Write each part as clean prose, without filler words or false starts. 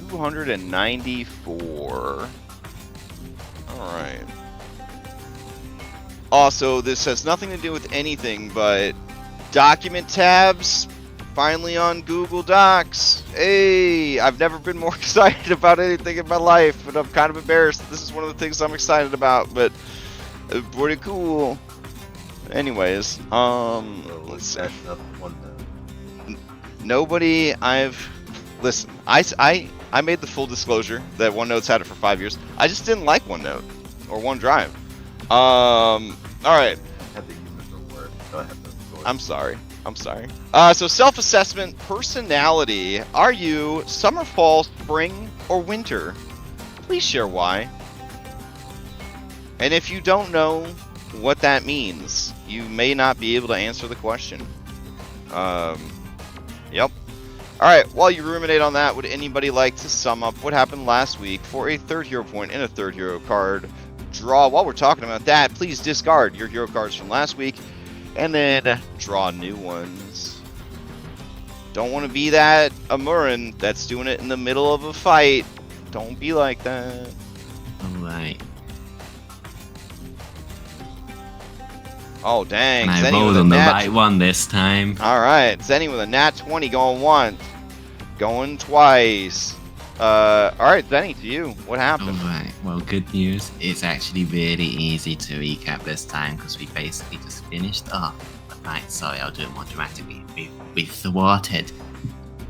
294. Alright. Also, this has nothing to do with anything, but document tabs finally on Google Docs. Hey, I've never been more excited about anything in my life, but I'm kind of embarrassed. This is one of the things I'm excited about, but pretty cool. Anyways, let's see. Nobody listen, I made the full disclosure that OneNote's had it for 5 years. I just didn't like OneNote or OneDrive. Alright. I'm sorry. So self-assessment, personality. Are you summer, fall, spring, or winter? Please share why. And if you don't know what that means, you may not be able to answer the question. Yep. Alright, while you ruminate on that, would anybody like to sum up what happened last week for a third hero point and a third hero card draw? While we're talking about that, please discard your hero cards from last week and then draw new ones. Don't want to be that Amurin that's doing it in the middle of a fight. Don't be like that. Alright. Oh, dang. And I rolled on the right one this time. Alright, Zenny with a nat 20 going once. Going twice. Alright, Zenny, to you. What happened? Alright, well, good news. It's actually really easy to recap this time because we basically just finished up. Right, sorry, I'll do it more dramatically. We thwarted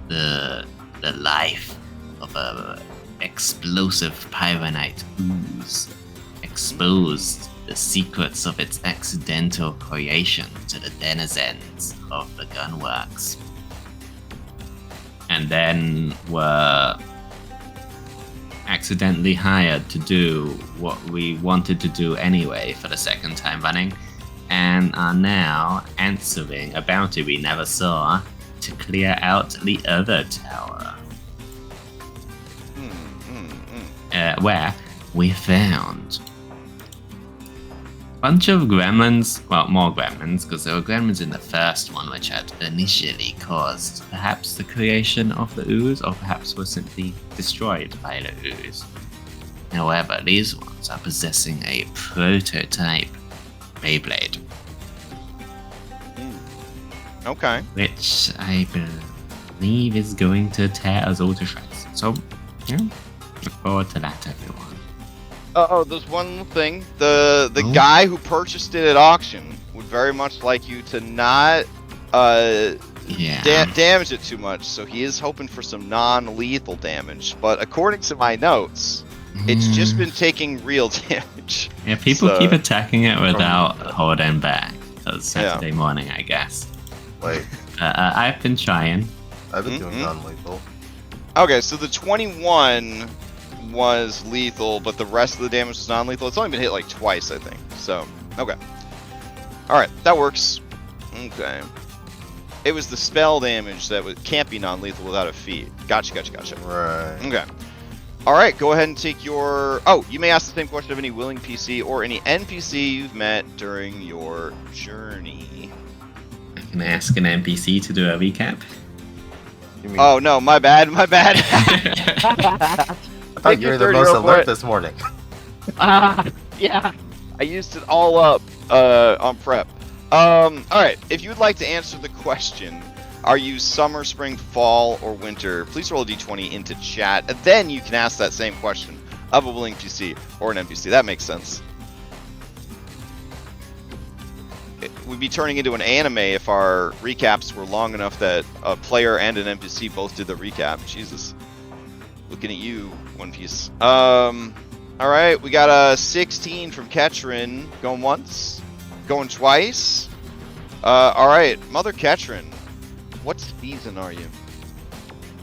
the life of a explosive pyronite ooze. Exposed the secrets of its accidental creation to the denizens of the gunworks. And then were accidentally hired to do what we wanted to do anyway for the second time running, and are now answering a bounty we never saw to clear out the other tower. Where we found bunch of gremlins, well, more gremlins, because there were gremlins in the first one which had initially caused perhaps the creation of the ooze, or perhaps were simply destroyed by the ooze. However, these ones are possessing a prototype Beyblade. Okay. Which I believe is going to tear us all to shreds. So, yeah, look forward to that, everyone. Oh, there's one thing. The guy who purchased it at auction would very much like you to not damage it too much, so he is hoping for some non-lethal damage. But according to my notes, it's just been taking real damage. Yeah, people keep attacking it without holding back. Because Saturday morning, I guess. Wait. I've been trying. I've been doing non-lethal. Okay, so the 21 was lethal, but the rest of the damage was non-lethal. It's only been hit like twice, I think. So, okay. Alright, that works. Okay. It was the spell damage that can't be non-lethal without a feat. Gotcha. Right. Okay. Alright, go ahead and take your... Oh, you may ask the same question of any willing PC or any NPC you've met during your journey. I can ask an NPC to do a recap. Oh, no, my bad. I thought you were the most alert this morning. Yeah. I used it all up on prep. Alright, if you would like to answer the question, are you summer, spring, fall, or winter, please roll a d20 into chat, and then you can ask that same question of a willing PC or an NPC. That makes sense. We'd be turning into an anime if our recaps were long enough that a player and an NPC both did the recap. Jesus. Looking at you, One Piece. Alright, we got a 16 from Ketrin. Going once. Going twice. Alright, Mother Ketrin. What season are you?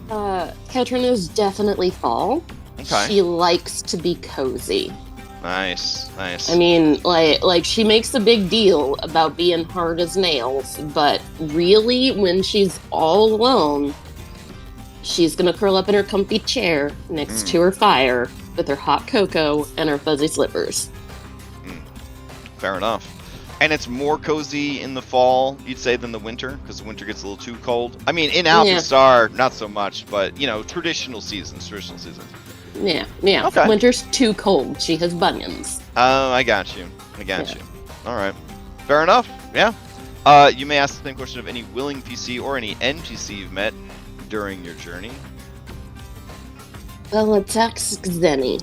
Ketrin is definitely fall. Okay. She likes to be cozy. Nice. I mean, like she makes a big deal about being hard as nails, but really, when she's all alone, she's gonna curl up in her comfy chair next to her fire with her hot cocoa and her fuzzy slippers. Fair enough. And it's more cozy in the fall, you'd say, than the winter, because the winter gets a little too cold. I mean, in Alkenstar, not so much, but, you know, traditional seasons. Yeah, yeah. Okay. Winter's too cold. She has bunions. Oh, I got you. You. All right. Fair enough. Yeah. You may ask the same question of any willing PC or any NPC you've met during your journey. Well, let's ask Zenny.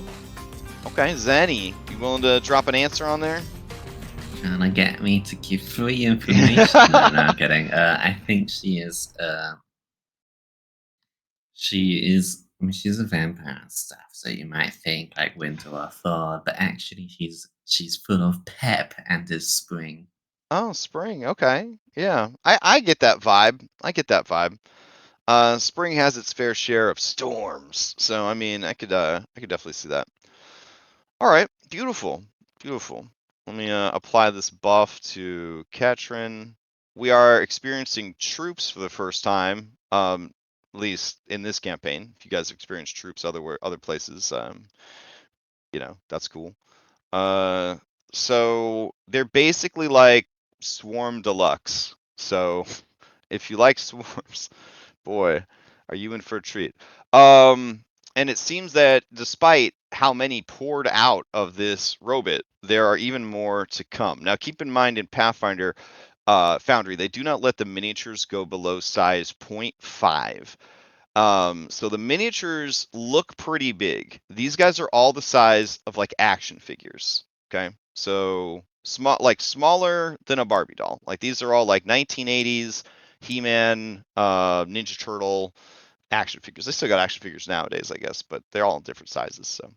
Okay, Zenny. You willing to drop an answer on there? Trying to get me to give free information. No, I'm kidding. I think she is. I mean, she's a vampire and stuff, so you might think like winter or fall, but actually she's full of pep and is spring. Oh, spring. Okay. Yeah. I get that vibe. Spring has its fair share of storms, so I mean, I could definitely see that. All right. Beautiful. Let me apply this buff to Katrin. We are experiencing troops for the first time, at least in this campaign. If you guys experience troops other places, you know, that's cool. So they're basically like Swarm Deluxe. So if you like swarms, boy, are you in for a treat. And it seems that despite how many poured out of this robot, there are even more to come. Now, keep in mind in Pathfinder Foundry, they do not let the miniatures go below size 0.5. So the miniatures look pretty big. These guys are all the size of like action figures. Okay, so smaller than a Barbie doll. Like these are all like 1980s He-Man, Ninja Turtle action figures. They still got action figures nowadays, I guess, but they're all in different sizes. So,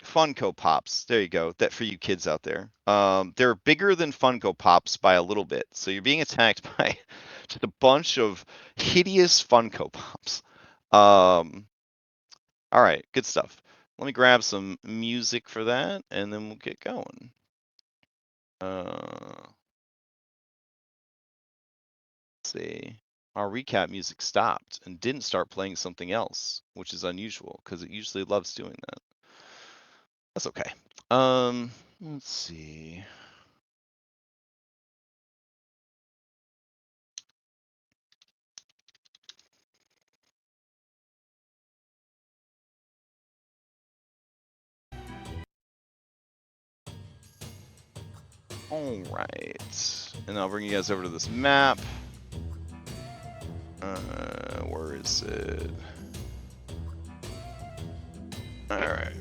Funko Pops. There you go. That for you kids out there. They're bigger than Funko Pops by a little bit. So you're being attacked by just a bunch of hideous Funko Pops. All right, good stuff. Let me grab some music for that, and then we'll get going. Let's see. Our recap music stopped and didn't start playing something else, which is unusual because it usually loves doing that. That's okay. Let's see. All right, and I'll bring you guys over to this map. Where is it? All right.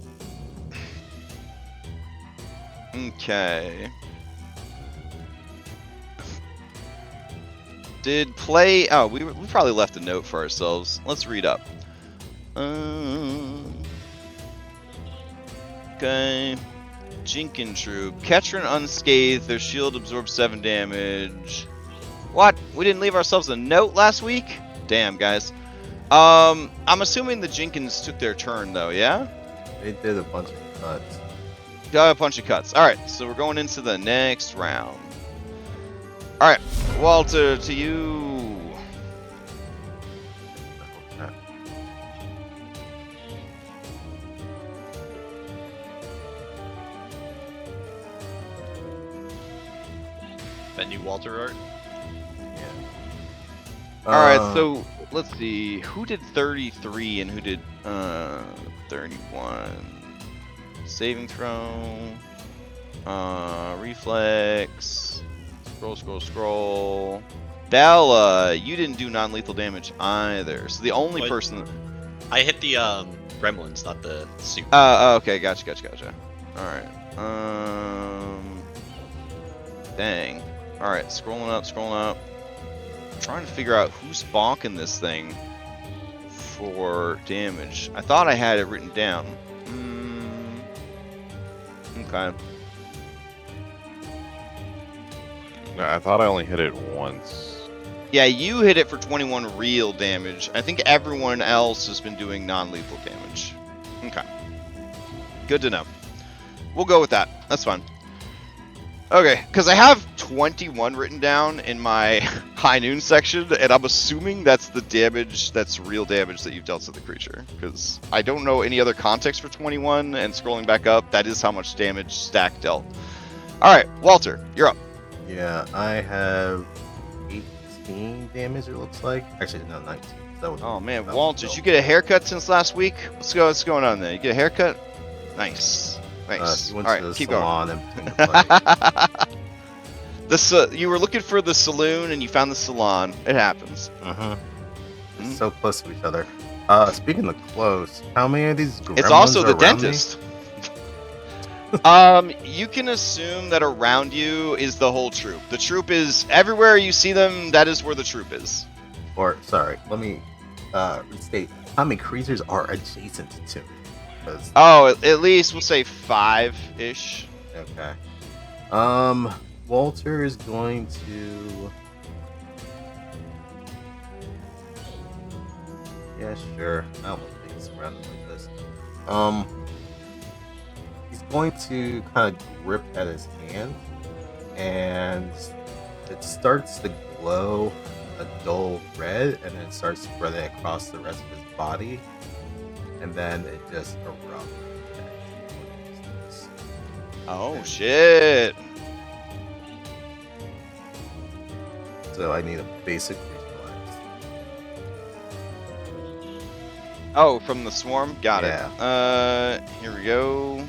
Okay. Oh, we probably left a note for ourselves. Let's read up. Okay. Jinkin troop. Ketron unscathed. Their shield absorbs 7 damage. What? We didn't leave ourselves a note last week? Damn, guys. I'm assuming the Jenkins took their turn, though, yeah? They did a bunch of cuts. Got a bunch of cuts. All right, so we're going into the next round. All right, Walter, to you. That new Walter art? Yeah. All right, so let's see. Who did 33 and who did 31? Saving throw. Reflex. Scroll. Bella, you didn't do non-lethal damage either. So the only person... I hit the gremlins, not the suit. Okay, gotcha. Alright. Dang. Alright, scrolling up. Trying to figure out who's bonking this thing for damage. I thought I had it written down. Okay. No, I thought I only hit it once. Yeah, you hit it for 21 real damage. I think everyone else has been doing non-lethal damage. Okay. Good to know. We'll go with that. That's fine. Okay, because I have 21 written down in my high noon section, and I'm assuming that's the damage, that's real damage that you've dealt to the creature. Because I don't know any other context for 21, and scrolling back up, that is how much damage Stack dealt. All right, Walter, you're up. Yeah, I have 18 damage. It looks like. Actually, no, 19. That was. Oh man, that was Walter, did dope. you get a haircut since last week? What's going on there? You get a haircut? Nice. Nice. He All went right, to the keep going. salon in between the fight. You were looking for the saloon and you found the salon. It happens. It's so close to each other. Speaking of close, how many of these gremlins It's also the are around me? dentist. You can assume that around you is the whole troop. The troop is everywhere you see them. That is where the troop is. Or sorry, let me restate. How many creatures are adjacent to me? 'Cause- Oh, at least we'll say 5-ish. okay. Walter is going to. Yeah, sure. I don't want to be surrounded like this. He's going to kind of grip at his hand, and it starts to glow a dull red, and then it starts spreading across the rest of his body, and then it just erupts. Oh shit! So I need a basic reflex. Oh, from the swarm. Got Yeah. it. Here we go.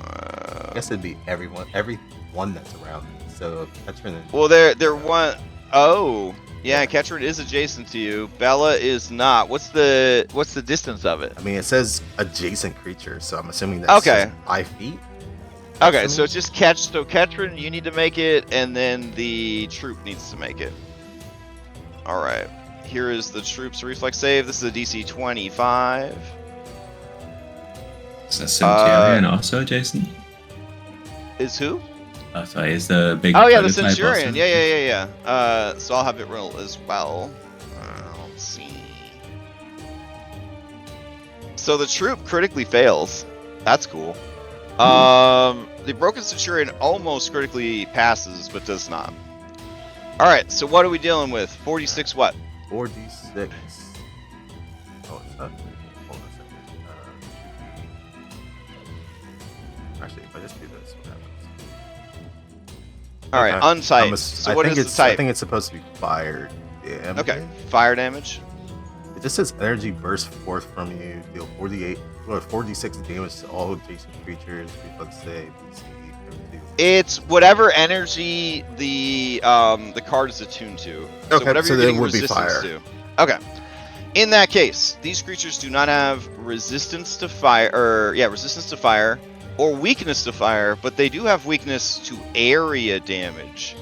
I guess it'd be every one that's around me. So Ketrin and Well, they're one. Oh, yeah. Ketrin is adjacent to you. Bella is not. What's the distance of it? I mean, it says adjacent creature, so I'm assuming that's Okay. just 5 feet. Okay, so it's just So Ketrin, you need to make it, and then the troop needs to make it. All right. Here is the troop's reflex save. This is a DC 25. Is that Centurion also, Jason? Is who? Oh, sorry, is the big. Oh yeah, the prototype Centurion. also? Yeah. So I'll have it roll as well. Let's see. So the troop critically fails. That's cool. The broken Centurion almost critically passes, but does not. All right. So what are we dealing with? 46 what? 4d6. Oh, it's not. Hold on a second. Actually, if I just do this, what happens? All right. Okay. Untyped. So what is the I type? think it's supposed to be fire damage. Okay. Fire damage. It just says energy bursts forth from you. Deal 4d6 damage to all adjacent creatures. Reflex save. DC 32. It's whatever energy the card is attuned to. So Okay, whatever so you're then it getting would be resistance fire. to. Okay. In that case, these creatures do not have resistance to fire, or weakness to fire, but they do have weakness to area damage.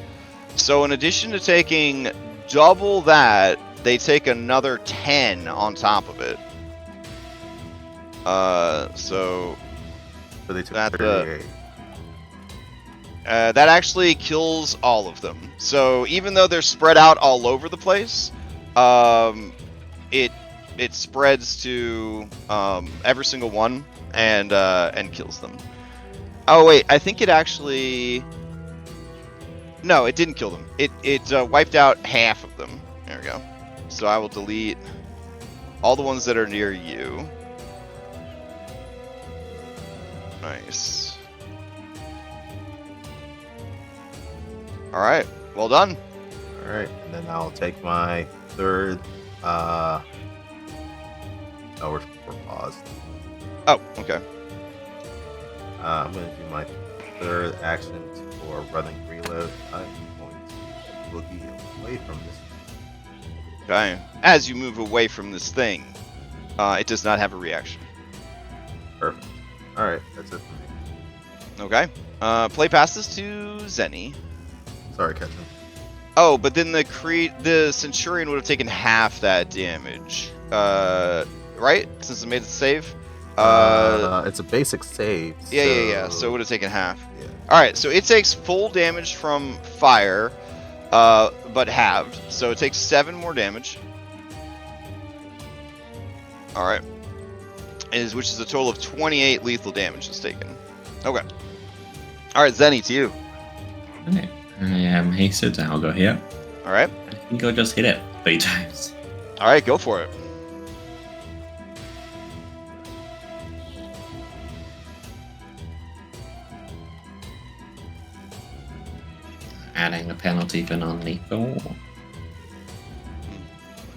So in addition to taking double that, they take another 10 on top of it. So they took that, 38. that actually kills all of them. So even though they're spread out all over the place, it spreads to every single one and kills them. Oh wait, I think it actually. No, it didn't kill them. It wiped out half of them. There we go. So I will delete all the ones that are near you. Nice. All right. Well done. All right, and then I'll take my third. Oh, we're paused. Oh, okay. I'm gonna do my third action for running reload. I'm going to boogie away from this. Okay. As you move away from this thing, it does not have a reaction. Perfect. All right, that's it for me. Okay. Play passes to Zenny. Sorry, Ketchum. Oh, but then the Centurion would have taken half that damage. Right? Since it made the save? It's a basic save. Yeah. So it would have taken half. Yeah. Alright, so it takes full damage from fire, but halved. So it takes 7 more damage. Alright. Which is a total of 28 lethal damage is taken. Okay. Alright, Zenny, to you. Okay. I am hasted, and I'll go here. Alright. I think I'll just hit it 3 times. Alright, go for it. penalty for non-lethal.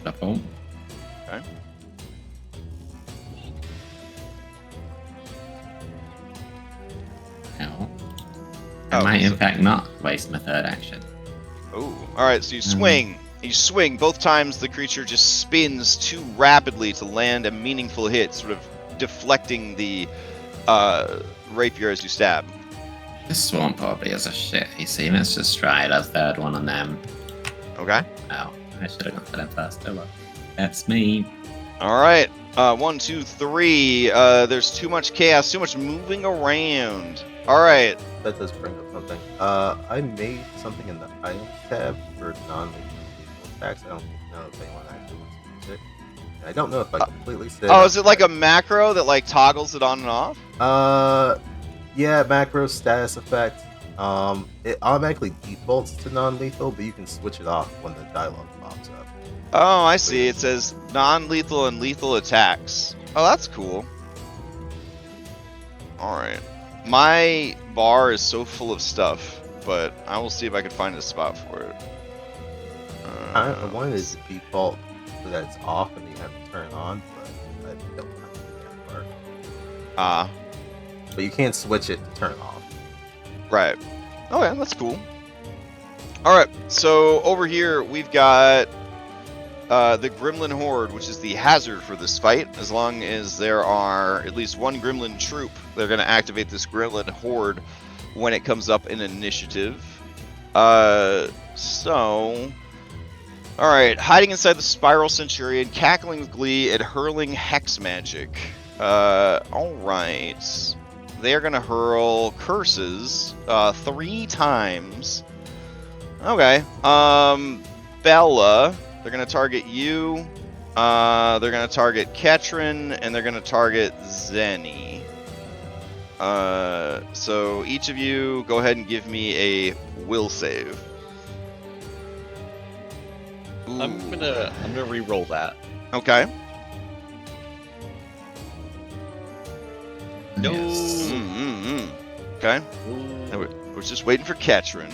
Double. Okay. Now, Oh, I might in so- fact not waste my third action. Oh, all right. So you swing. You swing. Both times the creature just spins too rapidly to land a meaningful hit, sort of deflecting the rapier as you stab. This swarm probably is a shit. You see, let's just try the third one on them. Okay. Oh, I should have gone for them first. Oh well. That's me. All right. 1, 2, 3. There's too much chaos, too much moving around. All right. That does bring up something. I made something in the items tab for non-lethal attacks. I don't know if anyone actually wants to use it. And I don't know if I completely said. Oh, is it like a macro that like toggles it on and off? Yeah, macro status effect. It automatically defaults to non-lethal, but you can switch it off when the dialogue pops up. Oh, I see. It says non-lethal and lethal attacks. Oh, that's cool. All right. My bar is so full of stuff, but I will see if I can find a spot for it. I wanted it to default so that it's off and you have to turn it on, but I don't have to do that part. But you can't switch it to turn it off. Right. Okay, that's cool. All right, so over here we've got the Gremlin Horde, which is the hazard for this fight. As long as there are at least one Gremlin troop, they're going to activate this Gremlin Horde when it comes up in initiative. All right, hiding inside the Spiral Centurion, cackling with glee and hurling hex magic. All right. They're going to hurl curses 3 times. Okay. Bella, they're going to target you. They're going to target Ketrin, and they're going to target Zenny. So each of you, go ahead and give me a will save. Ooh. I'm gonna re-roll that. Okay. No. Yes. Okay. And we're just waiting for Ketrin.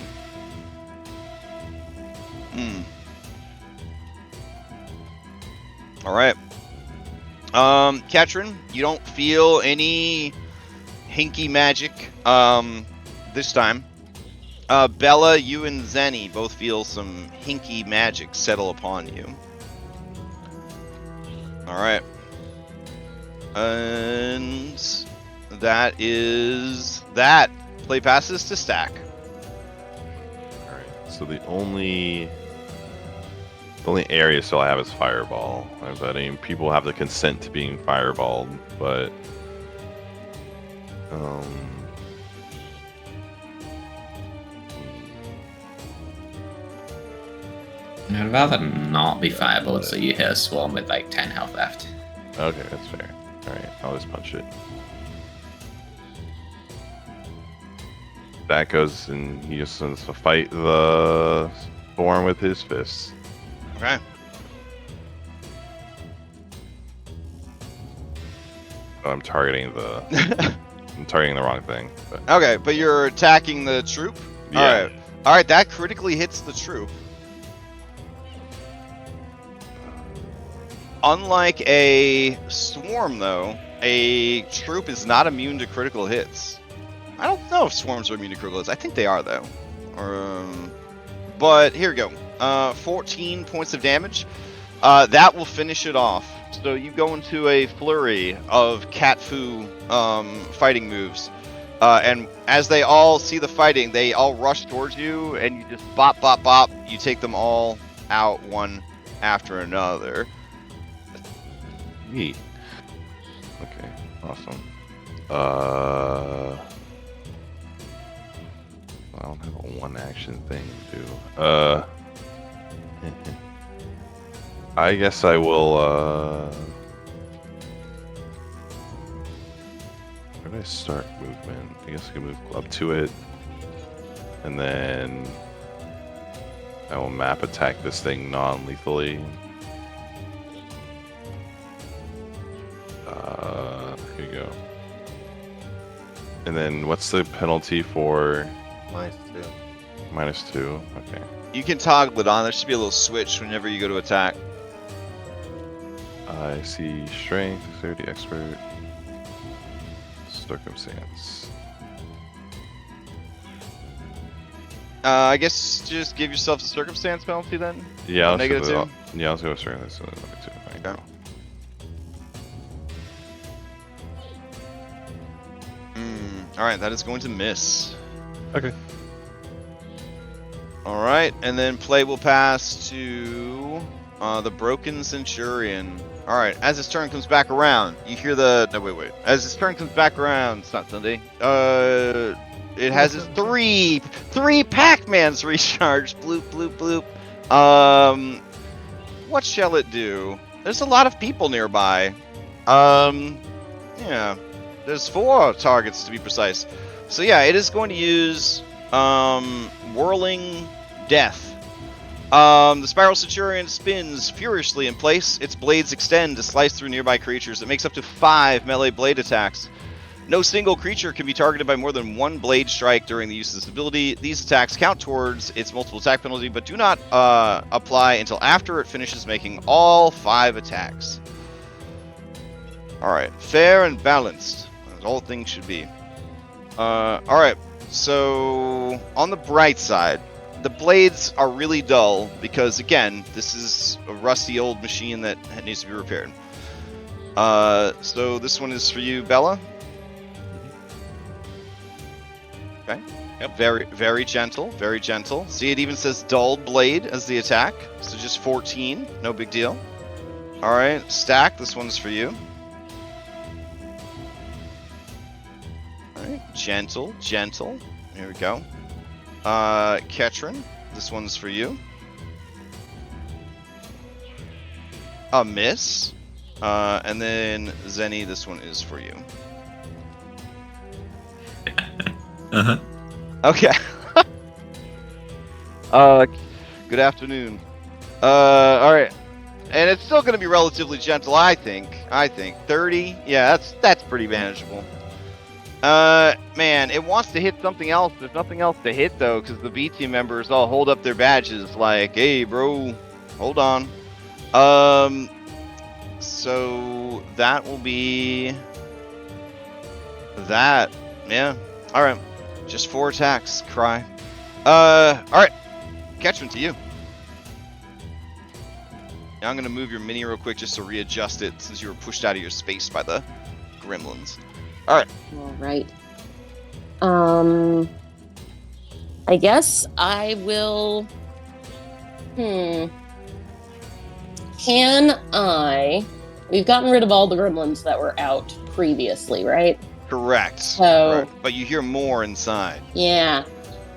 All right. Ketrin, you don't feel any hinky magic this time. Bella, you and Zenny both feel some hinky magic settle upon you. All right. And that is that. Play passes to stack. Alright, so the only area still I have is fireball. I mean, people have the consent to being fireballed, but I'd rather not be fireballed, so you hit a swarm with like 10 health left. okay, that's fair. Alright, I'll just punch it. That goes and he just wants to fight the Thorn with his fists. Okay. Oh, I'm targeting the wrong thing. But Okay, but you're attacking the troop? Yeah. Alright. Alright, that critically hits the troop. Unlike a swarm, though, a troop is not immune to critical hits. I don't know if swarms are immune to critical hits. I think they are, though. But here we go. 14 points of damage. That will finish it off. So you go into a flurry of cat fu fighting moves. And as they all see the fighting, they all rush towards you, and you just bop, bop, bop. You take them all out one after another. neat. Okay, awesome. I don't have a one action thing to do. I guess I will, where do I start movement? I guess I can move up to it. And then I will map attack this thing non-lethally. Here you go. And then what's the penalty for... -2. -2. Okay. You can toggle it on. There should be a little switch whenever you go to attack. I see strength, dexterity, expert, circumstance. I guess just give yourself a circumstance penalty then. Yeah, Negative let's go 2? yeah, let's go with circumstance. So -2. There you Okay. go. All right, that is going to miss. Okay. All right, and then play will pass to the Broken Centurion. All right, as his turn comes back around, you hear the... No, wait. As his turn comes back around, it's not Sunday. It has its three Pac-Mans recharged. Bloop, bloop, bloop. What shall it do? There's a lot of people nearby. Yeah. There's 4 targets to be precise. So yeah, it is going to use Whirling Death. The Spiral Centurion spins furiously in place. Its blades extend to slice through nearby creatures. It makes up to 5 melee blade attacks. No single creature can be targeted by more than 1 blade strike during the use of this ability. These attacks count towards its multiple attack penalty, but do not apply until after it finishes making all 5 attacks. Alright, fair and balanced, as all things should be. Alright, so on the bright side, the blades are really dull because, again, this is a rusty old machine that needs to be repaired. So this one is for you, Bella. Okay. Yep. Very gentle, very gentle. See, it even says dulled blade as the attack, so just 14, no big deal. All right, Stack, this one's for you. All right, gentle. Here we go. Ketrin, this one's for you. A miss. And then Zenny, this one is for you. Uh-huh. Okay. Good afternoon. All right. And it's still going to be relatively gentle, I think. 30. Yeah, that's pretty manageable. Man, it wants to hit something else. There's nothing else to hit, though, because the B team members all hold up their badges like, hey, bro, hold on. So that will be that. Yeah. All right. Just 4 attacks. Cry. All right. Catchman, to you. Now I'm going to move your mini real quick just to readjust it since you were pushed out of your space by the gremlins. All right. All right. I guess I will. Can I? We've gotten rid of all the gremlins that were out previously, right? Correct. So- Correct. But you hear more inside. Yeah.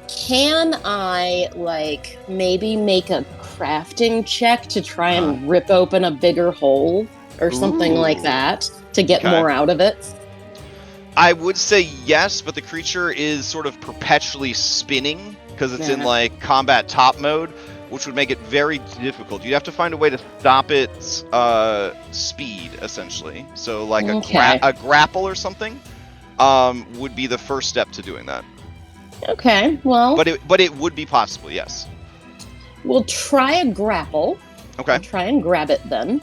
Can I, like, maybe make a crafting check to try and rip open a bigger hole or something like Ooh. that to get Okay. more out of it? I would say yes, but the creature is sort of perpetually spinning because it's in Yeah. like combat top mode, which would make it very difficult. You'd have to find a way to stop its speed, essentially. So like Okay. a grapple or something would be the first step to doing that. Okay, well, But it would be possible, yes. we'll try a grapple. Okay. I'll try and grab it then.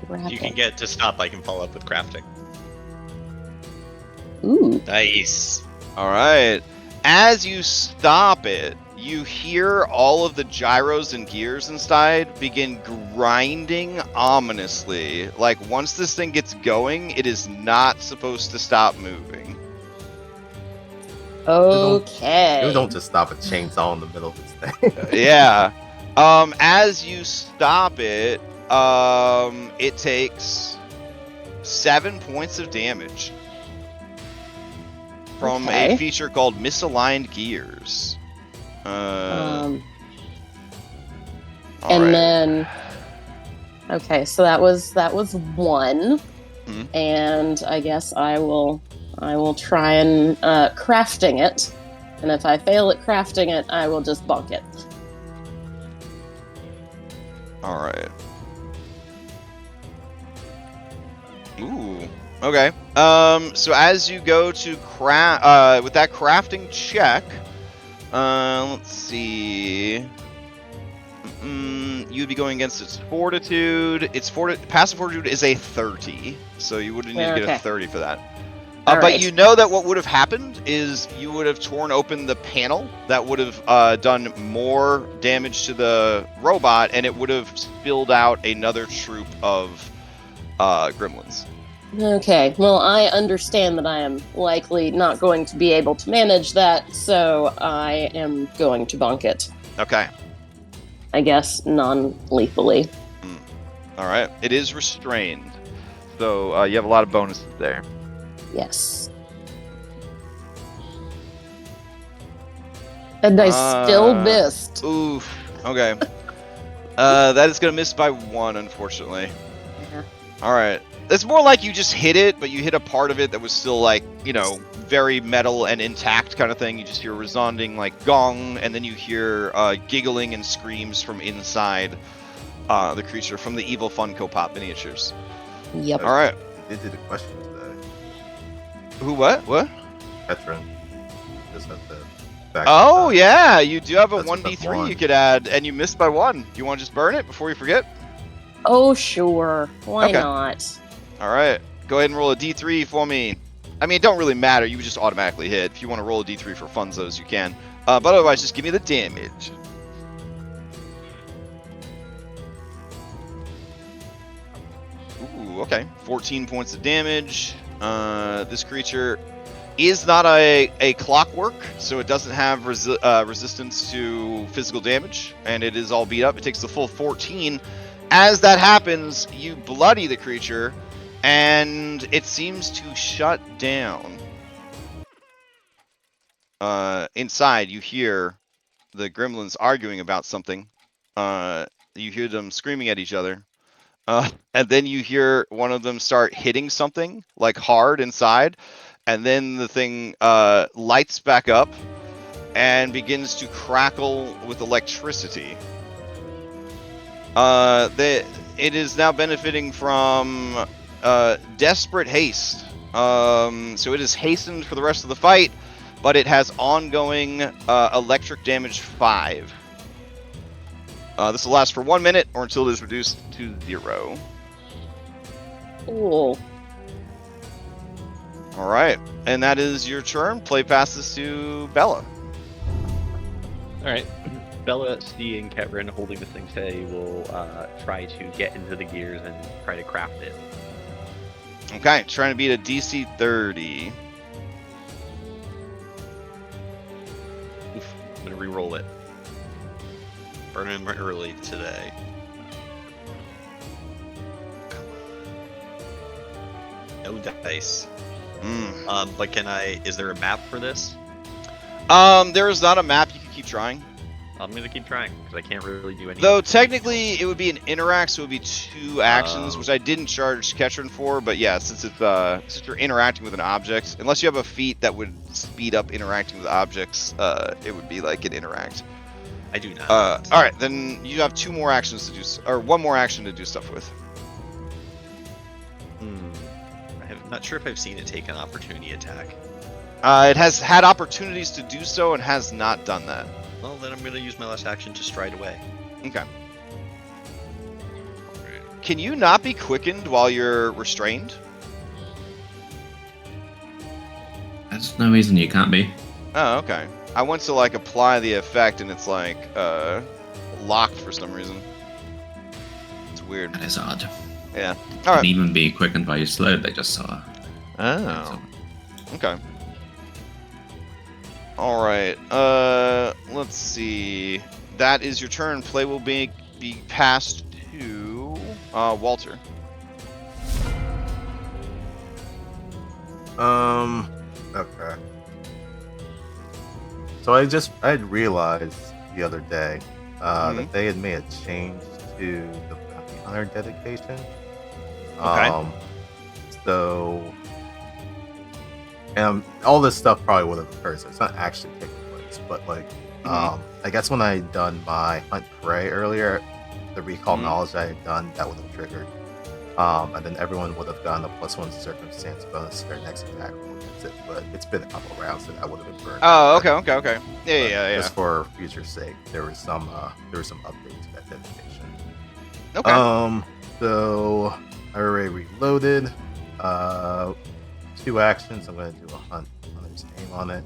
Grapple. You can get to stop. I can follow up with crafting. Ooh. Nice. All right. As you stop it, you hear all of the gyros and gears inside begin grinding ominously. Like once this thing gets going, it is not supposed to stop moving. Okay. You don't just stop a chainsaw in the middle of this thing. Yeah. As you stop it, it takes 7 points of damage from a Okay. feature called Misaligned Gears. And Alright. then, okay, so that was one, Mhm. and I guess I will try and crafting it, and if I fail at crafting it, I will just bonk it. Alright. Ooh. Okay. So as you go to with that crafting check, let's see. You'd be going against its fortitude. Passive fortitude is a 30, so you wouldn't need to get a Okay. 30 for that. All But right. you know that what would have happened is you would have torn open the panel that would have done more damage to the robot, and it would have spilled out another troop of gremlins. Okay, well, I understand that I am likely not going to be able to manage that, so I am going to bonk it. Okay. I guess non-lethally. All right. It is restrained, so you have a lot of bonuses there. Yes. And I still missed. Oof. Okay. That is gonna miss by 1, unfortunately. Yeah. All right. It's more like you just hit it, but you hit a part of it that was still like, very metal and intact kind of thing. You just hear a resounding like gong, and then you hear giggling and screams from inside the creature from the evil Funko Pop miniatures. Yep. All right. You did the question today. Who? What? What? Veteran. Just have to back Oh up. yeah, you do have a That's 1d3 one. you could add, and you missed by 1. Do you want to just burn it before you forget? Oh, sure. Why Okay. not? All right. Go ahead and roll a d3 for me. I mean, it don't really matter. You would just automatically hit. If you want to roll a d3 for funzos, you can. But otherwise, just give me the damage. Ooh, okay. 14 points of damage. This creature is not a clockwork, so it doesn't have resistance to physical damage, and it is all beat up. It takes the full 14. As that happens, you bloody the creature, and it seems to shut down. Inside, you hear the gremlins arguing about something. You hear them screaming at each other. And then you hear one of them start hitting something, like hard inside, and then the thing lights back up and begins to crackle with electricity. It is now benefiting from desperate haste. So it is hastened for the rest of the fight, but it has ongoing electric damage 5. This will last for 1 minute or until it is reduced to 0. Cool. All right, and that is your turn. Play passes to Bella. All right. Bella, seeing Kevin holding the thing steady, will try to get into the gears and try to craft it. Okay, trying to beat a DC 30. Oof, I'm gonna re-roll it. Burn him early today. Come on. No dice. But is there a map for this? There is not a map. You can keep trying. I'm gonna keep trying because I can't really do anything. Though technically it would be an interact, so it would be 2 actions, which I didn't charge Ketron for. But yeah, since you're interacting with an object, unless you have a feat that would speed up interacting with objects, it would be like an interact. I do not. All right, then you have 2 more actions to do, or 1 more action to do stuff with. I'm not sure if I've seen it take an opportunity attack. It has had opportunities to do so and has not done that. Well, then I'm gonna use my last action to stride away. Okay. Can you not be quickened while you're restrained? There's no reason you can't be. Oh, okay. I went to like apply the effect and it's like locked for some reason. It's weird. That is odd. Yeah. All Can right. even be quickened while you're slowed, they just saw. Oh. Okay. All right. Let's see. That is your turn. Play will be passed to Walter. Okay. So I had realized the other day that they had made a change to the bounty hunter dedication. Okay. So, and all this stuff probably would have occurred, so it's not actually taking place. But like, I guess when I had done my hunt prey earlier, the recall knowledge I had done, that would have triggered. And then everyone would have gotten a +1 circumstance bonus to their next attack roll against it. But it's been a couple of rounds, so that would have been burned. Oh, okay. Yeah. Just for future's sake, there was some update to that designation. Okay. So I already reloaded. 2 actions. I'm gonna do a hunt hunter's name on it.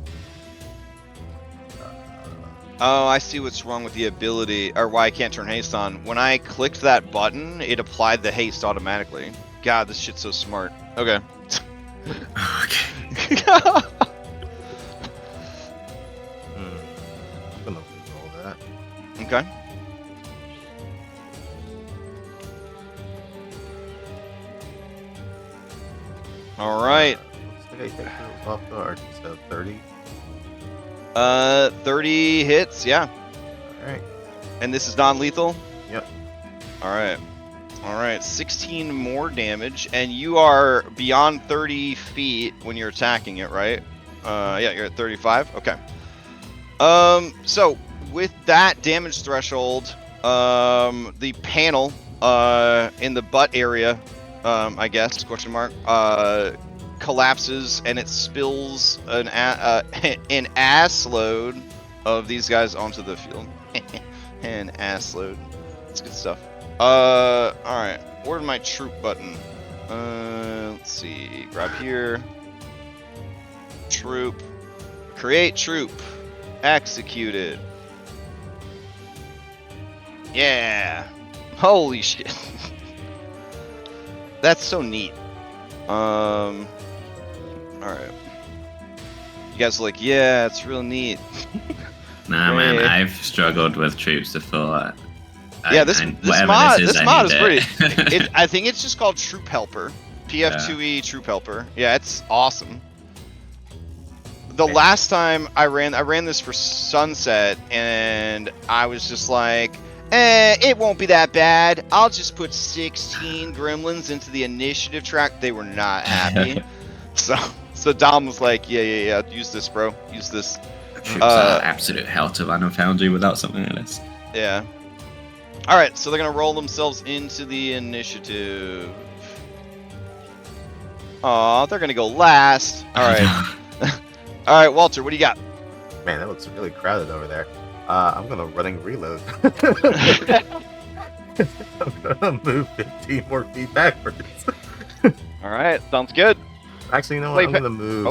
Oh, I see what's wrong with the ability, or why I can't turn haste on. When I clicked that button, it applied the haste automatically. God, this shit's so smart. Okay. Okay. I'm gonna roll that. Okay. All right. Looks like I take those off the arch, so 30. 30 hits, yeah. Alright. And this is non-lethal? Yep. Alright, 16 more damage, and you are beyond 30 feet when you're attacking it, right? Yeah, you're at 35? Okay. So, with that damage threshold, the panel, in the butt area, I guess, question mark, collapses, and it spills an ass load of these guys onto the field. An ass load. That's good stuff. Alright. Where's my troop button? Let's see. Grab here. Troop. Create troop. Executed. Yeah. Holy shit. That's so neat. Alright. You guys are like, yeah, it's real neat. Nah, man, Hey. I've struggled with troops before. Yeah, this mod is pretty. pretty. I think it's just called Troop Helper. PF2E Troop Helper. Yeah, it's awesome. The last time I ran this for Sunset, and I was just like, it won't be that bad. I'll just put 16 gremlins into the initiative track. They were not happy. So Dom was like, yeah, use this, bro. Use this. Troops are absolute hell to run a foundry without something like this. Yeah. Alright, so they're gonna roll themselves into the initiative. Aw, they're gonna go last. Alright. Alright, Walter, what do you got? Man, that looks really crowded over there. I'm gonna running reload. I'm gonna move 15 more feet backwards. Alright, sounds good. Actually, you know what? I'm gonna move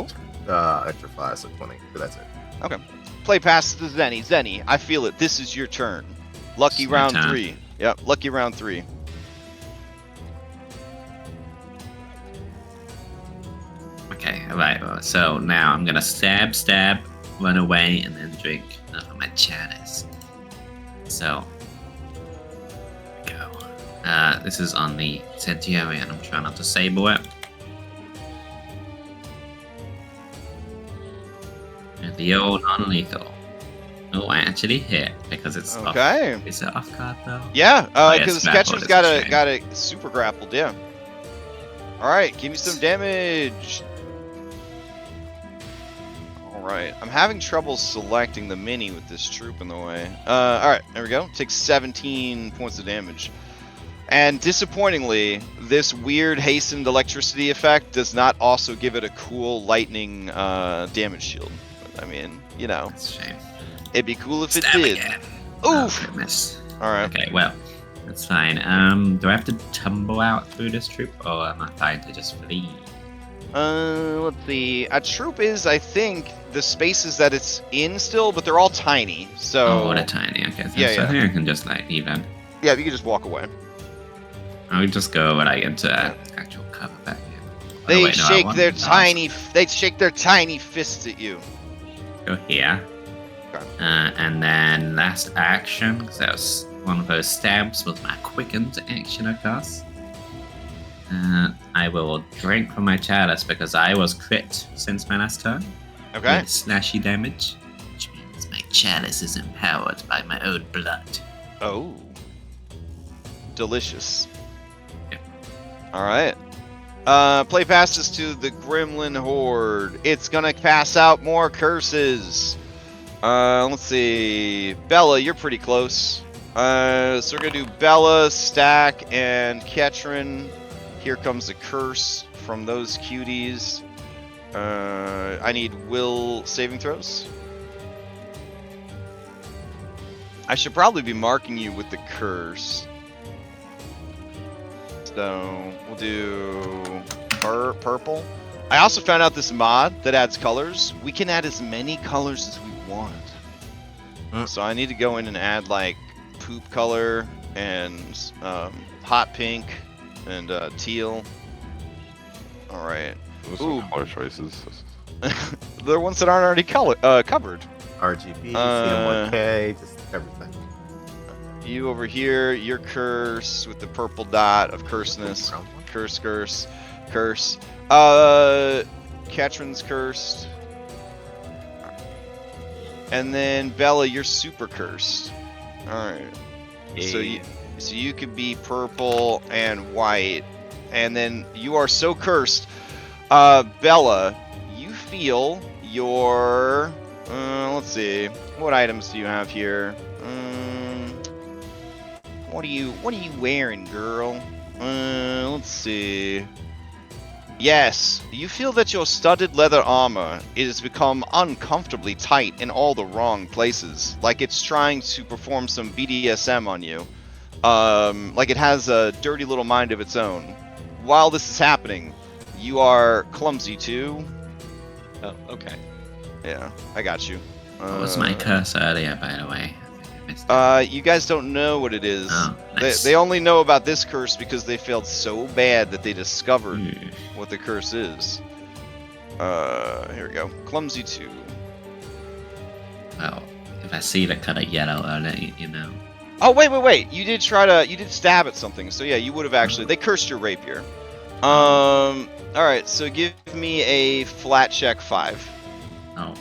extra 5, so 20. But that's it. Okay. Play pass to Zenny. Zenny, I feel it. This is your turn. Lucky It's my round turn. 3. Yep, lucky round 3. Okay, alright, well, so now I'm gonna stab, run away, and then drink enough of my chalice. So, here we go. This is on the Centurion. I'm trying not to sable it. And the old non-lethal. Oh, I actually hit because it's Okay. off. Is it off card though? Yeah, yeah, because it's grappled, Sketcher's it's got a shame. a super grappled, yeah. Alright, give me some damage. Alright, I'm having trouble selecting the mini with this troop in the way. Alright, there we go. Takes 17 points of damage. And disappointingly, this weird hastened electricity effect does not also give it a cool lightning damage shield. I mean, you know, That's a shame. it'd be cool if it Stab did. again. Oof! Oh, miss. Alright. Okay, well, that's fine. Do I have to tumble out through this troop, or am I fine to just flee? Let's see. A troop is, I think, the spaces that it's in still, but they're all tiny. So, Oh, what a tiny. Okay, so, Yeah, so yeah. I think I can just like even. yeah, you can just walk away. I'll just go when I get into actual cover back here. Oh, They wait, no, I shake want their to they shake their tiny fists at you. Go here. Okay. And then last action, because that was one of those stabs, was my quickened action, of course. I will drink from my chalice because I was crit since my last turn. Okay. With slashy damage, which means my chalice is empowered by my own blood. Oh. Delicious. Yeah. Alright. Play passes to the Gremlin Horde. It's gonna cast out more curses. Let's see. Bella, you're pretty close. So we're gonna do Bella, Stack, and Ketrin. Here comes a curse from those cuties. I need will saving throws. I should probably be marking you with the curse. So we'll do purple. I also found out this mod that adds colors. We can add as many colors as we want. So I need to go in and add like poop color and hot pink and teal. All right. Those Ooh. are color choices. They're ones that aren't already covered. RGB, CM1K, just everything. You over here, you're curse with the purple dot of curseness. Curse. Katrin's cursed. And then Bella, you're super cursed. Alright. So you could be purple and white. And then you are so cursed. Bella, you feel your let's see. What items do you have here? What are you wearing, girl? Let's see. Yes, you feel that your studded leather armor has become uncomfortably tight in all the wrong places. Like it's trying to perform some BDSM on you. Like it has a dirty little mind of its own. While this is happening, you are clumsy too. Oh, okay. Yeah, I got you. What was my curse earlier, by the way? I think I missed it. You guys don't know what it is. Oh, nice. They only know about this curse because they failed so bad that they discovered Hmm. what the curse is. Here we go. Clumsy 2. Well, if I see the color yellow, I'll let you know. Oh, wait. You did stab at something. So yeah, you would have actually, they cursed your rapier. Alright, so give me a flat check 5. Oh,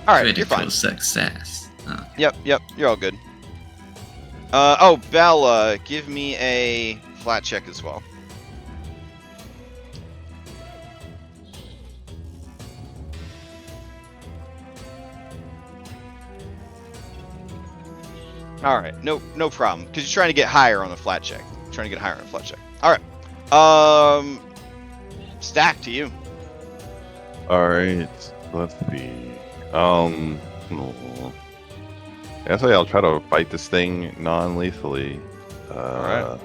Alright, you're critical fine. success. Okay. Yep, you're all good. Oh, Bella, give me a flat check as well. Alright, no problem. Because you're trying to get higher on the flat check. Alright. Stack to you. Alright, let's see. I guess I'll try to fight this thing non-lethally. Alright.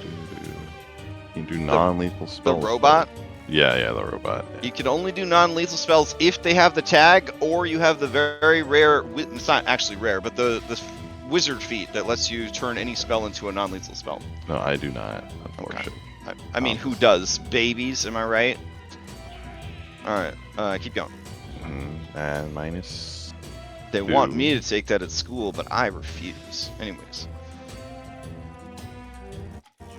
You can do non-lethal The spells. robot? Yeah, the robot. You can only do non-lethal spells if they have the tag, or you have the very rare, it's not actually rare, but the wizard feat that lets you turn any spell into a non-lethal spell. No, I do not, unfortunately. I mean, who does? Babies, am I right? Alright, keep going. And minus... They 2. want me to take that at school, but I refuse. Anyways.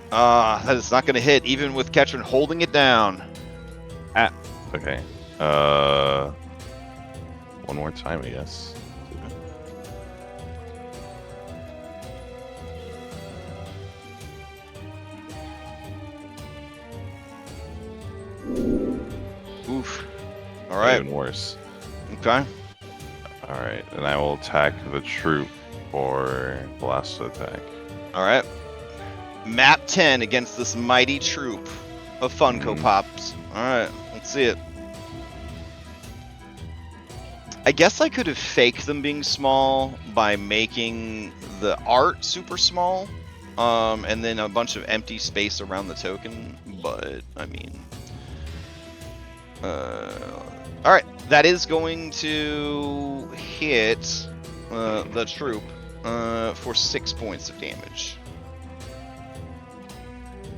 That is not going to hit, even with Ketrin holding it down. Okay. One more time, I guess. Oof. Alright, Even worse. okay. Alright, and I will attack the troop for the last attack. Alright. Map 10 against this mighty troop of Funko Pops. Alright, let's see it. I guess I could have faked them being small by making the art super small, and then a bunch of empty space around the token, but, I mean... Alright, that is going to hit the troop for 6 points of damage.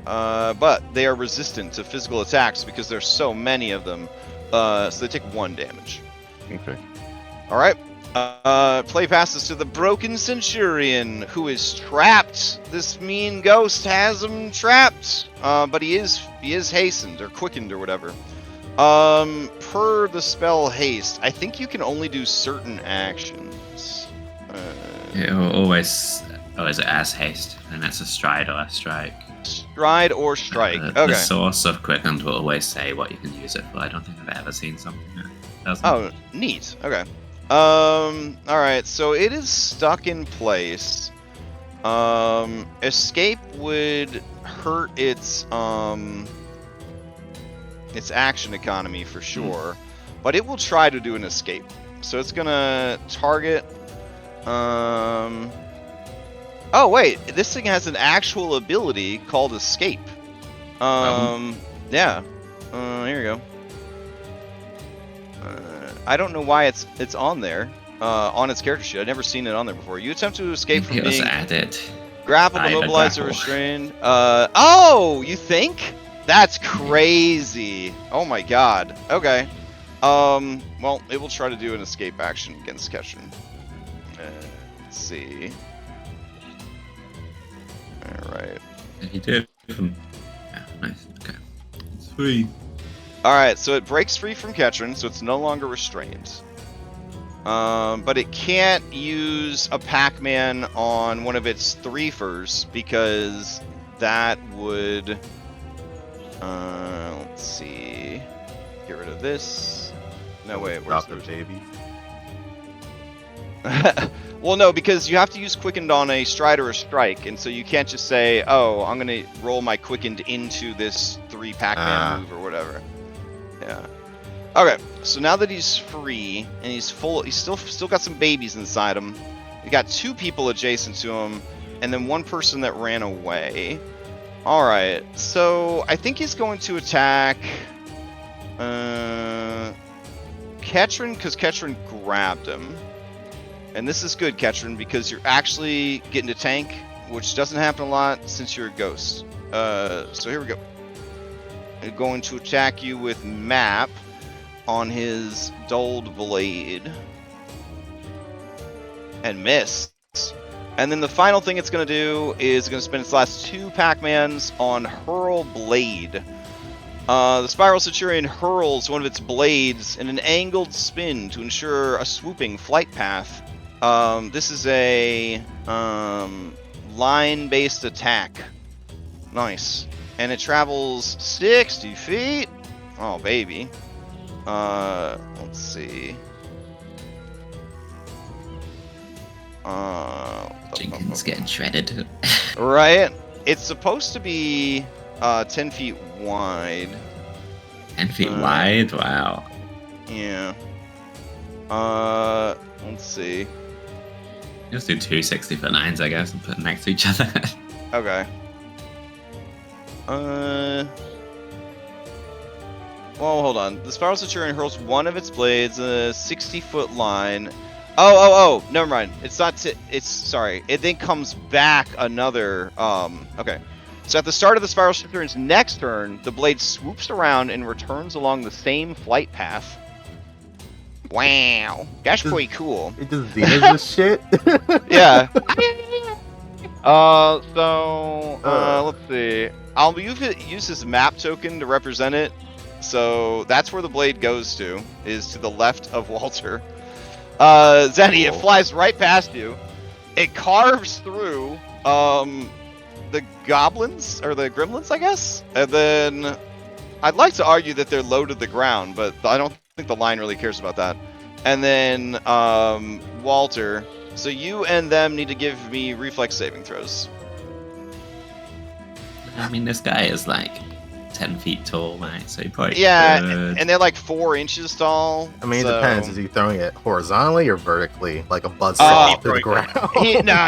But they are resistant to physical attacks because there's so many of them, so they take 1 damage. Okay. Alright, play passes to the Broken Centurion, who is trapped. This mean ghost has him trapped, but he is hastened, or quickened, or whatever. Per the spell haste, I think you can only do certain actions. It will always as haste, and that's a stride or a strike. Stride or strike. The Okay. source of quickened will always say what you can use it for. I don't think I've ever seen something that doesn't. Oh, neat. Okay. Alright, so it is stuck in place. Escape would hurt its action economy for sure, but it will try to do an escape. So it's gonna target. Oh wait, this thing has an actual ability called escape. Yeah. Here we go. I don't know why it's on there. On its character sheet. I've never seen it on there before. You attempt to escape from It was being added. grappled, By the immobilized, or grapple. restrained. Oh, you think? That's crazy. Oh my god. Okay. Well, it will try to do an escape action against Ketchum. Let's see. Alright. He did. Yeah, nice. Okay. Sweet. Alright, so it breaks free from Ketchum, so it's no longer restrained. But it can't use a Pac-Man on one of its threefers because that would... let's see... Get rid of this. No, wait, where's Drop their baby. Well, no, because you have to use Quickened on a stride or a strike, and so you can't just say, oh, I'm going to roll my Quickened into this 3 Pac-Man move or whatever. Yeah. Okay, so now that he's free, and he's still got some babies inside him. We got 2 people adjacent to him, and then 1 person that ran away. Alright, so I think he's going to attack... Ketchum, because Ketchum grabbed him. And this is good, Ketchum, because you're actually getting to tank, which doesn't happen a lot since you're a ghost. So here we go. I'm going to attack you with Map on his dulled blade. And miss. And then the final thing it's going to do is going to spend its last 2 Pac-Mans on Hurl Blade. The Spiral Centurion hurls one of its blades in an angled spin to ensure a swooping flight path. This is a line-based attack. Nice. And it travels 60 feet. Oh, baby. Let's see. Jenkins getting shredded. Right? It's supposed to be 10 feet wide. 10 feet wide? Wow. Yeah. Let's see. Just do 2 60-foot-9s, I guess, and put them next to each other. Okay. Well, hold on. The Spiral Centurion hurls one of its blades a 60-foot line. Oh, never mind. It's not. It's sorry. It then comes back another. Okay. So at the start of the Spiral Centurion's next turn, the blade swoops around and returns along the same flight path. Wow, that's pretty cool. It just Xena's this shit. Yeah. Let's see. I'll use this map token to represent it. So that's where the blade goes to, is to the left of Walter. Zenny, it flies right past you. It carves through the goblins, or the gremlins, I guess? And then I'd like to argue that they're low to the ground, but I don't think the line really cares about that. And then Walter. So you and them need to give me reflex saving throws. I mean, this guy is like 10 feet tall, right? So he probably Yeah, and they're like 4 inches tall. I mean, so... it depends. Is he throwing it horizontally or vertically, like a buzzsaw to the ground?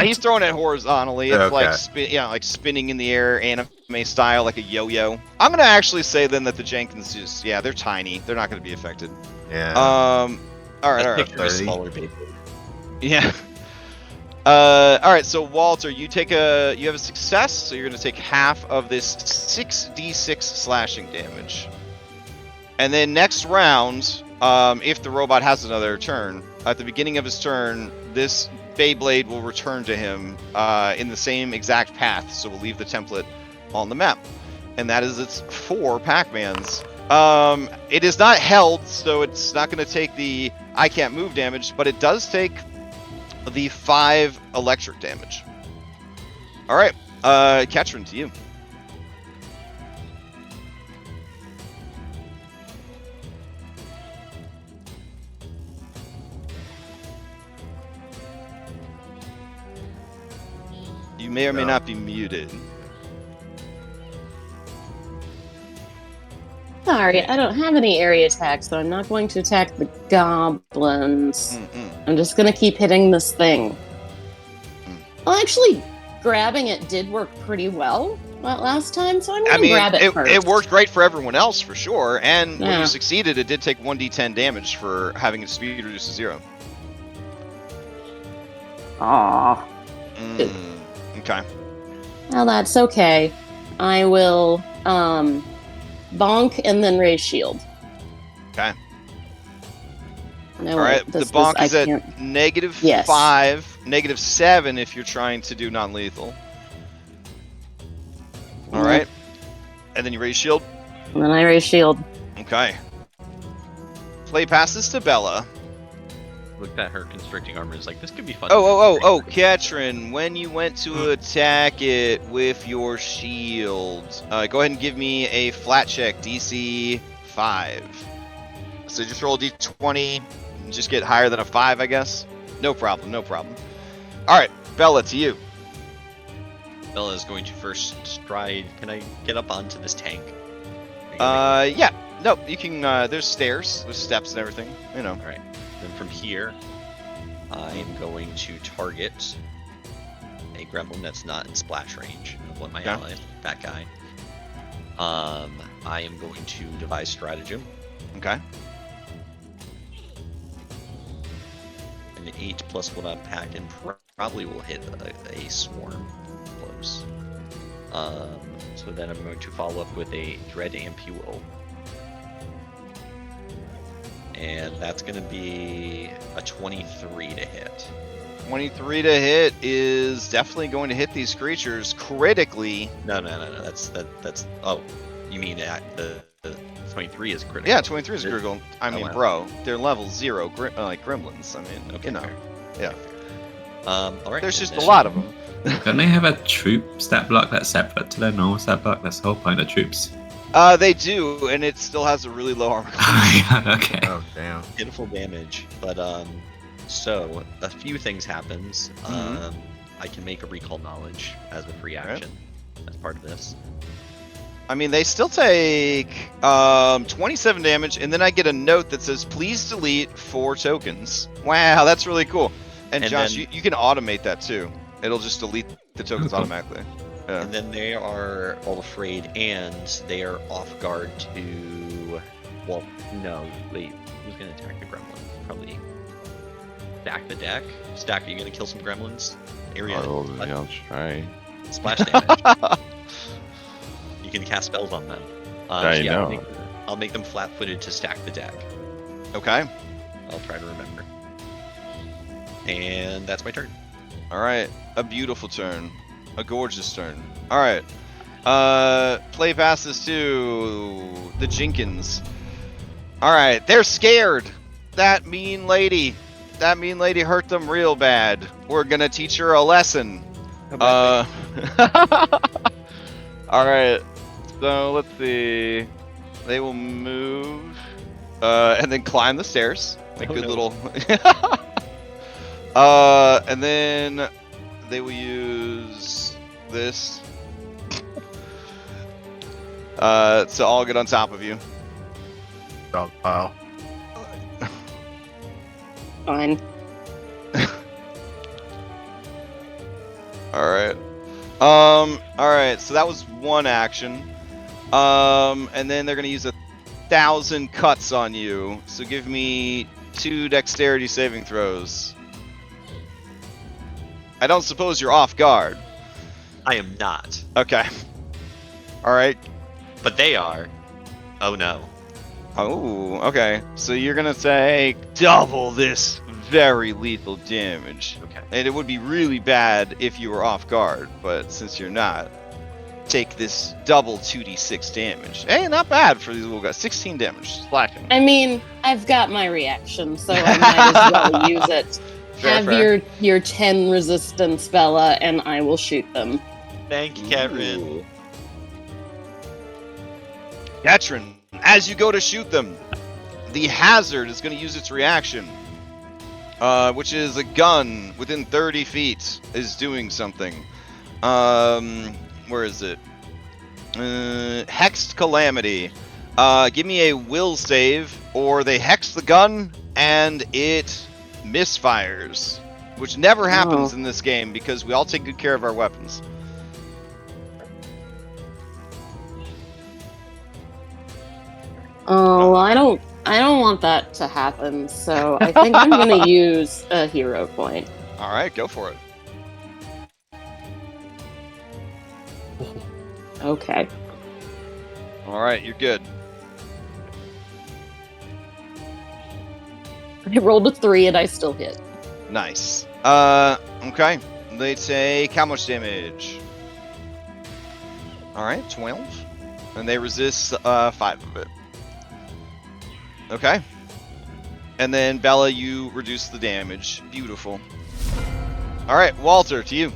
He's throwing it horizontally. It's Okay. like spinning in the air, anime style, like a yo-yo. I'm gonna actually say then that the Jenkins they're tiny. They're not gonna be affected. Yeah. All right. Picture a 30. smaller baby. Yeah. All right. So Walter, you have a success, so you're gonna take half of this 6d6 slashing damage. And then next round, if the robot has another turn, at the beginning of his turn, this Beyblade will return to him in the same exact path. So we'll leave the template on the map, and that is its 4 Pac-Mans. It is not held, so it's not going to take the I can't move damage, but it does take the 5 electric damage. All right, Ketchum, to you. You may or may No. not be muted. Sorry, I don't have any area attacks, so I'm not going to attack the goblins. I'm just going to keep hitting this thing. Well, actually, grabbing it did work pretty well last time, so I'm going to grab it first. It worked great for everyone else, for sure. And when Yeah. you succeeded, it did take 1d10 damage for having its speed reduced to 0. Aww. Okay. Well, that's okay. I will bonk and then raise shield. Okay. No, All right. The bonk is at can't- Yes. -5, -7 if you're trying to do non-lethal. All right. And then you raise shield. And then I raise shield. Okay. Play passes to Bella. Looked at her constricting armor. Is like, this could be fun. Oh, Katrin, when you went to attack it with your shield, go ahead and give me a flat check, DC 5. So just roll a D20, and just get higher than a 5, I guess. No problem, no problem. All right, Bella, to you. Bella is going to first stride. Can I get up onto this tank? Yeah. No, you can, there's stairs, there's steps and everything, you know. All right. Then from here, I am going to target a gremlin that's not in splash range of one of my allies, that guy. I am going to devise stratagem. Okay. An 8 plus what I'm packed and probably will hit a swarm close. So then I'm going to follow up with a dread ampule. And that's going to be a 23 to hit. 23 to hit is definitely going to hit these creatures critically. No. That's. Oh, you mean the 23 is critical? Yeah, 23 is critical. I mean, wow. bro, they're level 0, like gremlins. I mean, Okay, you know, fair. yeah. All right. There's and just a then- lot of them. Don't they have a troop stat block that's separate to their normal stat block? That's the whole point of troops. They do, and it still has a really low armor. Okay. Oh damn. Pitiful damage, but so a few things happens. Mhm. I can make a recall knowledge as a free action as part of this. I mean, they still take 27 damage, and then I get a note that says, "Please delete 4 tokens." Wow, that's really cool. And And Josh, then- you can automate that too. It'll just delete the tokens Cool. automatically. Yeah. And then they are all afraid, and they are off guard to. Well, no, wait. Who's gonna attack the gremlin? Probably stack the deck. Stack, are you gonna kill some gremlins? Area I'll try. splash damage. You can cast spells on them. I know. I'll make them flat-footed to stack the deck. Okay. I'll try to remember. And that's my turn. All right. A beautiful turn. A gorgeous turn. All right. Play passes to the Jenkins. All right. They're scared. That mean lady hurt them real bad. We're gonna teach her a lesson. All right. So let's see. They will move, and then climb the stairs. Like Oh, good no. little. And then they will use this. So I'll get on top of you. Dog pile. Fine. All right. So that was one action. And then they're gonna use 1,000 cuts on you. So give me 2 dexterity saving throws. I don't suppose you're off guard. I am not, Okay. All right. but they are. Oh no. Oh, okay. So you're gonna take double this very lethal damage. Okay. And it would be really bad if you were off guard, but since you're not, take this double 2d6 damage. Hey, not bad for these little guys. 16 damage, slashing. I mean, I've got my reaction, so I might as well use it. Have your 10 resistance, Bella, and I will shoot them. Thank you, Kevin. Ooh. Katrin, as you go to shoot them, the hazard is going to use its reaction, which is a gun within 30 feet is doing something. Where is it? Hexed Calamity. Give me a will save, or they hex the gun and it misfires, which never happens in this game because we all take good care of our weapons. Oh, I don't want that to happen, so I think I'm gonna use a hero point. All right, go for it. Okay. All right, you're good. I rolled a 3 and I still hit. Nice. Okay. They take how much damage? All right, 12. And they resist 5 of it. Okay. And then Bella, you reduce the damage. Beautiful. All right, Walter, to you.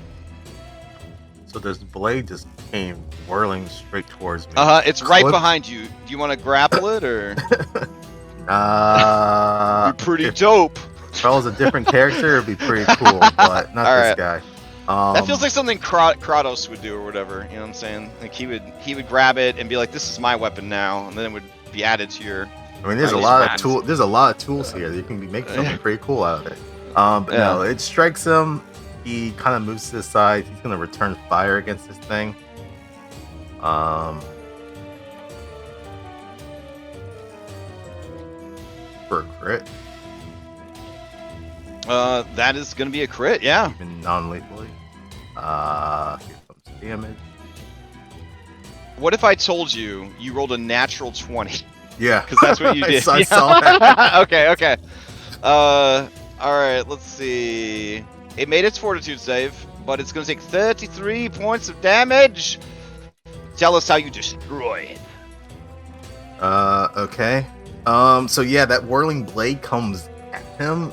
So this blade just came whirling straight towards me. It's right Clip- behind you. Do you want to grapple it or? You're Pretty dope. If I was a different character, it'd be pretty cool, but not All this right. guy. That feels like something Kratos would do or whatever. You know what I'm saying? Like he would grab it and be like, "This is my weapon now," and then it would be added to your. I mean, there's a Right, lot of he's tool. There's a lot of tools here. You can be making something pretty cool out of it. But Yeah. no, it strikes him. He kind of moves to the side. He's gonna return fire against this thing. For a crit, That is gonna be a crit. Yeah. even non-lethally. Here comes damage. What if I told you rolled a natural 20? Yeah, Because that's what you did. I saw that. Okay. All right. Let's see. It made its fortitude save, but it's gonna take 33 points of damage. Tell us how you destroy it. Okay. So yeah, that whirling blade comes at him.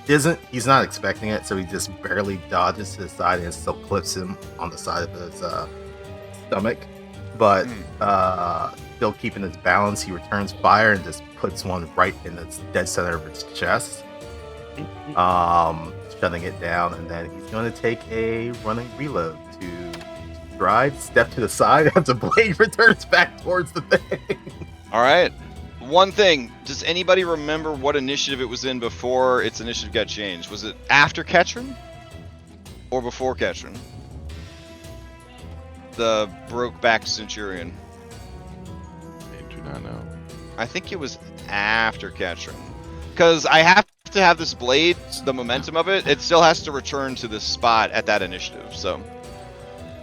He's not expecting it, so he just barely dodges to the side and it still clips him on the side of his stomach. But still keeping his balance, he returns fire and just puts one right in the dead center of its chest. Shutting it down, and then he's going to take a running reload to stride, step to the side as the blade returns back towards the thing. All right. One thing, does anybody remember what initiative it was in before its initiative got changed? Was it after Ketron? Or before Ketron? The broke-back Centurion. I do not know. I think it was after Ketron. Because I have to have this blade, the momentum of it, it still has to return to this spot at that initiative, so...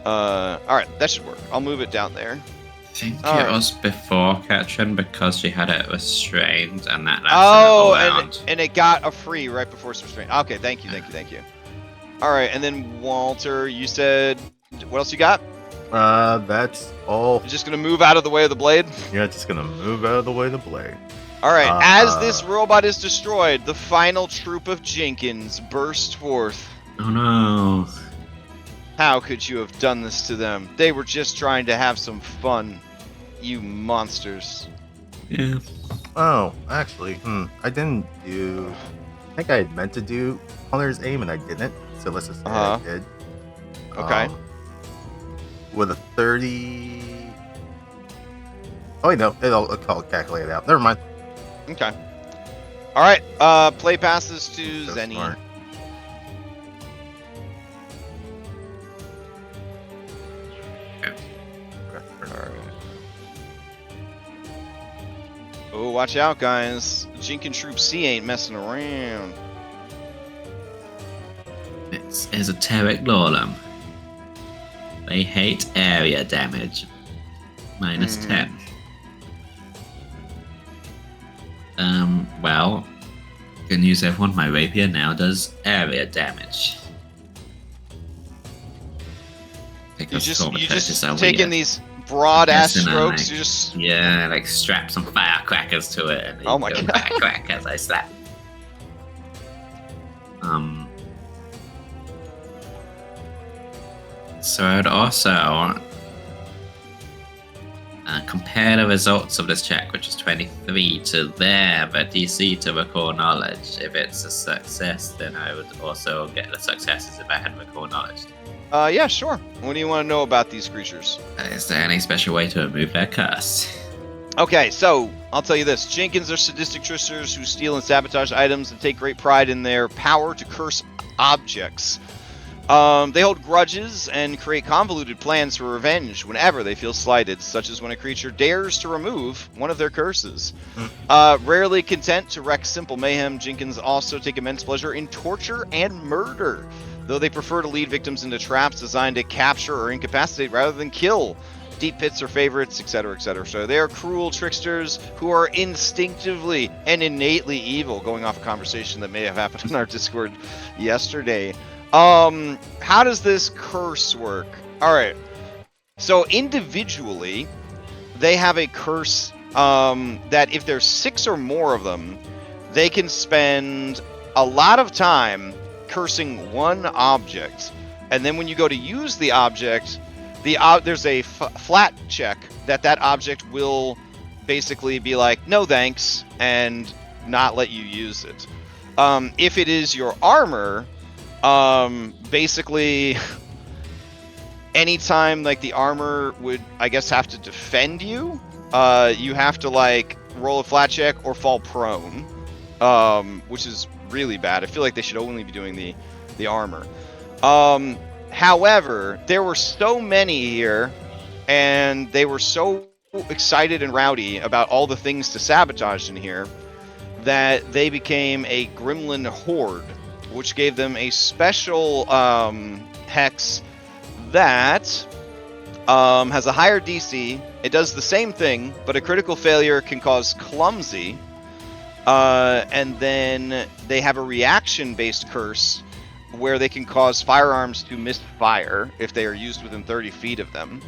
Alright, that should work. I'll move it down there. I think All it right. was before Ketron because she had it restrained and that lasted a whole round. And it got a free right before it's restrained. Okay, thank you. Alright, and then Walter, you said... What else you got? That's all. You're just gonna move out of the way of the blade? Yeah, just gonna move out of the way of the blade. Alright, as this robot is destroyed, the final troop of Jenkins burst forth. Oh no. How could you have done this to them? They were just trying to have some fun. You monsters. Yeah. Oh, actually, I didn't do. I think I had meant to do Hunter's Aim and I didn't. So let's just say I did. Okay. With a 30. Oh wait, no, I'll calculate it out. Never mind. Okay. Alright, play passes to So Zenny. smart. Oh, watch out, guys. Jenkins Troop C ain't messing around. It's esoteric golem. They hate area damage. Minus 10. Well, can use everyone. My rapier now does area damage. You Because just traumatizes are taking weird. these broad ass Yes, and I strokes. like- You just Yeah, like strap some firecrackers to it and Oh my go God. crack as I slap. So I'd also compare the results of this check, which is 23, to their DC to recall knowledge. If it's a success, then I would also get the successes if I had recall knowledge. Yeah, sure. What do you want to know about these creatures? Is there any special way to remove their curse? Okay, so I'll tell you this. Jenkins are sadistic tricksters who steal and sabotage items and take great pride in their power to curse objects. They hold grudges and create convoluted plans for revenge whenever they feel slighted, such as when a creature dares to remove one of their curses. Rarely content to wreak simple mayhem, Jenkins also take immense pleasure in torture and murder, though they prefer to lead victims into traps designed to capture or incapacitate rather than kill. Deep pits are favorites, etc., etc. So they are cruel tricksters who are instinctively and innately evil, going off a conversation that may have happened in our Discord yesterday. How does this curse work? Alright. So individually, they have a curse that if there's 6 or more of them, they can spend a lot of time cursing one object. And then when you go to use the object, there's a flat check that object will basically be like, no thanks, and not let you use it. If it is your armor, basically anytime like the armor would, I guess, have to defend you, you have to like roll a flat check or fall prone, which is really bad. I feel like they should only be doing the armor. However, there were so many here, and they were so excited and rowdy about all the things to sabotage in here, that they became a gremlin horde, which gave them a special hex that has a higher DC. It does the same thing, but a critical failure can cause clumsy. And then they have a reaction-based curse where they can cause firearms to misfire if they are used within 30 feet of them.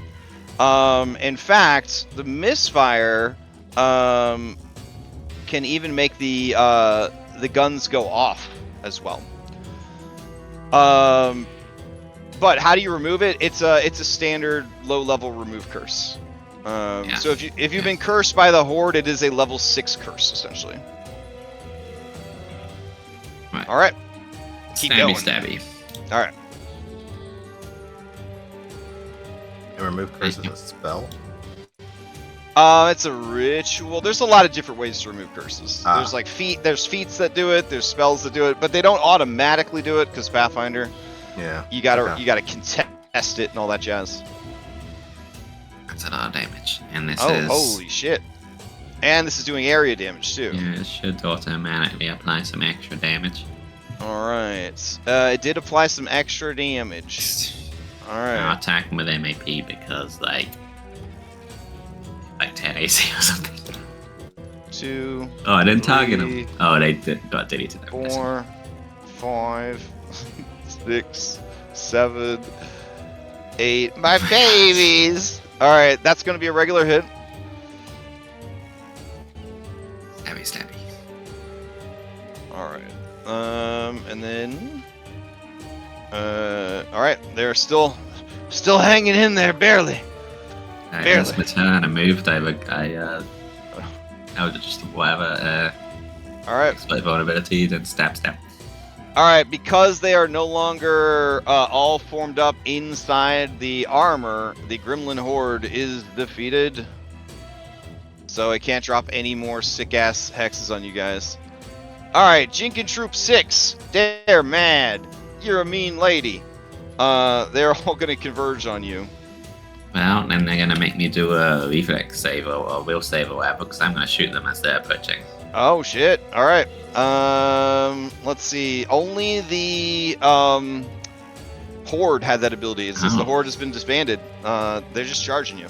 In fact, the misfire can even make the guns go off as well. But how do you remove it? It's a standard low-level remove curse. So if you've been cursed by the horde, it is a level 6 curse essentially. Right. All right. Keep going. Stabby. All right. And remove curse is a spell. It's a ritual. There's a lot of different ways to remove curses. There's like there's feats that do it. There's spells that do it, but they don't automatically do it because Pathfinder. Yeah. You gotta contest it and all that jazz. That's a lot of damage, and this Oh, is. holy shit! And this is doing area damage too. Yeah, it should automatically apply some extra damage. All right. It did apply some extra damage. All I'll right. attack him with MAP because like 10 AC or something. 2, Oh, I didn't target 3, him. Oh, they got deleted. 4, 5, 6, 7, 8. My babies! Alright, that's going to be a regular hit. Stabby. Alright. And then... Alright, they're still hanging in there, barely. That's my turn. I moved. I would just whatever. Alright. Exploit vulnerability, then stab. Alright, because they are no longer all formed up inside the armor, the Gremlin Horde is defeated. So it can't drop any more sick-ass hexes on you guys. Alright, Jinkin Troop 6. They're mad. You're a mean lady. They're all going to converge on you. Well, then they're gonna make me do a reflex save or will save or whatever, because I'm gonna shoot them as they're approaching. Oh shit! All right. Let's see. Only the horde had that ability. It says the horde has been disbanded. They're just charging you.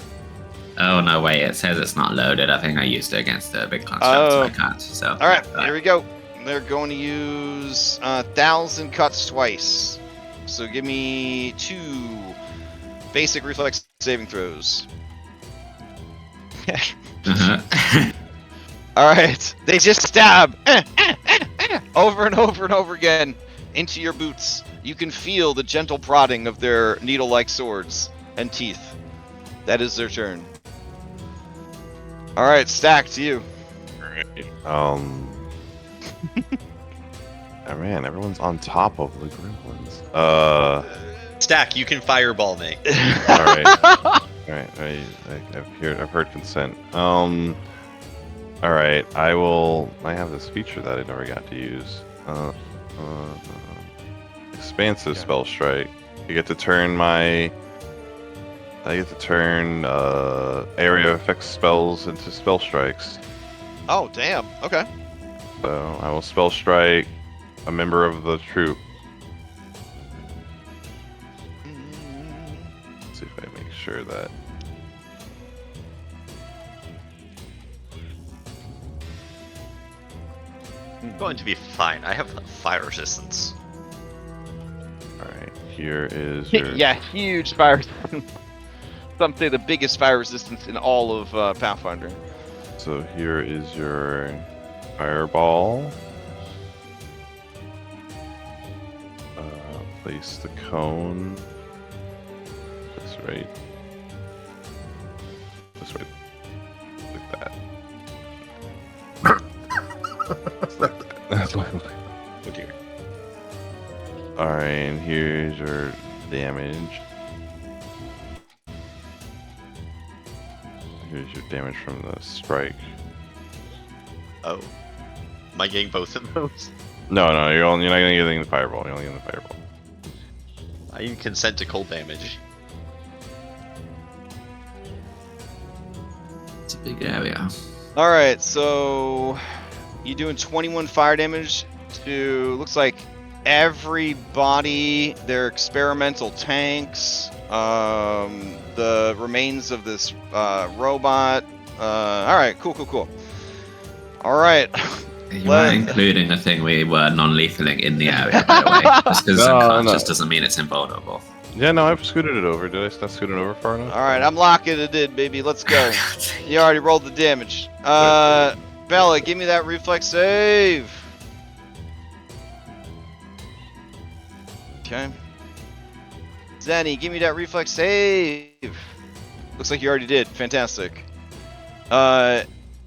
Oh no, wait! It says it's not loaded. I think I used it against a big construct, so I can't. So. All right. Here we go. They're going to use 1,000 cuts twice. So give me 2 basic reflex saving throws. Alright, they just stab over and over and over again into your boots. You can feel the gentle prodding of their needle-like swords and teeth. That is their turn. All right, Stack, to you. Alright. Oh man, everyone's on top of the gremlins. Stack, you can fireball me. Alright. Alright, I've heard consent. Alright, I have this feature that I never got to use. Expansive spell strike. I get to turn area effects spells into spell strikes. Oh, damn. Okay. So I will spell strike a member of the troop. Let's see if I make sure that. I'm going to be fine. I have fire resistance. Alright, here is your. Yeah, huge fire resistance. Some say the biggest fire resistance in all of Pathfinder. So here is your fireball. Place the cone. That's right. That's right. Like that. That's my. Oh dear. Alright, and here's your damage. Here's your damage from the strike. Oh. Am I getting both of those? No, you're not gonna get anything in the fireball. You're only getting the fireball. I can consent to cold damage. It's a big area. All right, so you doing 21 fire damage to looks like everybody. Their experimental tanks, the remains of this robot. All right, cool. All right. You are including the thing we were non-lethaling in the area, by the way. Just because it's unconscious doesn't mean it's invulnerable. Yeah, no, I've scooted it over. Did I not scoot it over far enough? All right, I'm locking it in, baby. Let's go. You already rolled the damage. Bella, give me that reflex save. Okay. Zenny, give me that reflex save. Looks like you already did. Fantastic.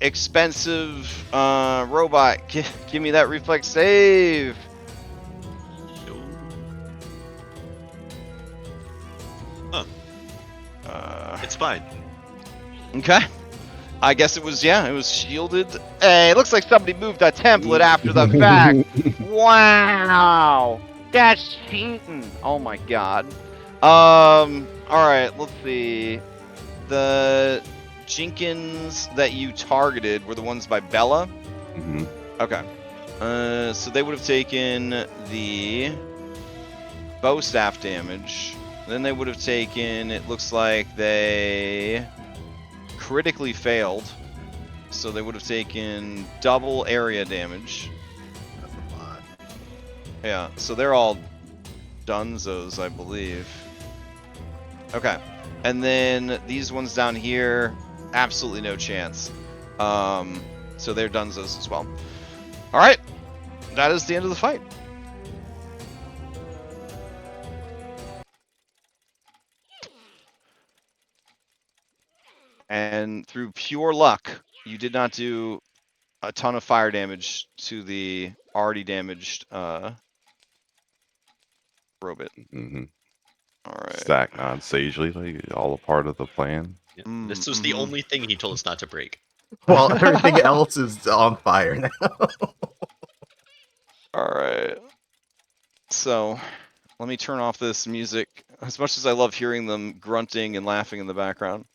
Expensive robot, give me that reflex save. Huh. It's fine. Okay. I guess it was shielded. Hey, looks like somebody moved that template after the fact. Wow. That's cheating. Oh my god. Alright, let's see. The Jenkins that you targeted were the ones by Bella? Mm-hmm. Okay. So they would have taken the bow staff damage. Then they would have taken, it looks like they critically failed. So they would have taken double area damage. That's a lot. Yeah, so they're all dunzos, I believe. Okay. And then these ones down here, absolutely no chance. So they're dunzos as well. Alright. That is the end of the fight. And through pure luck, you did not do a ton of fire damage to the already damaged robot. Mm-hmm. Alright. Stack on sagely, like all a part of the plan. Yeah. This was the only thing he told us not to break. Well, everything else is on fire now. Alright. So, let me turn off this music. As much as I love hearing them grunting and laughing in the background.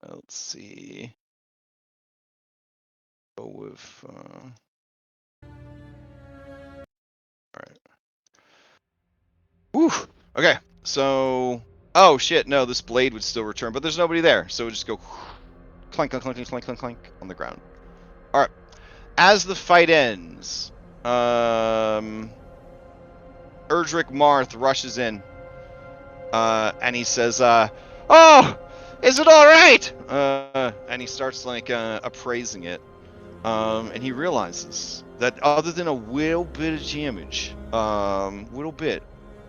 Let's see. Go with... Alright. Whew! Okay, so... Oh shit, no, this blade would still return, but there's nobody there, so we'll just go clank, clank, clank, clank, clank, clank on the ground. Alright. As the fight ends, Erdrick Marth rushes in, and he says, "Oh, is it alright?" And he starts, like, appraising it, and he realizes that other than a little bit of damage, little bit,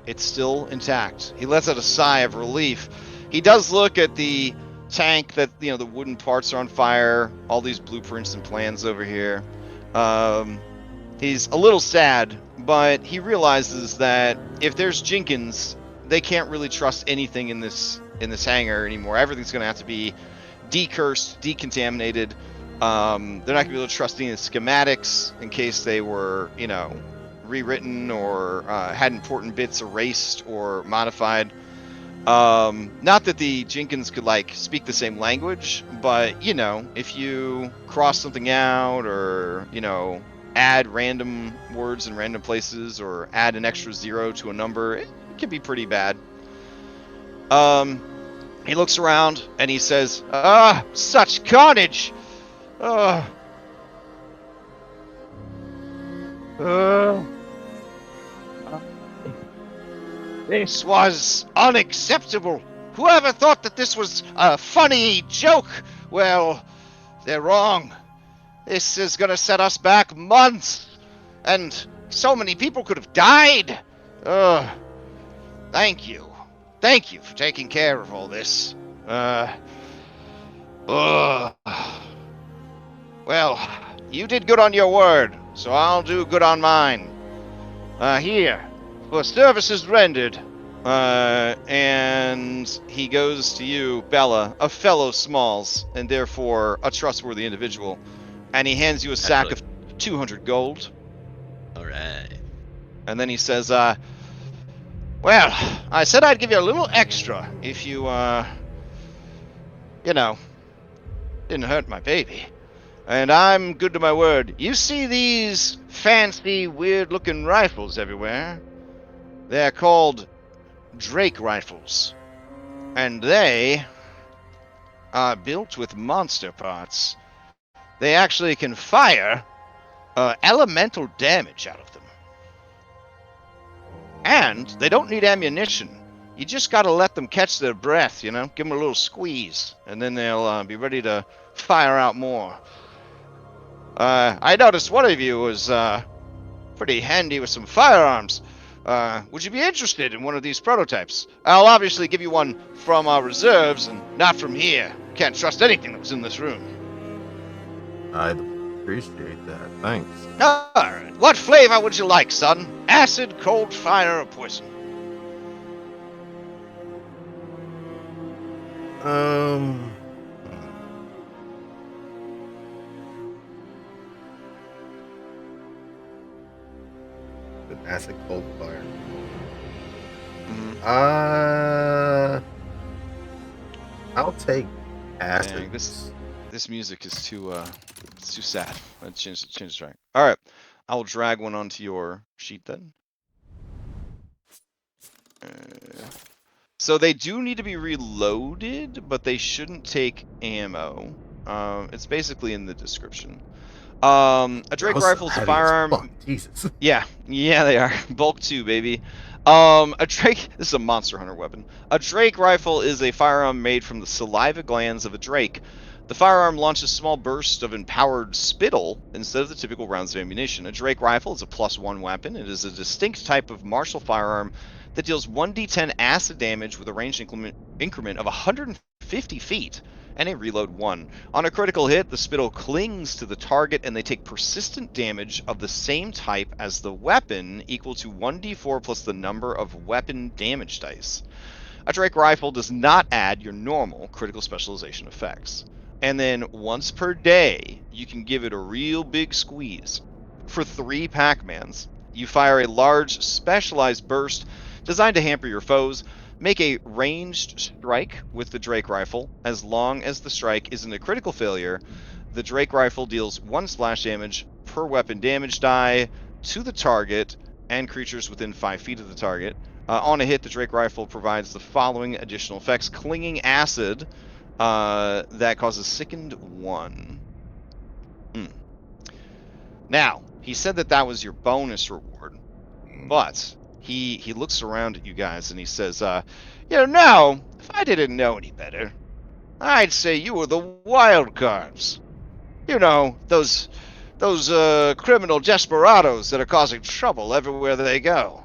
it's still intact. He lets out a sigh of relief. He does look at the tank that, you know, the wooden parts are on fire, all these blueprints and plans over here. He's a little sad, but he realizes that if there's Jenkins, they can't really trust anything in this hangar anymore. Everything's going to have to be decursed, decontaminated. They're not going to be able to trust any of the schematics in case they were, you know, rewritten or had important bits erased or modified. Not that the Jenkins could, like, speak the same language, but, you know, if you cross something out or, you know, add random words in random places or add an extra 0 to a number, it can be pretty bad. He looks around and he says, such carnage! This was unacceptable. Whoever thought that this was a funny joke? Well, they're wrong. This is gonna set us back months, and so many people could have died. Thank you. Thank you for taking care of all this. Well, you did good on your word, so I'll do good on mine. Here, for services rendered. And he goes to you, Bella, a fellow Smalls, and therefore a trustworthy individual. And he hands you a sack of 200 gold. Alright. And then he says, well, I said I'd give you a little extra if you, you know, didn't hurt my baby. And I'm good to my word. You see these fancy, weird-looking rifles everywhere? They're called Drake rifles. And they are built with monster parts. They actually can fire elemental damage out of them. And they don't need ammunition. You just gotta let them catch their breath, you know? Give them a little squeeze, and then they'll be ready to fire out more. I noticed one of you was pretty handy with some firearms. Would you be interested in one of these prototypes? I'll obviously give you one from our reserves, and not from here. Can't trust anything that was in this room. I'd appreciate that. Thanks. Alright, what flavor would you like, son? Acid, cold, fire, or poison? An acid cold fire. Mm-hmm. I'll take acid. Dang, this music is too it's too sad. Let's change the track. All right, I will drag one onto your sheet then. So they do need to be reloaded, but they shouldn't take ammo. It's basically in the description. A Drake rifle is a firearm. Jesus. Yeah, they are. Bulk 2, baby. A Drake. This is a monster hunter weapon. A Drake rifle is a firearm made from the saliva glands of a drake. The firearm launches small bursts of empowered spittle instead of the typical rounds of ammunition. A Drake rifle is a +1 weapon. It is a distinct type of martial firearm that deals 1d10 acid damage with a range increment of 150 feet and a reload 1. On a critical hit, the spittle clings to the target and they take persistent damage of the same type as the weapon, equal to 1d4 plus the number of weapon damage dice. A Drake rifle does not add your normal critical specialization effects. And then once per day, you can give it a real big squeeze. For 3 Pac-Mans, you fire a large specialized burst designed to hamper your foes. Make a ranged strike with the Drake rifle. As long as the strike isn't a critical failure, the Drake rifle deals 1 splash damage per weapon damage die to the target and creatures within 5 feet of the target. On a hit, the Drake rifle provides the following additional effects. Clinging acid that causes sickened 1. Now, he said that was your bonus reward, but he looks around at you guys and he says, now, if I didn't know any better, I'd say you were the wild cards. You know, those Those criminal desperados that are causing trouble everywhere they go.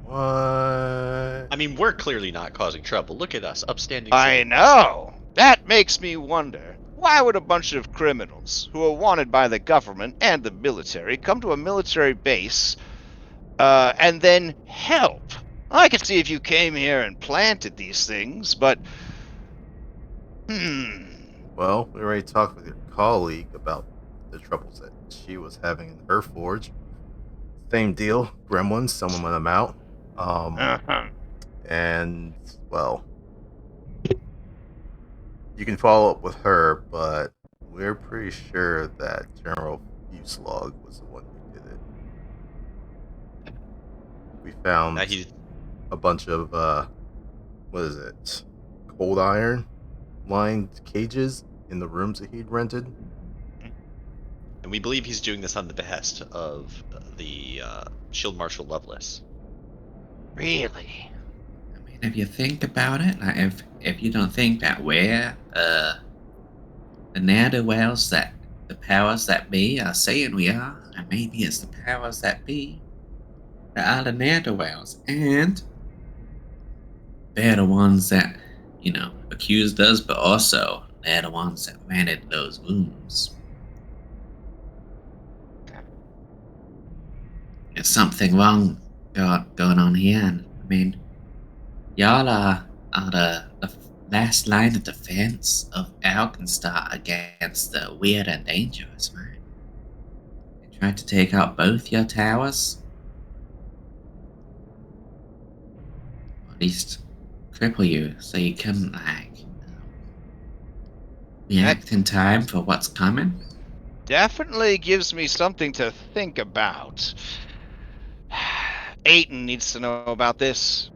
What? I mean, we're clearly not causing trouble. Look at us, upstanding I citizens. know. That makes me wonder. Why would a bunch of criminals who are wanted by the government and the military come to a military base and then help? I could see if you came here and planted these things, but... Well, we already talked with your colleague about the troubles that she was having in her forge. Same deal. Gremlins, someone let them out. Uh-huh. And, well, you can follow up with her, but we're pretty sure that General Fuselog was the one who did it. We found a bunch of, what is it? Cold iron lined cages in the rooms that he'd rented. And we believe he's doing this on the behest of the Shield Marshal Lovelace. Really? I mean, if you think about it, like if you don't think that we're the ne'er-do-wells that the powers that be are saying we are, and maybe it's the powers that be that are the ne'er-do-wells, and they're the ones that, you know, accused us, but also they're the ones that rented those rooms. There's something wrong going on here, and I mean, y'all are the last line of defense of Alkenstar against the weird and dangerous, right? They tried to take out both your towers. Or at least cripple you so you couldn't, like, react in time for what's coming. Definitely gives me something to think about. Aiton needs to know about this.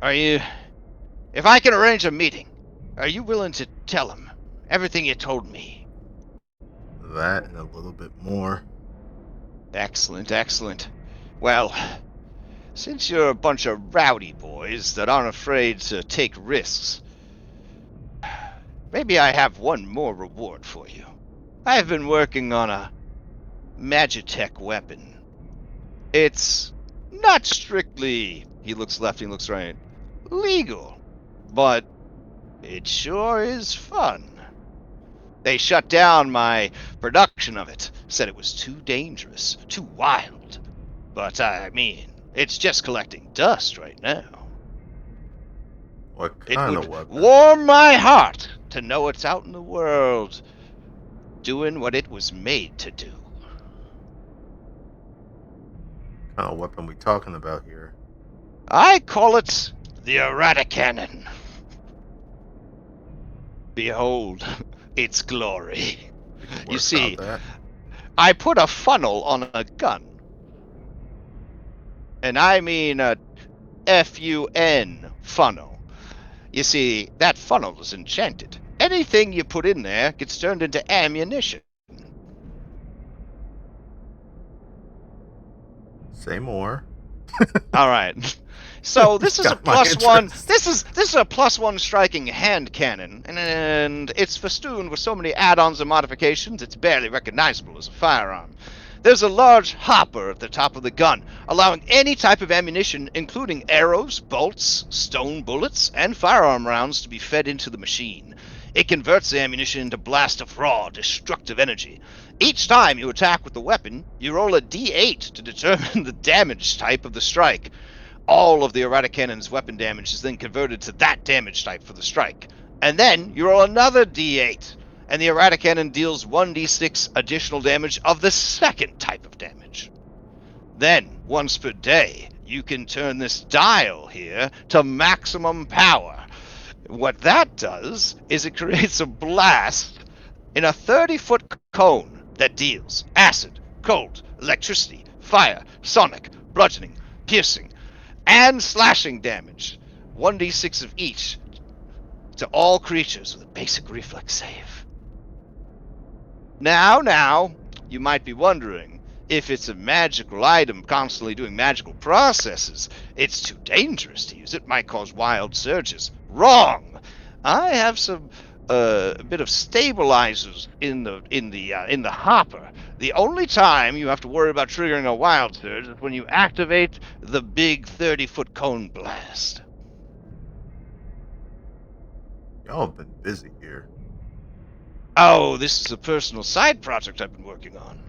If I can arrange a meeting, are you willing to tell him everything you told me? That and a little bit more. Excellent, excellent. Well, since you're a bunch of rowdy boys that aren't afraid to take risks, maybe I have one more reward for you. I've been working on a Magitech weapon. It's not strictly, he looks left, he looks right, legal, but it sure is fun. They shut down my production of it, said it was too dangerous, too wild. But I mean, it's just collecting dust right now. What It kind would of weapon? warm my heart to know it's out in the world, doing what it was made to do. What kind of weapon we talking about here? I call it the Erraticannon. Behold its glory. We can You work see, out that. I put a funnel on a gun. And I mean a F-U-N funnel. You see, that funnel is enchanted. Anything you put in there gets turned into ammunition. Say more. All right. So this is a Got my +1. interest. This is a +1 striking hand cannon, and it's festooned with so many add-ons and modifications it's barely recognizable as a firearm. There's a large hopper at the top of the gun, allowing any type of ammunition, including arrows, bolts, stone bullets, and firearm rounds, to be fed into the machine. It converts the ammunition into blasts of raw, destructive energy. Each time you attack with the weapon, you roll a d8 to determine the damage type of the strike. All of the Eradicannon's weapon damage is then converted to that damage type for the strike. And then you roll another d8, and the Erraticannon deals 1d6 additional damage of the second type of damage. Then, once per day, you can turn this dial here to maximum power. What that does is it creates a blast in a 30-foot cone that deals acid, cold, electricity, fire, sonic, bludgeoning, piercing, and slashing damage. 1d6 of each to all creatures with a basic reflex save. Now, you might be wondering, if it's a magical item constantly doing magical processes, it's too dangerous to use it, might cause wild surges. Wrong! I have some a bit of stabilizers in the hopper. The only time you have to worry about triggering a wild surge is when you activate the big 30-foot cone blast. Y'all have been busy here. Oh, this is a personal side project I've been working on.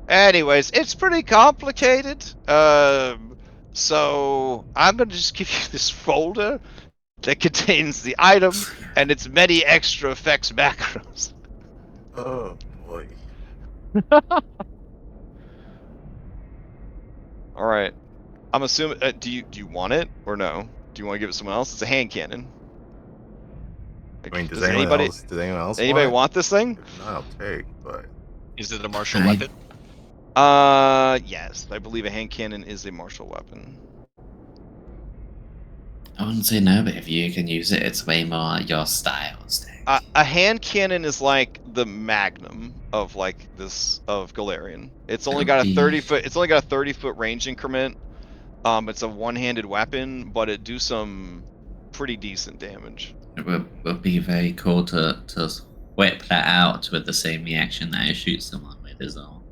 Anyways, it's pretty complicated. So I'm gonna just give you this folder that contains the item and its many extra effects macros. Oh boy. All right. I'm assuming. Do you want it or no? Do you want to give it to someone else? It's a hand cannon. I mean, Does anybody want want this thing? it? If not, I'll take. But Is it a martial I- weapon? Yes. I believe a hand cannon is a martial weapon. I wouldn't say no, but if you can use it, it's way more your style. Stack. A hand cannon is like the magnum of like this of Galarian. It's only got a 30-foot. It's only got a 30-foot range increment. It's a one-handed weapon, but it do some pretty decent damage. It would be very cool to whip that out with the same reaction that I shoot someone with as well.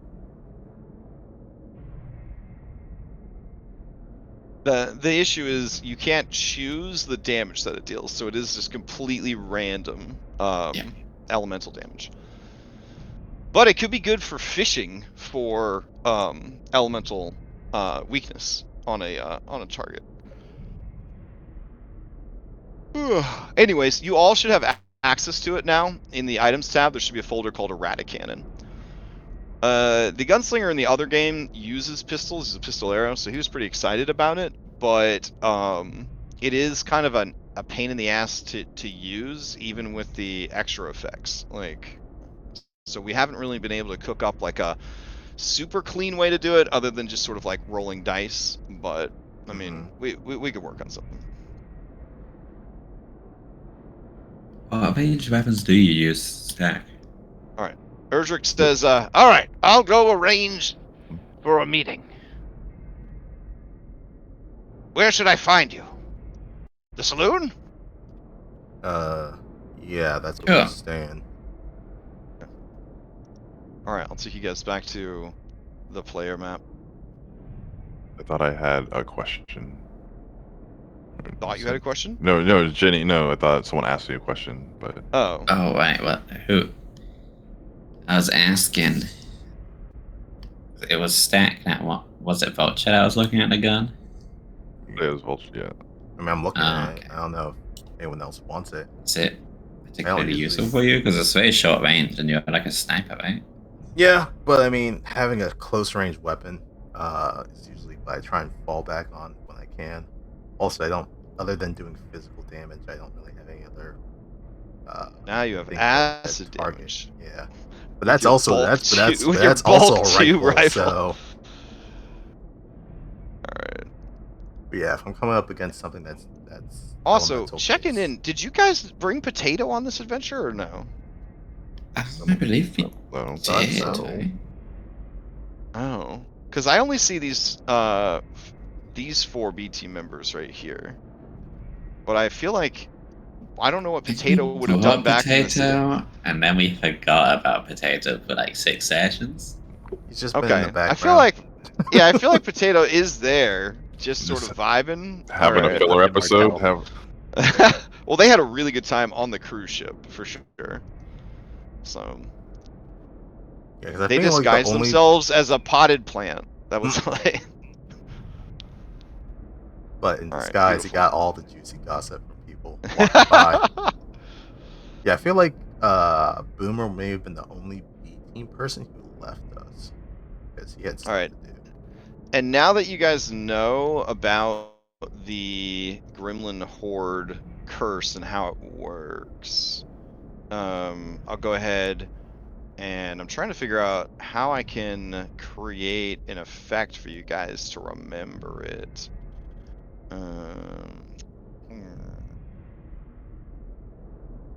The issue is you can't choose the damage that it deals, so it is just completely random Yeah. elemental damage. But it could be good for fishing for elemental weakness on a target. Anyways, you all should have access to it now. In the items tab, there should be a folder called Errata Cannon. The gunslinger in the other game uses pistols, he's a pistol arrow, so he was pretty excited about it, but it is kind of a pain in the ass to use, even with the extra effects. Like, so we haven't really been able to cook up like a super clean way to do it, other than just sort of like rolling dice. But I mean, we could work on something. What range weapons do you use, Stack? Erdrick says, all right, I'll go arrange for a meeting. Where should I find you? The saloon? Yeah, that's what Yeah. we're staying. All right, I'll take you guys back to the player map. I thought I had a question. Thought you had a question? No, Jenny. No, I thought someone asked me a question, but Oh. Oh, right. Well, who? I was asking. It was Stack. That what was it? Vulture. I was looking at the gun. it was Vulture. Yeah. I mean, I'm looking at okay. it. I don't know if anyone else wants it. Is it particularly usually- useful for you? Because it's very short range, and you're like a sniper, right? Yeah, but I mean, having a close range weapon is usually what I try and fall back on when I can. Also, I don't, other than doing physical damage, I don't really have any other. Now you have things that acid target. damage. Yeah, but that's your also bulk that's two- but that's with but your that's also bulk a two rifle. rifle. So, Alright. but yeah, if I'm coming up against something that's Also, elemental checking based- in, did you guys bring Potato on this adventure or no? I believe we No. Thought did. so. Right? Oh. Because I only see these 4 B team members right here. But I feel like I don't know what Potato would have done back in this. Potato, and then we forgot about Potato for like 6 sessions. He's just been in Okay. the background. I feel like yeah, I feel like Potato is there, just sort Just of vibing. Having Alright. a filler Let them episode. Martell. Have Well, they had a really good time on the cruise ship for sure. So yeah, 'cause I they feel like the disguised only- themselves as a potted plant. That was like, But in All right, disguise, he beautiful. got all the juicy gossip from people walking by. Yeah, I feel like Boomer may have been the only B team person who left us because he had stuff right. to do. And now that you guys know about the Gremlin Horde curse and how it works, I'll go ahead and I'm trying to figure out how I can create an effect for you guys to remember it.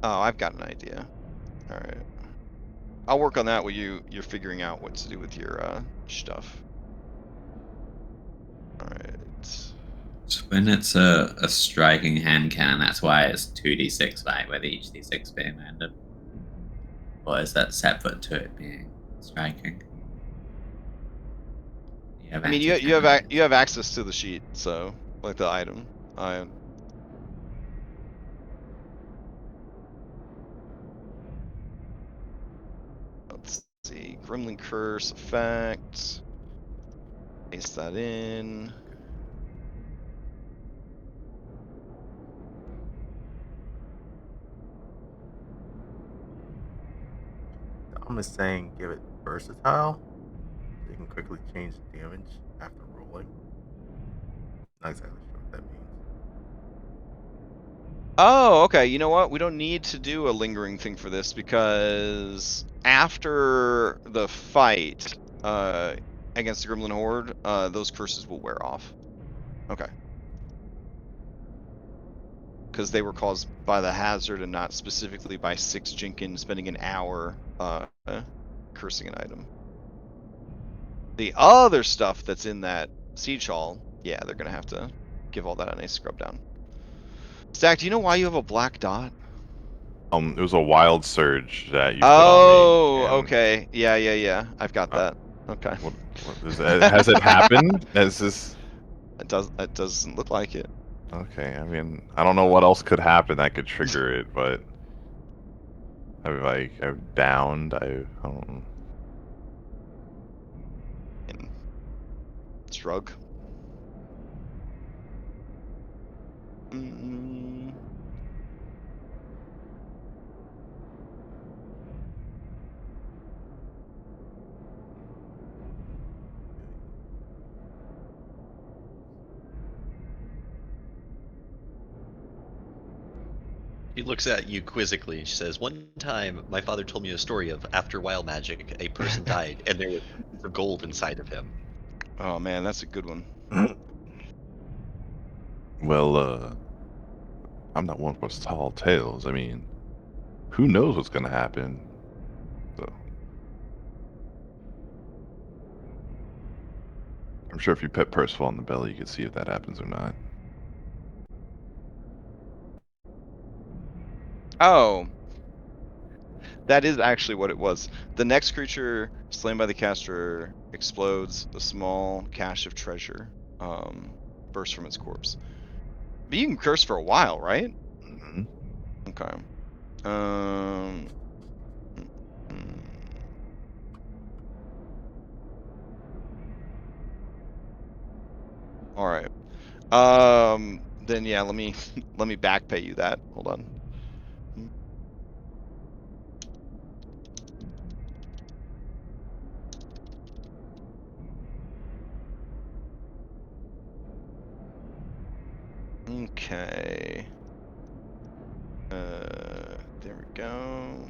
Oh, I've got an idea. All right. I'll work on that while you're figuring out what to do with your stuff. All right. When it's a striking hand cannon, that's why it's 2d6, right? With each d6 being random. Or is that separate to it being striking? I mean, you have access to the sheet, so like the item. Let's see, Gremlin Curse effect. Paste that in. I'm just saying give it versatile. So you can quickly change the damage after rolling. Not exactly sure what that means. Oh, okay. You know what? We don't need to do a lingering thing for this because after the fight against the Gremlin Horde, those curses will wear off. Okay. Because they were caused by the hazard and not specifically by Six Jenkins spending an hour cursing an item. The other stuff that's in that siege hall, yeah, they're gonna have to give all that a nice scrub down. Stack, do you know why you have a black dot? It was a wild surge that you put Oh, on me. okay. Yeah. I've got that. Okay. What is that? Has it happened? Has this? It doesn't look like it. Okay, I mean, I don't know what else could happen that could trigger it, but I've downed. I don't know. Shrug. Mm. He looks at you quizzically. She says, "One time, my father told me a story of after wild magic, a person died, and there was pieces of gold inside of him." Oh man, that's a good one. Well, I'm not one for tall tales. I mean, who knows what's gonna happen? So, I'm sure if you pet Percival on the belly, you can see if that happens or not. Oh. That is actually what it was. The next creature slain by the caster explodes. A small cache of treasure bursts from its corpse. But you can curse for a while, right? Mm-hmm. Okay. Mm. All right. Then yeah, let me back pay you that. Hold on. Okay. There we go.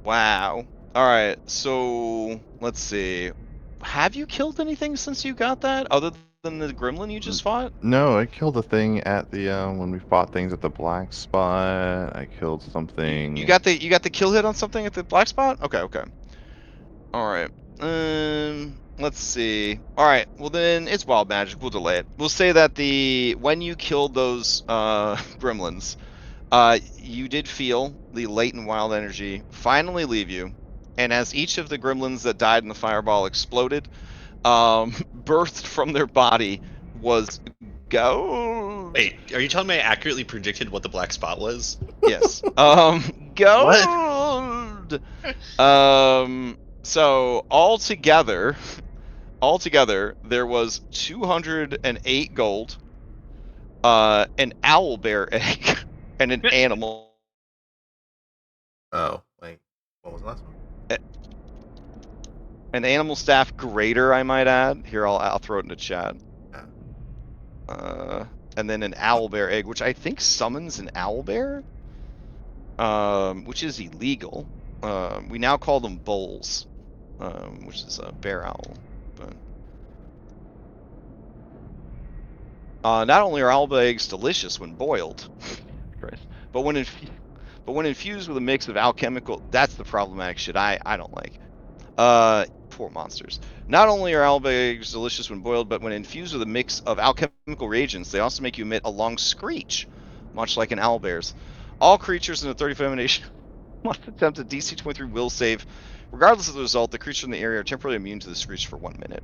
Wow. All right. So let's see. Have you killed anything since you got that, other than the gremlin you just fought? No, I killed a thing at the when we fought things at the black spot. I killed something. You got the kill hit on something at the black spot? Okay. All right. Let's see. All right. Well then, it's wild magic. We'll delay it. We'll say that when you killed those gremlins, you did feel the latent wild energy finally leave you, and as each of the gremlins that died in the fireball exploded, birthed from their body was gold. Wait, are you telling me I accurately predicted what the black spot was? Yes. Gold. So altogether, there was 208 gold, an owl bear egg, and an animal. Oh, wait. What was the last one? An animal staff greater, I might add. Here, I'll throw it in the chat. And then an owl bear egg, which I think summons an owl bear, which is illegal. We now call them bowls, which is a bear owl. But not only are owl eggs delicious when boiled, but when infused with a mix of alchemical, that's the problematic shit I don't like. Poor monsters. Not only are owlbears delicious when boiled, but when infused with a mix of alchemical reagents, they also make you emit a long screech, much like an owlbear's. All creatures in a 30-foot emanation must attempt a DC 23 will save. Regardless of the result, the creatures in the area are temporarily immune to the screech for 1 minute.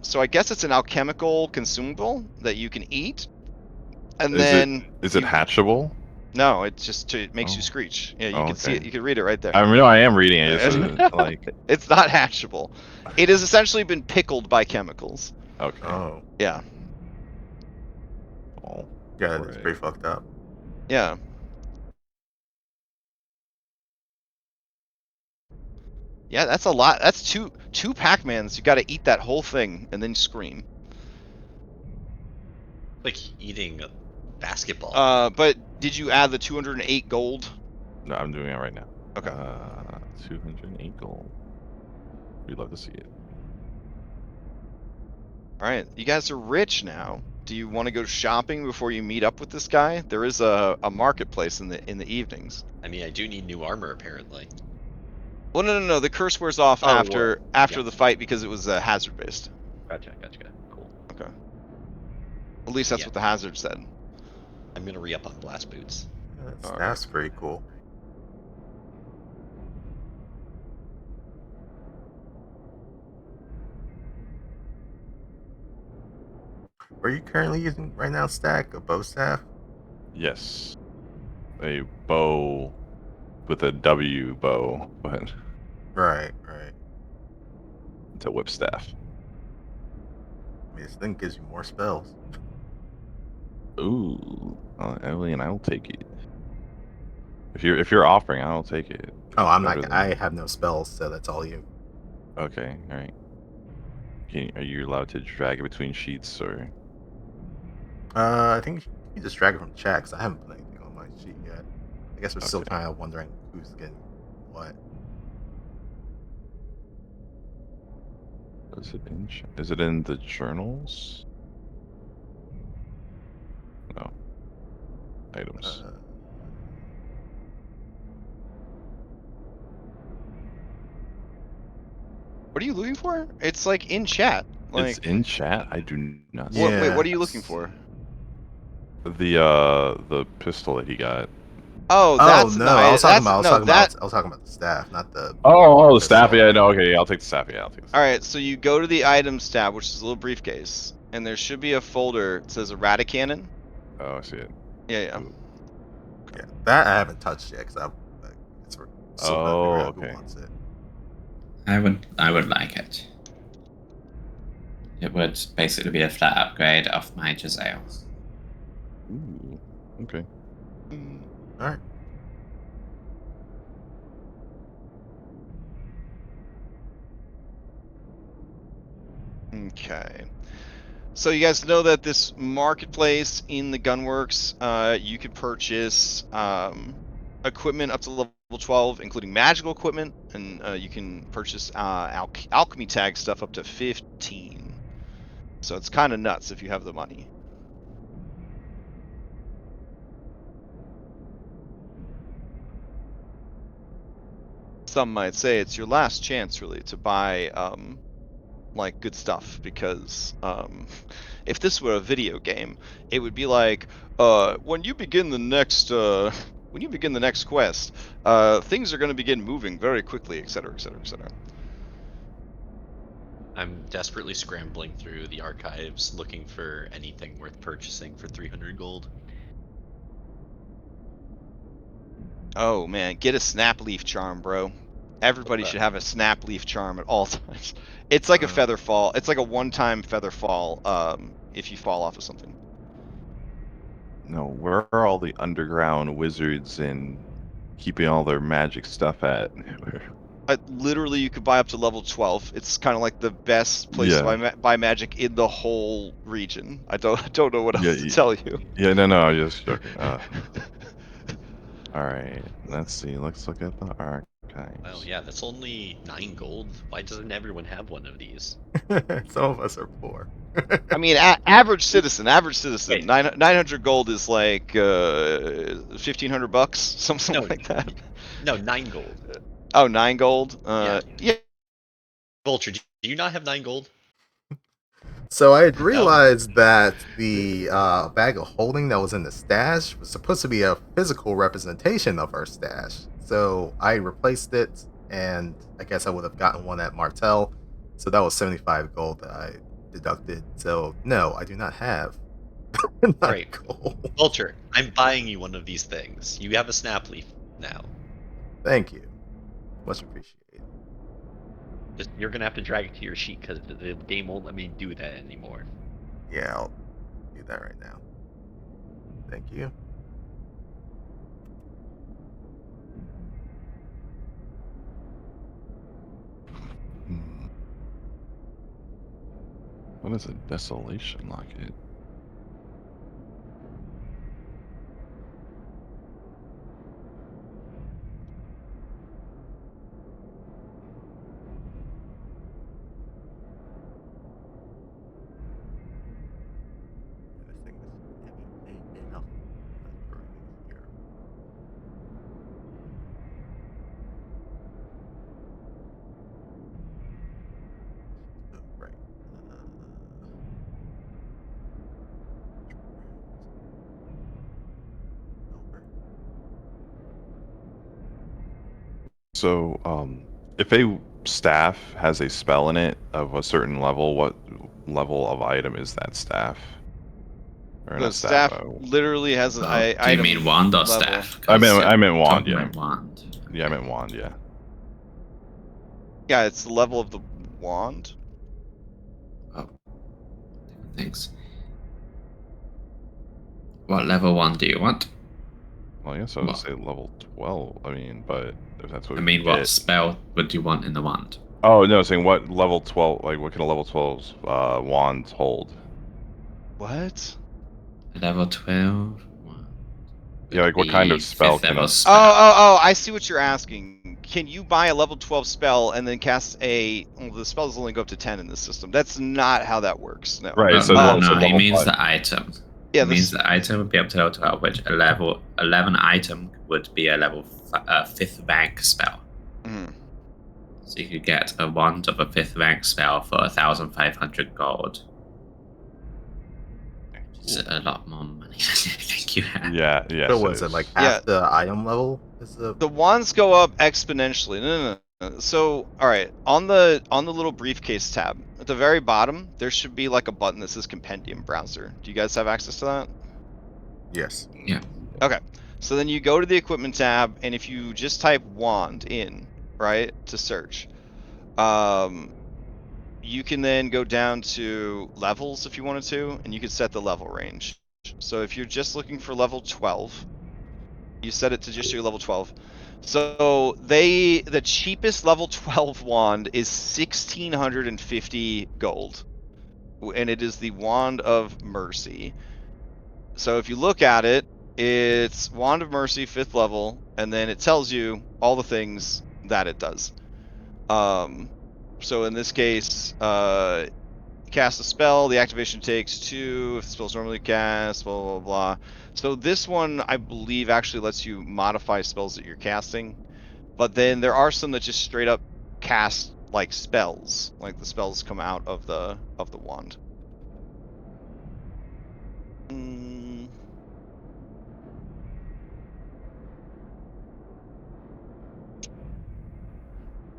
So I guess it's an alchemical consumable that you can eat, and then Is it hatchable? No, it just it makes you Oh. screech. Yeah, you Oh, can see okay. it. You can read it right there. I mean, no, I am reading it. It's like It's not hatchable. It has essentially been pickled by chemicals. okay. Oh, Yeah, Oh, yeah, it's alright. pretty fucked up. yeah. Yeah, that's a lot. That's two Pac-Mans. You got to eat that whole thing and then scream. Like eating a basketball. But did you add the 208 gold? No, I'm doing it right now. Okay. 208 gold. We'd love to see it. All right, you guys are rich now. Do you want to go shopping before you meet up with this guy? There is a marketplace in the evenings. I mean, I do need new armor apparently. Well, no. The curse wears off Oh, after yeah. the fight because it was hazard based. Gotcha. Cool. Okay. At least that's Yeah. what the hazard said. I'm gonna re-up on blast boots. That's pretty cool. What are you currently using right now, Stack? A bow staff? Yes. A bow with a W bow, but Right. it's a whip staff. I mean, this thing gives you more spells. Ooh. Alien, I'll take it. If you're offering, I'll take it. Oh, I'm Better not. than- I have no spells, so that's all you. Okay, alright. Are you allowed to drag it between sheets or I think you just drag it from chat because I haven't put anything on my sheet yet. I guess we're still Okay. kind of wondering who's getting what. is it in the journals? No. Items. What are you looking for? It's like in chat. It's Like, in chat. I do not see wait, Yeah. what are you looking for? the pistol that he got. Oh, Oh that's no! I was talking about. that. I was talking about the staff, not the. Oh, the pistol. staff. Yeah, no, okay, yeah, I'll take the staff. Yeah, I'll take the staff. All right, so you go to the items tab, which is a little briefcase, and there should be a folder that says errata cannon. Oh, I see it. Yeah. Ooh. Yeah, that I haven't touched yet because it's still trying to figure out okay. who wants it. I would like it. It would basically be a flat upgrade of my Giselle. Ooh. Okay. All right. Okay. So you guys know that this marketplace in the Gunworks, you can purchase equipment up to level 12, including magical equipment, and you can purchase alchemy tag stuff up to 15. So it's kind of nuts if you have the money. Some might say it's your last chance, really, to buy like good stuff, because if this were a video game, it would be like when you begin the next quest, things are going to begin moving very quickly, etc., etc., etc. I'm desperately scrambling through the archives looking for anything worth purchasing for 300 gold. Oh man, get a snap leaf charm, bro. Everybody Okay. should have a snap leaf charm at all times. It's like a feather fall. It's like a one-time feather fall if you fall off of something. No, where are all the underground wizards and keeping all their magic stuff at? Literally, you could buy up to level 12. It's kind of like the best place to buy magic in the whole region. I don't know what else to tell you. Yeah, no, I'm just joking. All right, let's see. Let's look at the archives. Well, yeah, that's only 9 gold. Why doesn't everyone have one of these? Some of us are poor. I mean, average citizen. Wait. 900 gold is like $1,500, something No. like that. No, 9 gold. Oh, 9 gold. Yeah. Yeah, Vulture, do you not have 9 gold? So I had realized that the bag of holding that was in the stash was supposed to be a physical representation of our stash. So I replaced it, and I guess I would have gotten one at Martel. So that was 75 gold that I deducted. So no, I do not have 9 Right. gold. Vulture, I'm buying you one of these things. You have a snap leaf now. Thank you. Much appreciated. Just you're gonna have to drag it to your sheet because the game won't let me do that anymore. Yeah, I'll do that right now. Thank you. Hmm. What is a desolation locket? This thing is enough. Here. Right. Over. So, if a staff has a spell in it of a certain level, what level of item is that staff? Or The not staff oh. literally has an Oh, do you item mean wand or level. staff? I 'Cause meant wand, talking yeah. about wand. Yeah, I meant wand, yeah. Yeah, it's the level of the wand. Oh, different things. What level one do you want? Well, I guess I would What? say level 12. I mean, but if that's what I we mean, can what get. spell would you want in the wand? Oh, no, saying what level 12, like what can a level 12's wands hold? What? Level 12? Wand Yeah, would like what kind of be spell fifth can level a... spell. Oh, I see what you're asking. Can you buy a level 12 spell and then cast a... Well, the spells only go up to 10 in this system. That's not how that works, no. Right, it says no, it said he level means 5. the item. Yeah, It means the item would be up to level 12, which a level 11 item would be a level 5th rank spell. Mhm. So you could get a wand of a 5th rank spell for 1,500 gold. It's a lot more money than you think you have. Yeah, yeah. So was it like Yeah. half the item level? Is the The wands go up exponentially. No. So, all right, on the little briefcase tab at the very bottom, there should be like a button that says Compendium Browser. Do you guys have access to that? yes? Yeah. Okay. So then you go to the equipment tab, and if you just type wand in, right, to search, you can then go down to levels if you wanted to, and you can set the level range. So if you're just looking for level 12, you set it to just your level 12. So the cheapest level 12 wand is 1,650 gold, and it is the Wand of Mercy. So if you look at it, it's Wand of Mercy 5th level, and then it tells you all the things that it does. So in this case, cast a spell, the activation takes 2, if the spell's normally cast, blah, blah, blah. So this one, I believe, actually lets you modify spells that you're casting. But then there are some that just straight up cast like spells. Like the spells come out of the wand.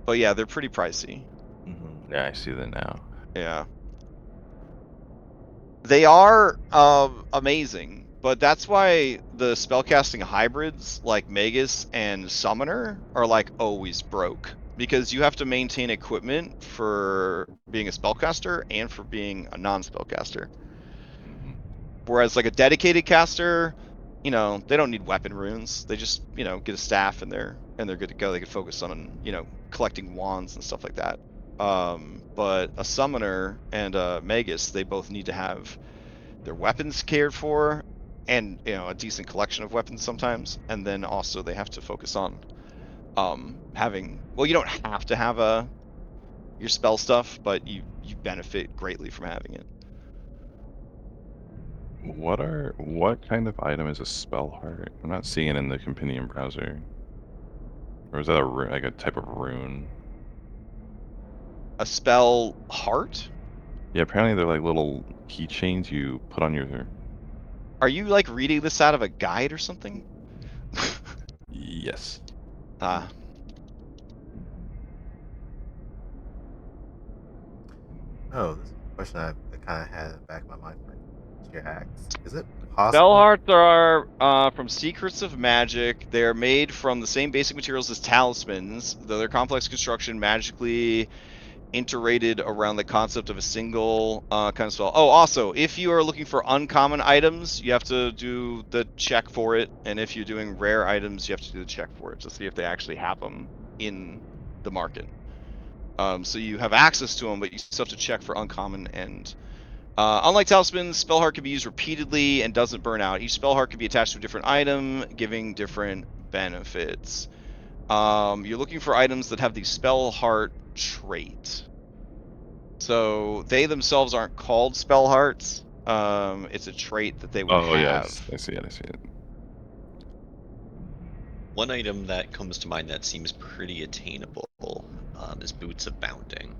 But yeah, they're pretty pricey. Mm-hmm. Yeah, I see that now. Yeah. They are amazing, but that's why the spellcasting hybrids like Magus and Summoner are like always broke, because you have to maintain equipment for being a spellcaster and for being a non-spellcaster. Mm-hmm. Whereas like a dedicated caster, they don't need weapon runes. They just, get a staff and they're good to go. They can focus on, collecting wands and stuff like that. But a summoner and a magus, they both need to have their weapons cared for and, a decent collection of weapons sometimes. And then also they have to focus on having, well, you don't have to have your spell stuff, but you benefit greatly from having it. What kind of item is a spell heart? I'm not seeing it in the Compendium browser. Or is that like a type of rune? A spell heart? Yeah, apparently they're like little keychains you put on your. Are you like reading this out of a guide or something? Yes. Ah, Oh, this is a question I kind of had in the back of my mind for Jax. Is it spell possible? hearts are from Secrets of Magic. They are made from the same basic materials as talismans, though their complex construction magically iterated around the concept of a single kind of spell. Oh, also, if you are looking for uncommon items, you have to do the check for it, and if you're doing rare items, you have to do the check for it to see if they actually have them in the market. So you have access to them, but you still have to check for uncommon. And unlike talismans, spell heart can be used repeatedly and doesn't burn out. Each spell heart can be attached to a different item, giving different benefits. You're looking for items that have the spell heart trait. So they themselves aren't called spell hearts. It's a trait that they would Oh, have. yes. I see it. I see it. One item that comes to mind that seems pretty attainable is Boots of Bounding.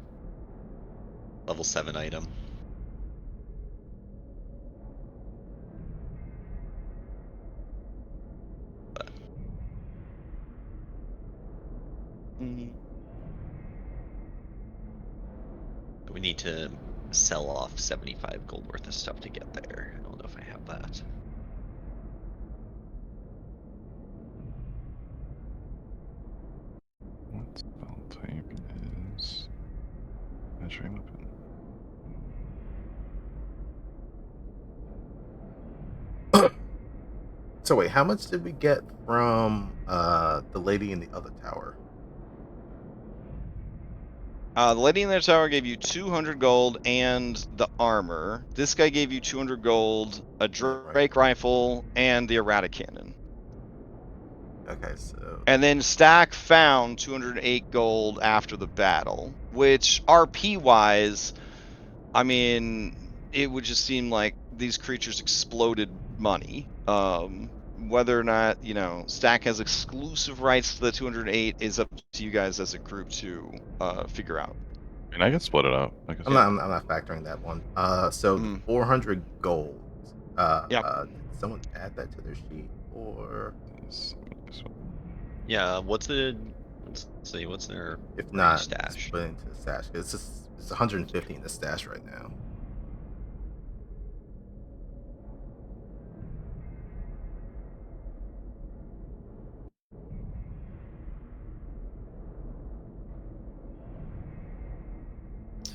Level 7 item. We need to sell off 75 gold worth of stuff to get there. I don't know if I have that. What spell type is measuring weapon? So wait, how much did we get from the lady in the other tower? The lady in the tower gave you 200 gold and the armor. This guy gave you 200 gold, a Drake rifle, and the errata cannon. Okay, so And then Stack found 208 gold after the battle, which RP wise, I mean, it would just seem like these creatures exploded money. Whether or not, Stack has exclusive rights to the 208 is up to you guys as a group to figure out. I mean, I can split it up. I can I'm split not factoring that one. So the 400 gold. Yep. Did someone add that to their sheet or? this one. Yeah, let's see, what's their If range not, stash? just put it into the stash. It's 150 in the stash right now.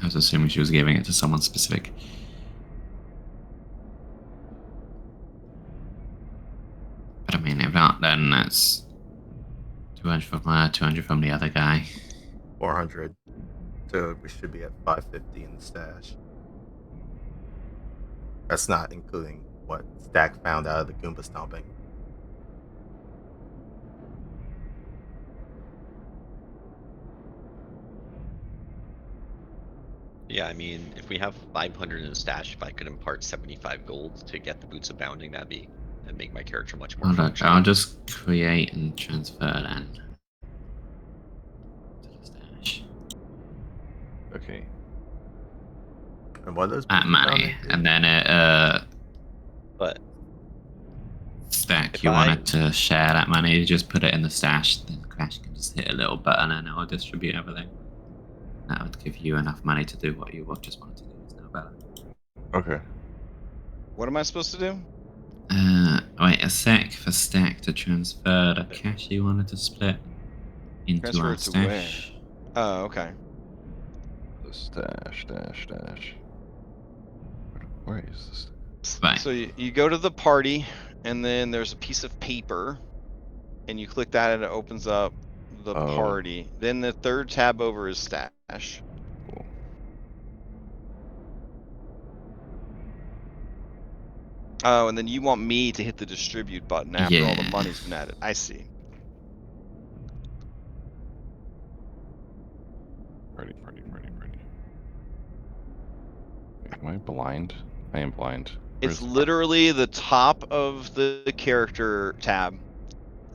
I was assuming she was giving it to someone specific. But I mean, if not, then that's 200 from her, 200 from the other guy. 400. So we should be at 550 in the stash. That's not including what Stack found out of the Goomba stomping. Yeah, I mean, if we have 500 in the stash, if I could impart 75 gold to get the Boots of Bounding, that'd make my character much more Hold on, functional. I'll just create and transfer then to the stash. Okay. And what does At money, and then it But Stack, If you I- wanted to share that money, you just put it in the stash, then Crash can just hit a little button and it'll distribute everything. That would give you enough money to do what you just wanted to do. It's no better. Okay. What am I supposed to do? Wait a sec for Stack to transfer the cash you wanted to split into Transfer our it to stash. Oh, okay. The stash. Where is this? Right. So you go to the party, and then there's a piece of paper, and you click that, and it opens up the Oh. party. Then the third tab over is stash. Cool. Oh, and then you want me to hit the distribute button after all the Yeah. money's been added. I see. Party. Wait, am I blind? I am blind. It's Where's the literally the top of the character tab.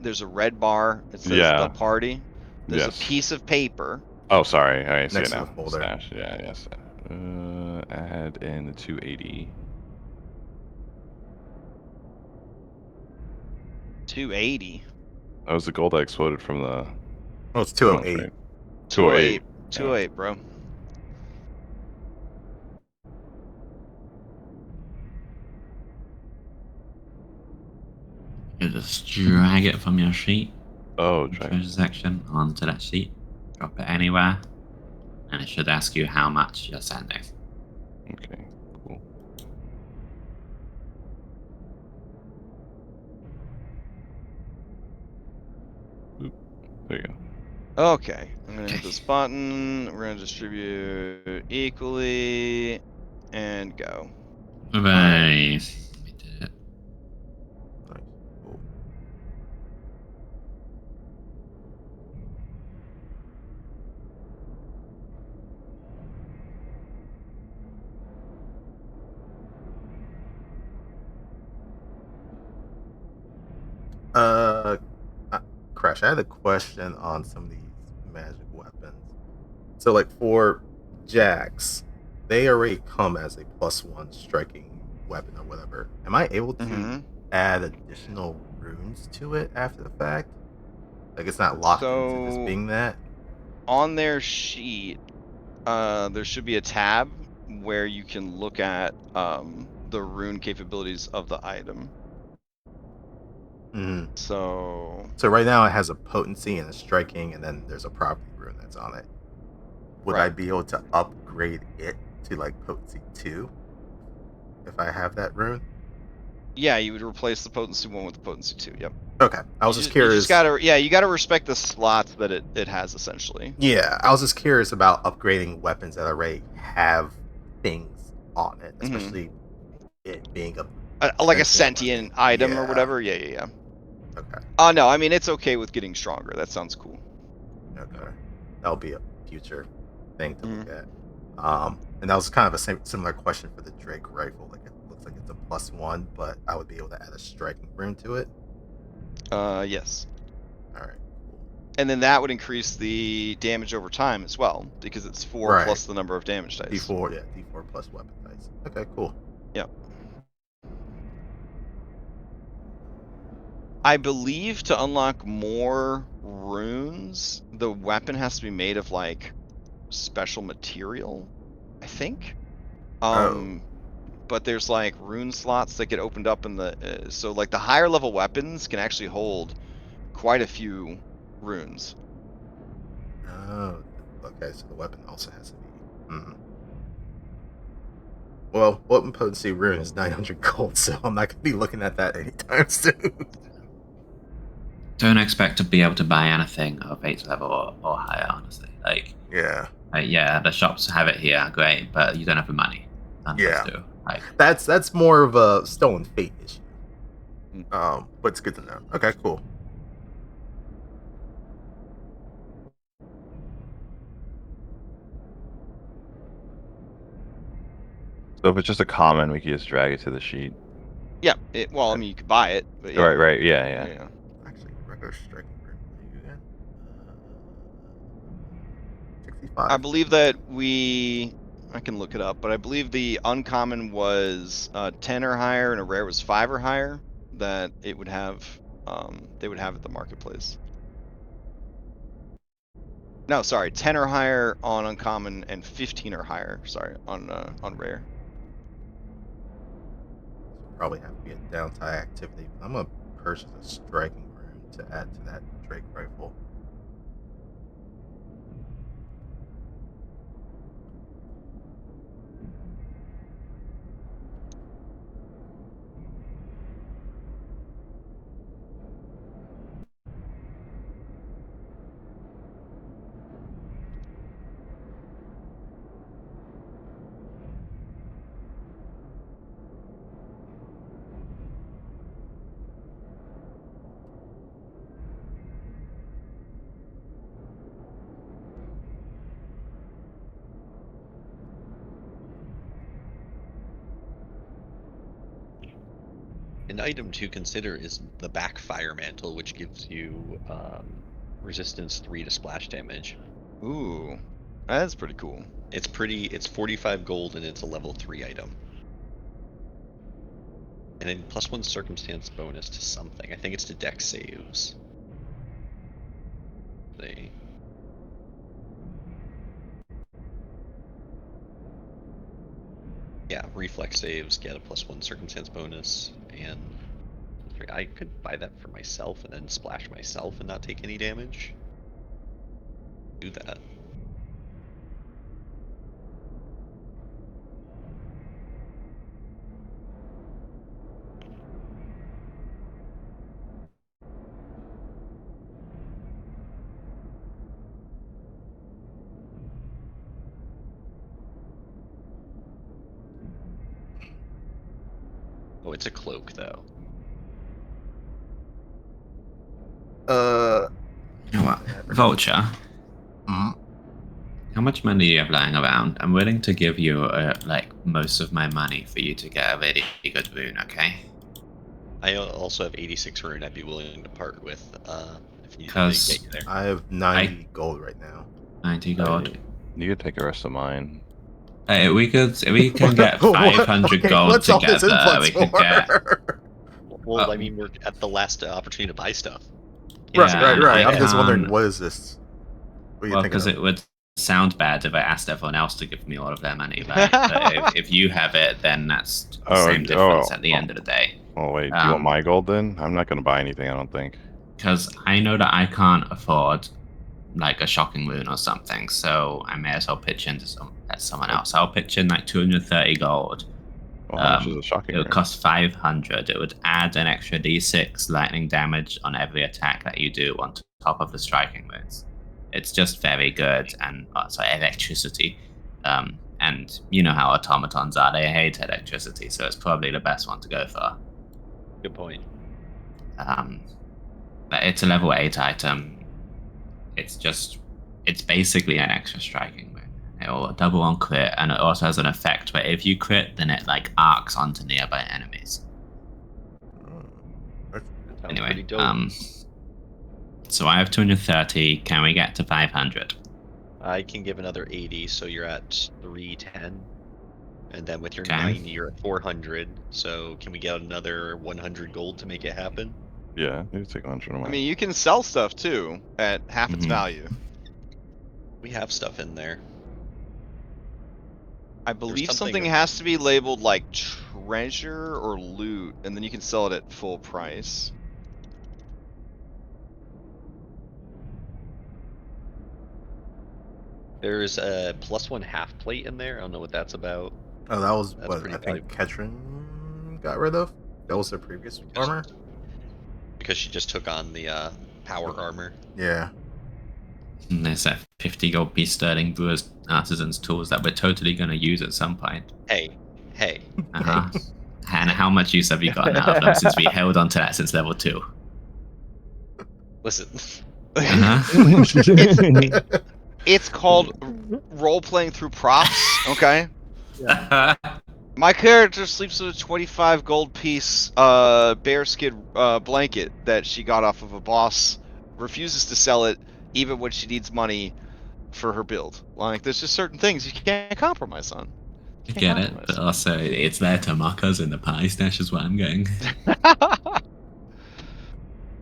There's a red bar. It says Yeah. the party. There's Yes. a piece of paper. Oh, sorry. I see Next it to now. the folder. Stash. Yeah, yes. Add in the 280. 280. That was the gold that exploded from the Oh, it's criminal 208. trade. 208. 208, bro. You just drag it from your sheet, Oh, drag. treasure section, onto that sheet, drop it anywhere, and it should ask you how much you're sending. Okay, cool. Oop, there you go. Okay, I'm gonna hit this button. We're gonna distribute equally and go. Bye. We did it. Nice. Cool. Uh, Crash, I had a question on some of these magic weapons. So, like for Jax, they already come as a +1 striking weapon or whatever. Am I able to Mhm. add additional runes to it after the fact? Like it's not locked into just So being that? on their sheet, there should be a tab where you can look at the rune capabilities of the item. Mm. So So right now it has a potency and a striking, and then there's a property rune that's on it. Would I right. be able to upgrade it to like potency 2 if I have that rune? Yeah, you would replace the potency 1 with the potency 2. Yep. Okay, I was just You curious. just gotta, yeah, you gotta respect the slots that it has essentially. Yeah, I was just curious about upgrading weapons that already have things on it, Mhm. especially it being a Like a sentient sentient weapon. item or Yeah. whatever. Yeah, yeah, yeah. Okay. No, I mean it's okay with getting stronger. That sounds cool. Okay. That'll be a future thing to Mhm. look at. And that was kind of a similar question for the Drake rifle. Like it looks like it's a +1, but I would be able to add a striking rune to it. Yes. All right. Cool. And then that would increase the damage over time as well, because it's 4 Right. plus the number of damage dice. D4, yeah, D4 plus weapon dice. Okay, cool. Yep. I believe to unlock more runes, the weapon has to be made of like special material, I think. Oh. But there's like rune slots that get opened up in the so like the higher level weapons can actually hold quite a few runes. Oh. Okay, so the weapon also has to be. Mm-hmm. Well, weapon potency rune is 900 gold, so I'm not gonna be looking at that anytime soon. Don't expect to be able to buy anything of 8th level or higher, honestly. Yeah. Yeah, the shops have it here, great, but you don't have the money. None of Yeah. us do. That's more of a stolen fate issue. Mm. But it's good to know. Okay, cool. So if it's just a common, we can just drag it to the sheet. Yeah. Well, I mean, you could buy it, but yeah. Right. Yeah. Yeah. Actually, regular striking rune. What are you again? 65. I believe that I can look it up, but I believe the uncommon was 10 or higher, and a rare was 5 or higher. That it would have, they would have at the marketplace. No, sorry, 10 or higher on uncommon, and 15 or higher. Sorry, on rare. Probably have to be a downtime activity. I'm gonna purchase a striking rune to add to that Drake rifle. An item to consider is the backfire mantle, which gives you resistance 3 to splash damage. Ooh, that's pretty cool. It's 45 gold and it's a level 3 item. And then +1 circumstance bonus to something. I think it's to dex saves. They... Yeah, reflex saves get a +1 circumstance bonus, and I could buy that for myself and then splash myself and not take any damage. Do that. Oh, it's a cloak though. You know what? Vulture, Mhm. how much money do you have lying around? I'm willing to give you like most of my money for you to get a really good rune, okay? I also have 86 rune I'd be willing to part with if you Because get you there. I have 90 gold right now. 90 gold. You could take the rest of mine. Hey, we can get What? 500 Okay, gold what's all this together. influx We could for? get. Well, I mean, we're at the last opportunity to buy stuff. Right. I I'm just wondering, can't- what is this? What are you Well, thinking because of? it would sound bad if I asked everyone else to give me all of their money, right? But if you have it, then that's the same difference at the end of the day. Oh wait, do you want Um, my gold then? I'm not gonna buy anything, I don't think. Because I know that I can't afford like a shocking rune or something, so I may as well pitch into someone else. I'll pitch in like 230 gold. Well, how much is a shocking It would rune? cost 500. It would add an extra d6 lightning damage on every attack that you do on top of the striking moves. It's just very good, and sorry, electricity. And you know how automatons are; they hate electricity, so it's probably the best one to go for. Good point. But it's a level 8 item. It's basically an extra striking move. It will double on crit, and it also has an effect where if you crit, then it like arcs onto nearby enemies. That sounds Anyway, pretty dope. so I have 230. Can we get to 500? I can give another 80, so you're at 310. And then with your Okay. 90, you're at 400. So can we get another 100 gold to make it happen? Yeah, you take 100 of I mine. mean, you can sell stuff too at half its Mhm. value. We have stuff in there. I believe something something has to be labeled like treasure or loot, and then you can sell it at full price. There's a +1 half plate in there. I don't know what that's about. Oh, that was That's what pretty I think valuable. Ketrin got rid of. That was their previous armor. Because she just took on the power armor. Yeah. And there's that 50 gold piece sterling brewers artisans tools that we're totally going to use at some point. Hey. Uh-huh. And how much use have you gotten out of them since we held on to that since level 2? Listen. Uh-huh. It's called role playing through props. Okay. My character sleeps with a 25 gold piece bearskin blanket that she got off of a boss. Refuses to sell it even when she needs money for her build. Like, there's just certain things you can't compromise on. I get it, but also it's there to mock us in the party stash is what I'm getting.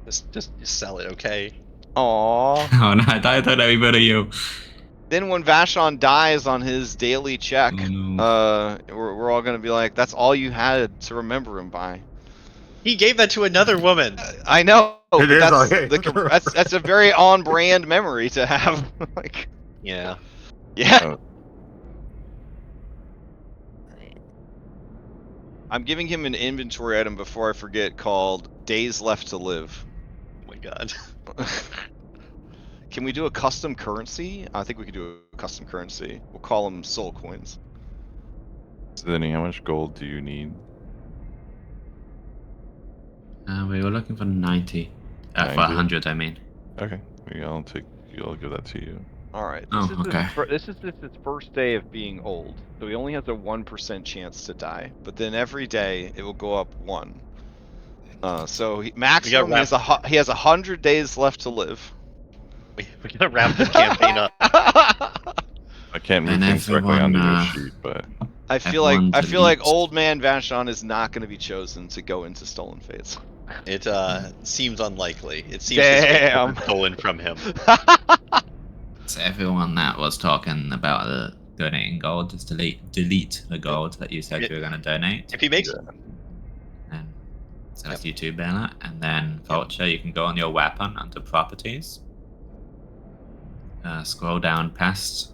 just sell it, okay? Aww. Oh no, I don't know even you. Then when Vashon dies on his daily check, Oh, no. we're all gonna be like, that's all you had to remember him by. He gave that to another woman. I know. It is That's, okay. that's a very on-brand memory to have. Like, Yeah. yeah. I'm giving him an inventory item before I forget called Days Left to Live. Oh my god. Can we do a custom currency? I think we could do a custom currency. We'll call them soul coins. Zinni, how much gold do you need? We were looking for 90. For 90? 100, I mean. Okay, maybe I'll give that to you. Alright, Oh, okay. this is his first day of being old, so he only has a 1% chance to die. But then every day it will go up 1. So maximum he has 100 days left to live. We gotta wrap this campaign up. I can't move And things directly everyone, onto your sheet, but I feel like Everyone old man Vashon is not going to be chosen to go into Stolen Fates. It seems unlikely. It seems his fate has been stolen from him. So everyone that was talking about the donating gold, just delete the gold that you said you were going to donate. If he makes And so that's you too, Bella. And then Vulture, you can go on your weapon under properties. Scroll down past.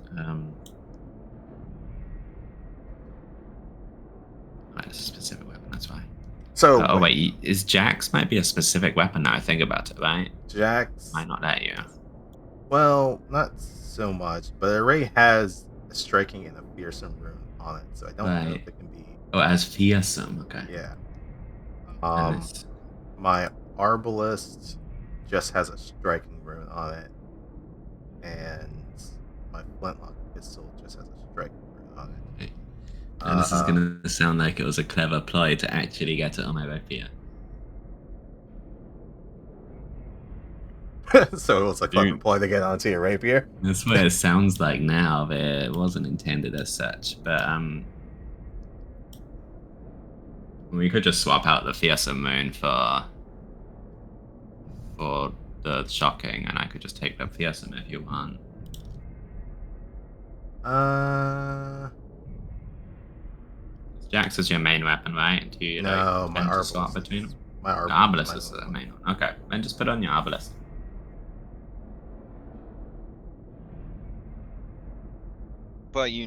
Right, it's a specific weapon. That's fine. So Oh wait, is Jax might be a specific weapon now I think about it, right? Jax. Might not let you. Well, not so much, but it already has a striking and a fearsome rune on it, so I don't know if it can be. Oh, it has fearsome. Okay. Yeah. And it's- My arbalist just has a striking rune on it, and my flintlock pistol just has a striking rune on it. Okay. And this is gonna sound like it was a clever ploy to actually get it on my rapier. So it was a clever ploy to get onto your rapier. That's what it sounds like now, but it wasn't intended as such. But we could just swap out the fearsome moon for the shocking, and I could just take the fearsome if you want. Jax is your main weapon, right? Do you No, my tend to swap arbalist. between them? My The arbalist. arbalest is the main one. Okay, then just put on your arbalest. But you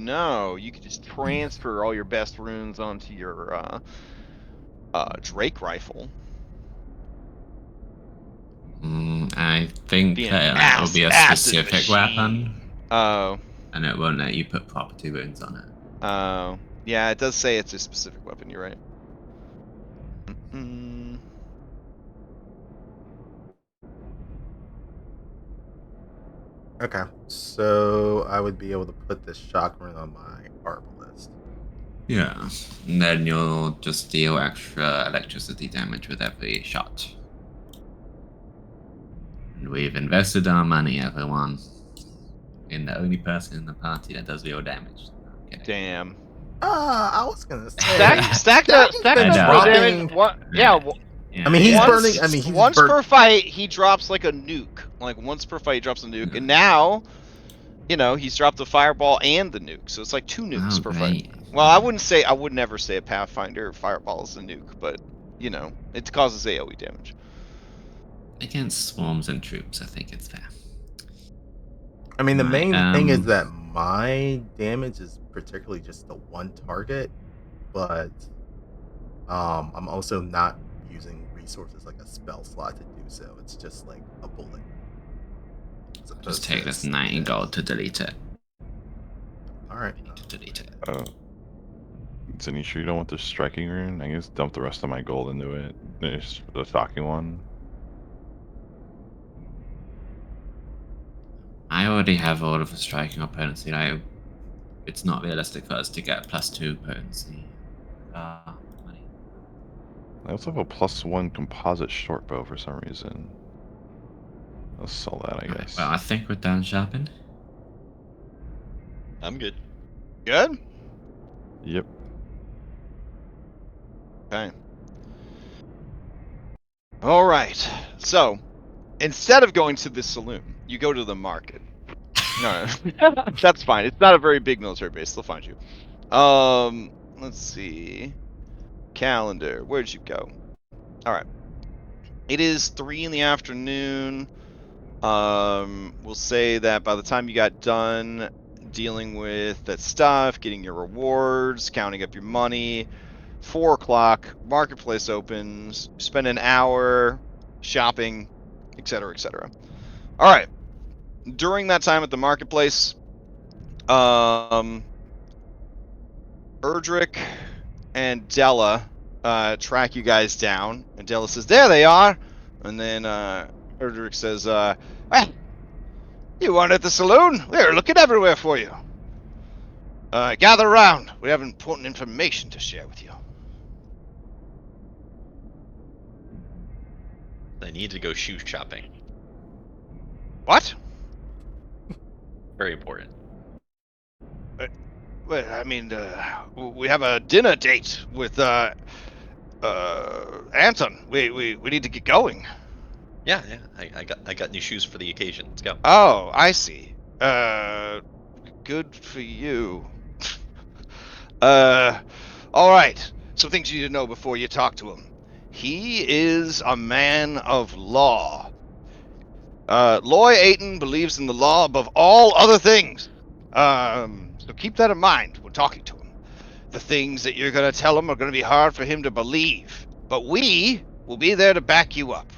could just transfer all your best runes onto your Drake rifle. I think Be an that will be a acid specific machine. weapon, Oh. and it won't let you put property runes on it. Oh. Yeah, it does say it's a specific weapon, you're right. Okay, so I would be able to put this shock rune on my arbalist. Yeah, and then you'll just deal extra electricity damage with every shot. And we've invested our money, everyone, in the only person in the party that does real damage. Okay. Damn. I was gonna say. Stack the dropping- damage. What? Yeah. I mean, he's once, burning. I mean, he's once burn- per fight, he drops like a nuke. Like once per fight, he drops a nuke, and now, he's dropped the fireball and the nuke, so it's like 2 nukes per fight. Well, I would never say a Pathfinder fireball is a nuke, but it causes AOE damage. Against swarms and troops, I think it's fair. I mean, the Right, main thing is that my damage is particularly just the one target, but I'm also not using resources like a spell slot to do so. It's just like a bullet. Just take this 90 gold to delete it. Alright. To delete it. So you sure you don't want the striking rune? I guess dump the rest of my gold into it. There's the shocking one. I already have all of the striking or potency. It's not realistic for us to get +2 potency. Money. I also have a +1 composite short bow for some reason. I'll sell that, I guess. Well, I think we're done shopping. I'm good. Good. Yep. Okay. All right. So, instead of going to the saloon, you go to the market. No, that's fine. It's not a very big military base. They'll find you. Let's see. Calendar. Where'd you go? All right. It is 3 in the afternoon. We'll say that by the time you got done dealing with that stuff, getting your rewards, counting up your money, 4 o'clock, marketplace opens, spend an hour shopping, etc., etc. All right. During that time at the marketplace, Erdrick and Della track you guys down, and Della says, "There they are," and then Erdrick says, "Well, you weren't at the saloon. We were looking everywhere for you. Gather around. We have important information to share with you." I need to go shoe shopping. What? Very important. Well, I mean, we have a dinner date with Anton. We need to get going. Yeah. I got new shoes for the occasion. Let's go. Oh, I see. Good for you. All right. Some things you need to know before you talk to him. He is a man of law. Loy Aiton believes in the law above all other things. So keep that in mind when talking to him. The things that you're going to tell him are going to be hard for him to believe, but we will be there to back you up.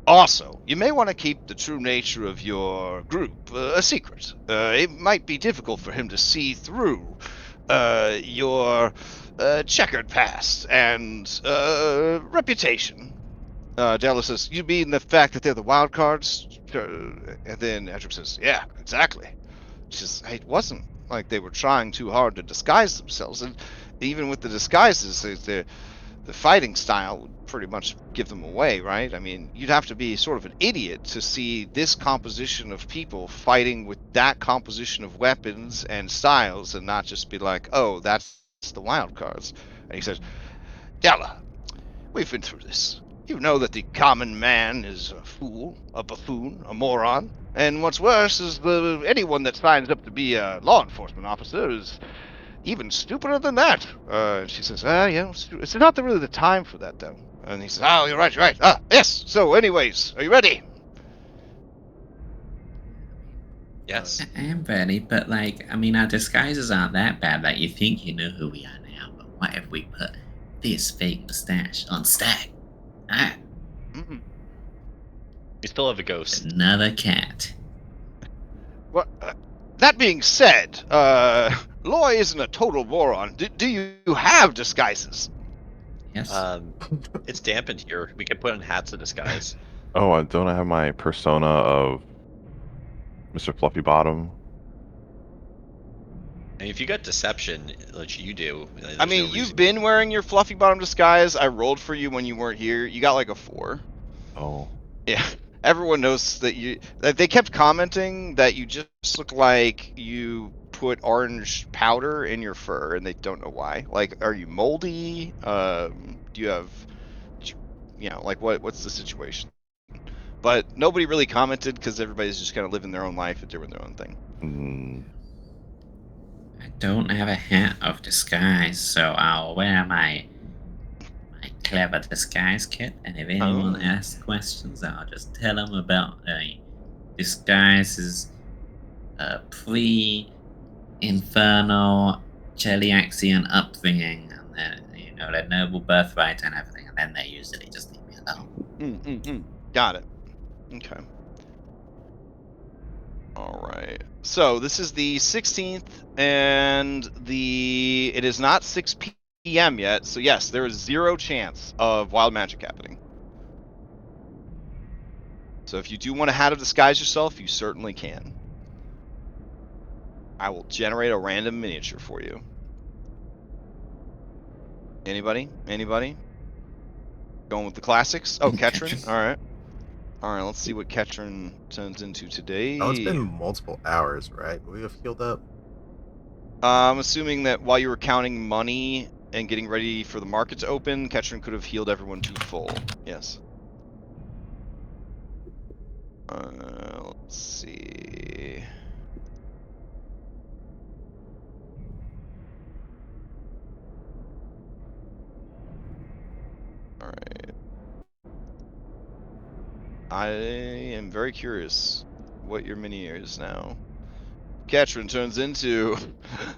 Also, you may want to keep the true nature of your group a secret. It might be difficult for him to see through your checkered past and reputation. Della says, you mean the fact that they're the wild cards? And then Edric says, yeah, exactly. She says, hey, it wasn't like they were trying too hard to disguise themselves. And even with the disguises, the fighting style would pretty much give them away, right? I mean, you'd have to be sort of an idiot to see this composition of people fighting with that composition of weapons and styles and not just be like, oh, that's the wild cards. And he says, Della, we've been through this. You know that the common man is a fool, a buffoon, a moron, and what's worse is anyone that signs up to be a law enforcement officer is even stupider than that. And she says, it's not really the time for that, though. And he says, oh, you're right. Yes. So, anyways, are you ready? Yes. I am ready, but like, I mean, our disguises aren't that bad that you think you know who we are now. But what if we put this fake mustache on Stack? Ah, Mm-mm. We still have a ghost. another cat. Well, that being said, Loy isn't a total moron. Do you have disguises? Yes. It's dampened here. We can put on hats of disguise. Oh, don't I have my persona of Mr. Fluffy Bottom? And if you got deception, like you do, I mean, you've been wearing your fluffy bottom disguise. I rolled for you when you weren't here. You got like a 4. Oh. Yeah. Everyone knows that they kept commenting that you just look like you put orange powder in your fur, and they don't know why. Like, are you moldy? Do you have, like what's the situation? But nobody really commented because everybody's just kind of living their own life and doing their own thing. I don't have a hat of disguise, so I'll wear my clever disguise kit, and if anyone asks questions, I'll just tell them about disguises pre-infernal Cheliaxian upbringing, and then their noble birthright and everything, and then they usually just leave me alone. Got it. Okay. All right. So this is the 16th, and it is not 6 p.m. yet. So yes, there is 0 chance of wild magic happening. So if you do want to how to disguise yourself, you certainly can. I will generate a random miniature for you. Anybody? Going with the classics? Oh, Ketrin. All right. Let's see what Ketrin turns into today. Oh, it's been multiple hours, right? We have healed up. I'm assuming that while you were counting money and getting ready for the market to open, Ketrin could have healed everyone to full. Yes. Let's see. All right. I am very curious what your mini is now. Ketrin turns into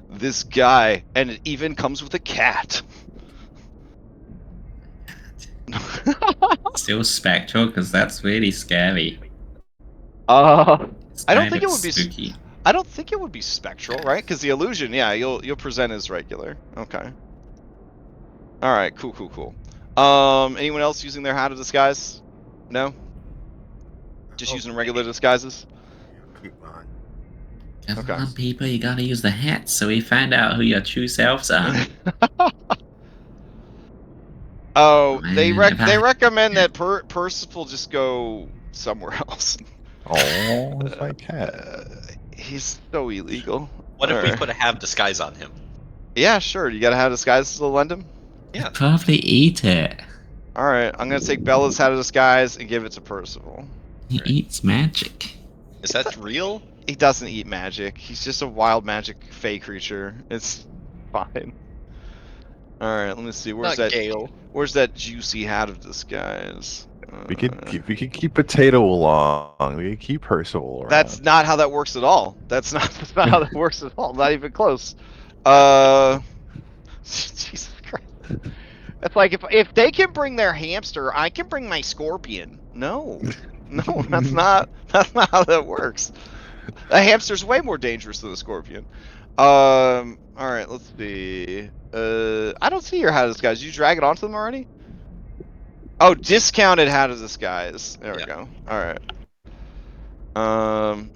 this guy, and it even comes with a cat. Still spectral, because that's really scary. I don't Kind think of it would be spooky. I don't think it would be spectral, right? Because the illusion, yeah, you'll present as regular. Okay. All right, cool. Anyone else using their hat of disguise? No. Just using regular disguises. Keep on. Come Okay. on, people, you gotta use the hats so we find out who your true selves are. Oh, Man, they if I- recommend that Percival just go somewhere else. Oh, it's my cat. He's so illegal. What if we Alright. put a have disguise on him? Yeah, sure. You gotta have disguise to lend him. Yeah. Probably eat it. All right, I'm gonna take Bella's hat of disguise and give it to Percival. He eats magic. Is that real? He doesn't eat magic. He's just a wild magic fey creature. It's fine. All right, let me see. Where's Not that? Gale. Where's that juicy hat of disguise? We could keep Potato along. We could keep Percival around. That's not how that works at all. That's not how that works at all. Not even close. Jesus Christ. It's like if they can bring their hamster, I can bring my scorpion. No, that's not how that works. A hamster's way more dangerous than a scorpion. All right, let's see. I don't see your hat of disguise. Did you drag it onto them already? Oh, discounted hat of disguise. There we go. All right.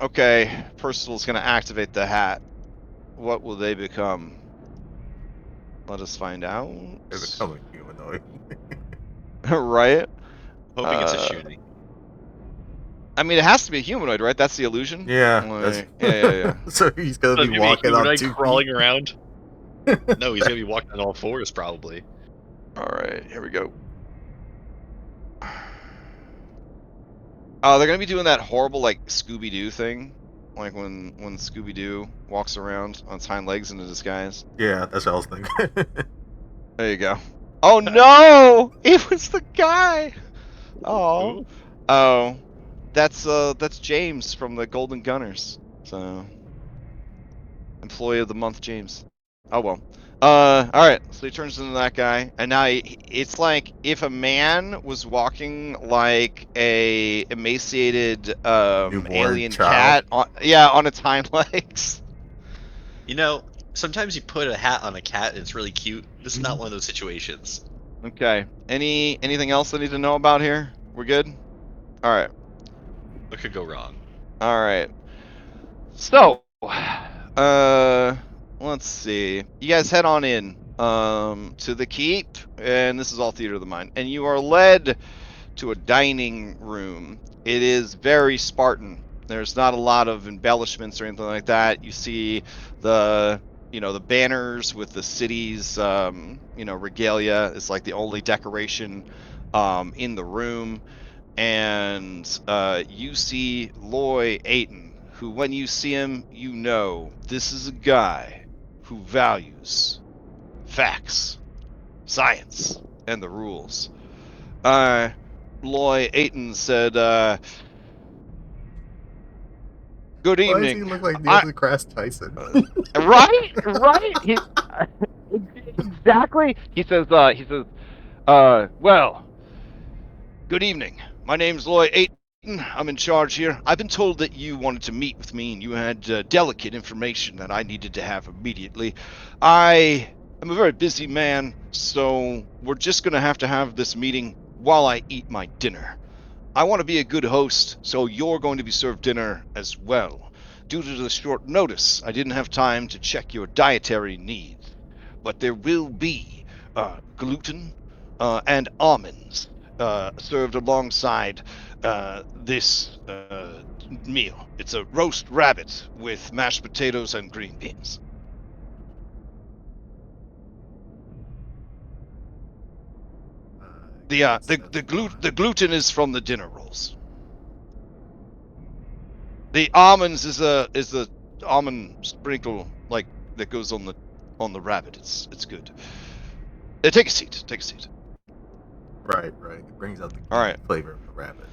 Okay. Percival's gonna activate the hat. What will they become? Let us find out. They're becoming humanoid. Right? Hoping it's a shooting. I mean, it has to be a humanoid, right? That's the illusion. Yeah. Like, yeah. So he's gonna be walking on two crawling feet. around. No, he's gonna be walking on all fours probably. All right, here we go. Oh, they're gonna be doing that horrible like Scooby-Doo thing, like when Scooby-Doo walks around on its hind legs in a disguise. Yeah, that's what I was thinking. There you go. Oh no! It was the guy. Oh. Oh. That's James from the Golden Gunners. So, employee of the month, James. Oh well. All right. So he turns into that guy, and now it's like if a man was walking like a emaciated Newborn alien child. cat, on its hind legs. You know, sometimes you put a hat on a cat and it's really cute. This is not one of those situations. Okay. Anything else I need to know about here? We're good. All right. What could go wrong? All right. So, let's see. You guys head on in to the keep, and this is all theater of the mind. And you are led to a dining room. It is very Spartan. There's not a lot of embellishments or anything like that. You see the banners with the city's regalia is like the only decoration in the room. And you see Loy Aiton, who when you see him, you know this is a guy who values facts, science, and the rules. Loy Aiton said, good Why does evening. he look like Neil deGrasse Tyson? Right? Exactly. He says, well, good evening. My name's Loy Aiton. I'm in charge here. I've been told that you wanted to meet with me and you had delicate information that I needed to have immediately. I am a very busy man, so we're just going to have this meeting while I eat my dinner. I want to be a good host, so you're going to be served dinner as well. Due to the short notice, I didn't have time to check your dietary needs, but there will be gluten and almonds served alongside this meal. It's a roast rabbit with mashed potatoes and green beans. The gluten is from the dinner rolls. The almonds is the almond sprinkle like that goes on the rabbit. It's good. Take a seat. Right. It brings out the All right. flavor of the rabbit.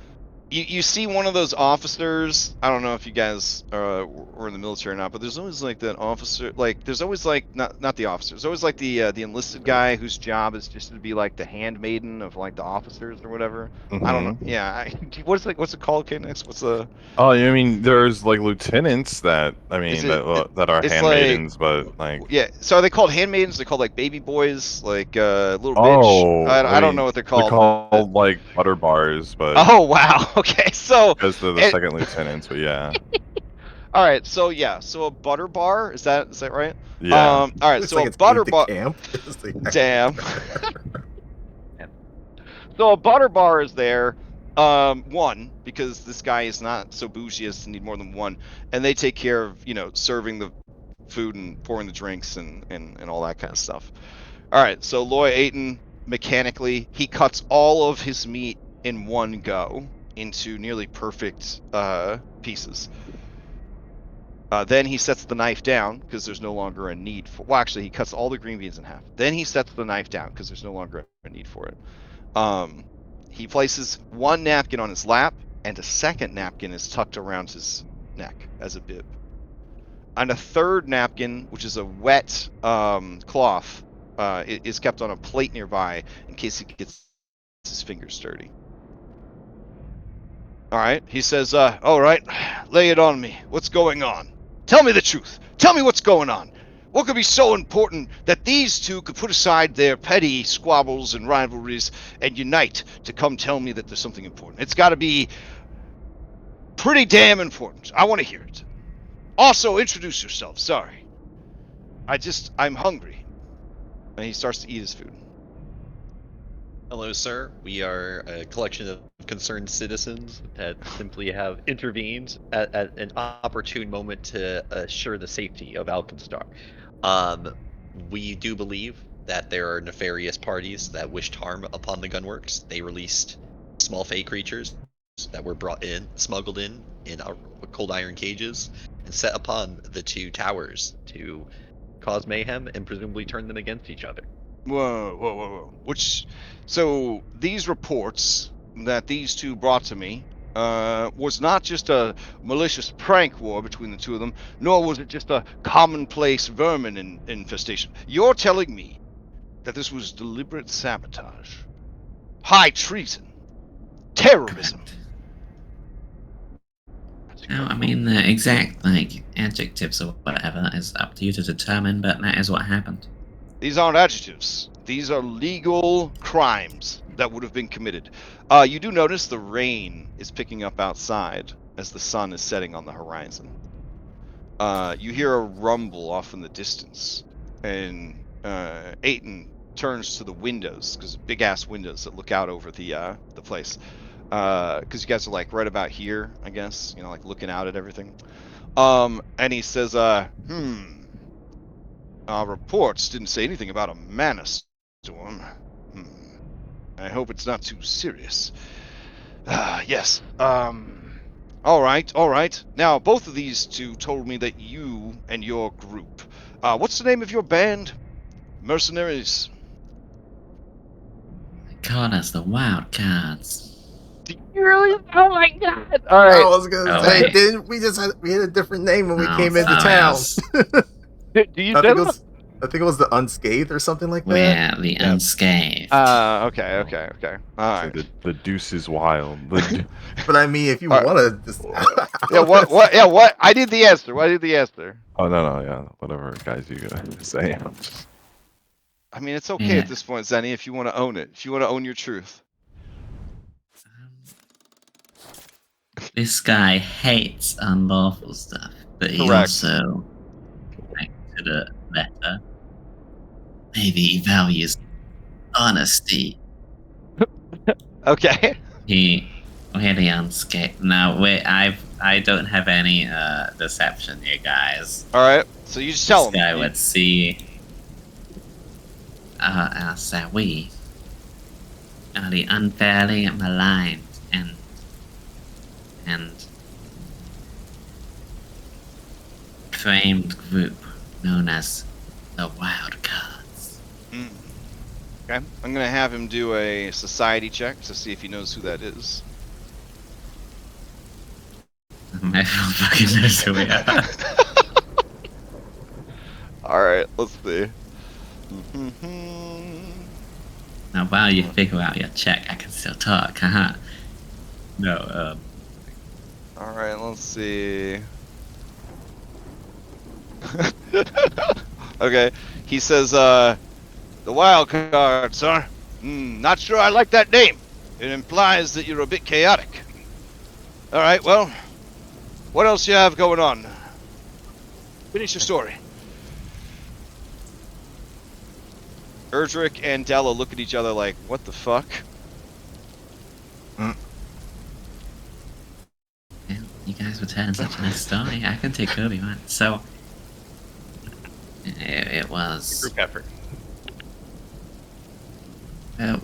You see one of those officers. I don't know if you guys were in the military or not, but there's always like that officer. Like there's always like not the officer. There's always like the enlisted guy whose job is just to be like the handmaiden of like the officers or whatever. I don't know. Yeah. What's it called, K-Nix? What's the? Oh, you mean there's like lieutenants that Is it- that are it's handmaidens, but like Yeah. So are they called handmaidens? They're called like baby boys, like little bitch. oh, I don't know what they're called. They're called like butter bars, but Oh wow. Okay. So. because they're the second lieutenants, but yeah, All right. So a butter bar is that right? yeah. All right. It's So like a it's butter aimed at bar. camp. It's like- Damn. So a butter bar is there, One, because this guy is not so bougie as to need more than one, and they take care of, serving the food and pouring the drinks and all that kind of stuff. All right, so Loy Aiton, mechanically, he cuts all of his meat in one go into nearly perfect pieces. Then he sets the knife down because there's no longer a need for. Well, actually, he cuts all the green beans in half. Then he sets the knife down because there's no longer a need for it. He places one napkin on his lap, and a second napkin is tucked around his neck as a bib. And a third napkin, which is a wet cloth, is kept on a plate nearby in case he gets his fingers dirty. All right, he says, all right, lay it on me. What's going on? Tell me the truth. Tell me what's going on. What could be so important that these two could put aside their petty squabbles and rivalries and unite to come tell me that there's something important? It's got to be pretty damn important. I want to hear it. Also, introduce yourself. Sorry. I'm hungry. And he starts to eat his food. Hello, sir. We are a collection of concerned citizens that simply have intervened at an opportune moment to assure the safety of Alkenstar. We do believe that there are nefarious parties that wished harm upon the gunworks. They released small fey creatures that were smuggled in cold iron cages, and set upon the two towers to cause mayhem and presumably turn them against each other. Whoa. So these reports that these two brought to me was not just a malicious prank war between the two of them, nor was it just a commonplace vermin infestation. You're telling me that this was deliberate sabotage, high treason, terrorism. No, I mean the exact adjectives or whatever is up to you to determine, but that is what happened. These aren't adjectives. These are legal crimes that would have been committed. You do notice the rain is picking up outside as the sun is setting on the horizon. You hear a rumble off in the distance, and Aiton turns to the windows, because big-ass windows that look out over the place. Because you guys are right about here, I guess, looking out at everything. And he says, our reports didn't say anything about a mana storm. I hope it's not too serious. Yes. All right. Now, both of these two told me that you and your group. What's the name of your band? Mercenaries. They call us the Wildcards. Do you really? Oh my god! All right. I was gonna say, wait. didn't we we had a different name when we came into sorry, town? Do you I know? think it was the Unscathed or something like that. We're the Unscathed. Okay. All right. The deuce is wild. But I mean, if you want to just Yeah. What? Yeah. What? I need the answer. What is the answer? Oh no, yeah, whatever, guys, you gotta say. I mean, it's okay at this point, Zenny, if you want to own it. If you want to own your truth. This guy hates unlawful stuff, but he Correct. also, to the letter, maybe he values honesty. Okay. He really unscathed. No, wait, I don't have any deception here, guys. All right. So you just tell him. This guy would see us that we are the unfairly maligned and famed group known as the Wildcards. Okay. I'm gonna have him do a society check to see if he knows who that is. Everyone fucking knows who we are. All right. Let's see. Now, while you figure out your check, I can still talk, haha. No, All right. Let's see. Okay. He says, the wild cards, huh? Not sure I like that name. It implies that you're a bit chaotic. All right. Well, what else you have going on? Finish your story. Erdrick and Della look at each other like, what the fuck? telling such a nice story. I can take over, man. So, it was. Group effort.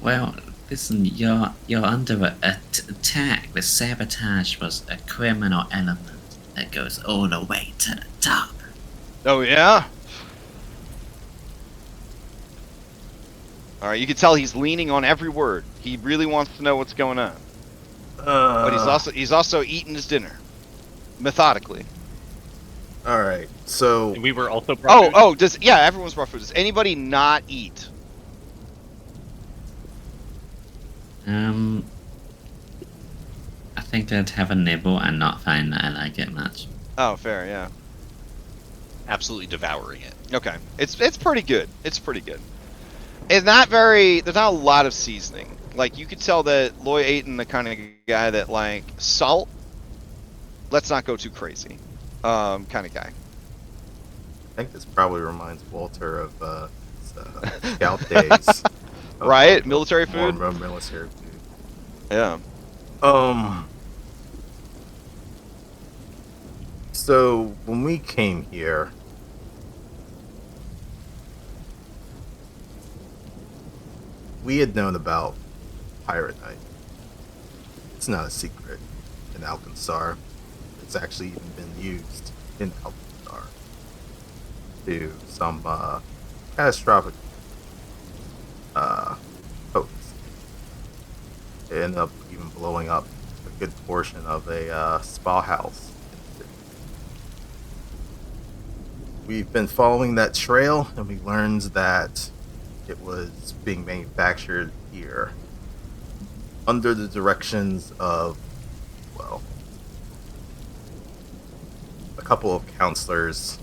Well, listen, you're under attack. The sabotage was a criminal element that goes all the way to the top. Oh yeah. All right, you can tell he's leaning on every word. He really wants to know what's going on. But he's also eating his dinner methodically. All right. So And we were also. brought food. Everyone's brought food. Does anybody not eat? I think I'd have a nibble and not find that I like it much. Oh, fair, yeah. Absolutely devouring it. Okay, it's pretty good. It's pretty good. It's not very. There's not a lot of seasoning. Like you could tell that Loy Aiton, the kind of guy that like salt. Let's not go too crazy. Kind of guy. I think this probably reminds Walter of Scout days. Right? Military food? More military food. Yeah. So when we came here, we had known about Pirate Night. It's not a secret in Alkenstar. It's actually even been used in Alkenstar to some catastrophic potency. It ended up even blowing up a good portion of a spa house. We've been following that trail, and we learned that it was being manufactured here under the directions of, well, a couple of counselors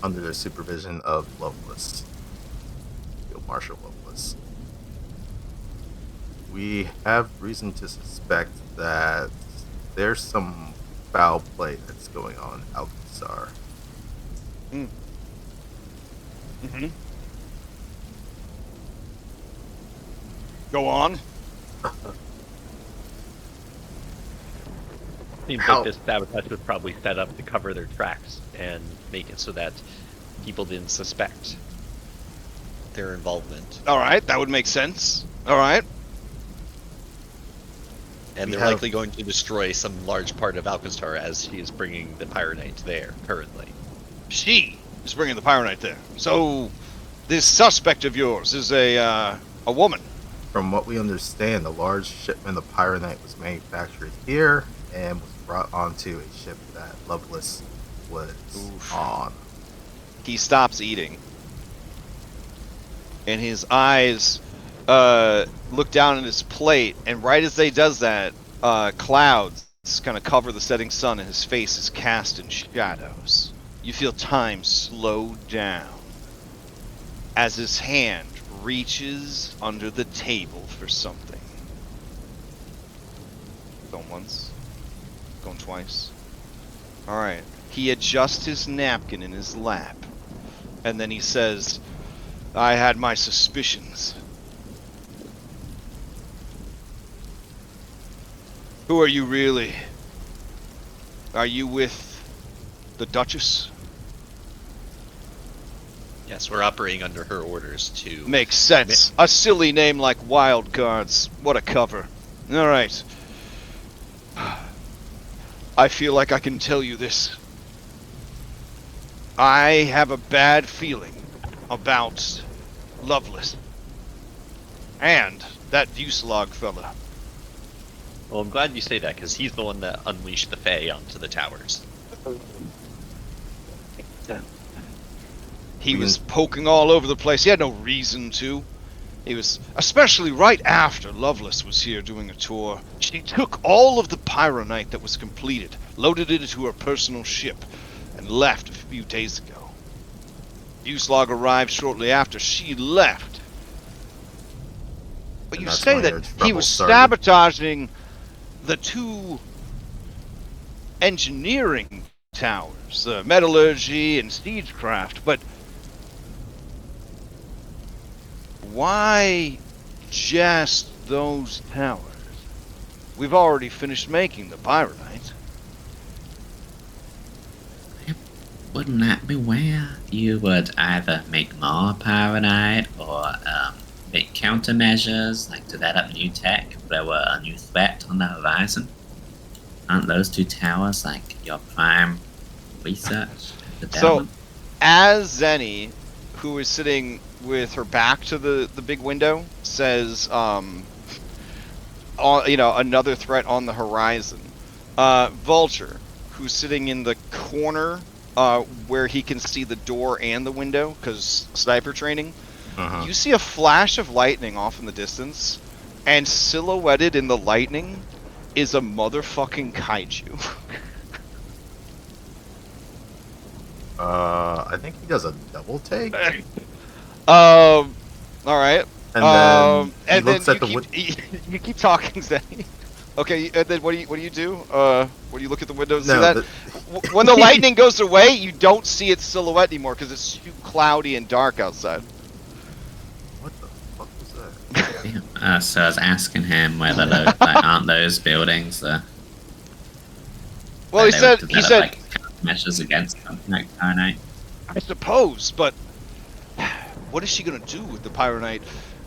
under the supervision of Lovelace, Field Marshal Lovelace. We have reason to suspect that there's some foul play that's going on in Alkenstar. Mm-hmm. Go on. Seems like this sabotage was probably set up to cover their tracks and make it so that people didn't suspect their involvement. All right, that would make sense. All right. And We they're have- likely going to destroy some large part of Alkenstar as she is bringing the Pirate Knight there currently. She is bringing the Pyronite there. So, this suspect of yours is a woman. From what we understand, a large shipment of Pyronite was manufactured here and was brought onto a ship that Lovelace was Oof. on. He stops eating. And his eyes look down at his plate, and right as he does that, clouds kind of cover the setting sun, and his face is cast in shadows. You feel time slow down as his hand reaches under the table for something. Going once. Going twice. Alright. He adjusts his napkin in his lap. And then he says, I had my suspicions. Who are you really? Are you with the Duchess? Yes, we're operating under her orders to... Makes sense. A silly name like Wild Guards. What a cover. Alright. I feel like I can tell you this. I have a bad feeling about Lovelace. And that Vucelog fella. Well, I'm glad you say that, because he's the one that unleashed the Fae onto the towers. He was poking all over the place. He had no reason to. He was, especially right after Lovelace was here doing a tour. She took all of the Pyronite that was completed, loaded it into her personal ship, and left a few days ago. Vucelog arrived shortly after she left. But And you that's say when that your he trouble was started. sabotaging the two engineering towers, metallurgy and siegecraft, but why just those towers? We've already finished making the Pyronite. Wouldn't that be where you would either make more paranoid or make countermeasures, like develop new tech if there were a new threat on the horizon? Aren't those two towers like your prime research development? As Zenny, who is sitting with her back to the big window, says, another threat on the horizon. Vulture, who's sitting in the corner where he can see the door and the window, because sniper training, you see a flash of lightning off in the distance, and silhouetted in the lightning is a motherfucking kaiju. I think he does a double take. All right. And then he and looks then at the you keep talking, Zenny. Okay, and then what do you do? When you look at the window and see No, that? When the lightning goes away, you don't see its silhouette anymore because it's too cloudy and dark outside. What the fuck was that? Yeah, so I was asking him whether those, like, aren't those buildings the... Well, he said, like, measures against something like Fahrenheit. I suppose, but what is she gonna do with the Pyronite?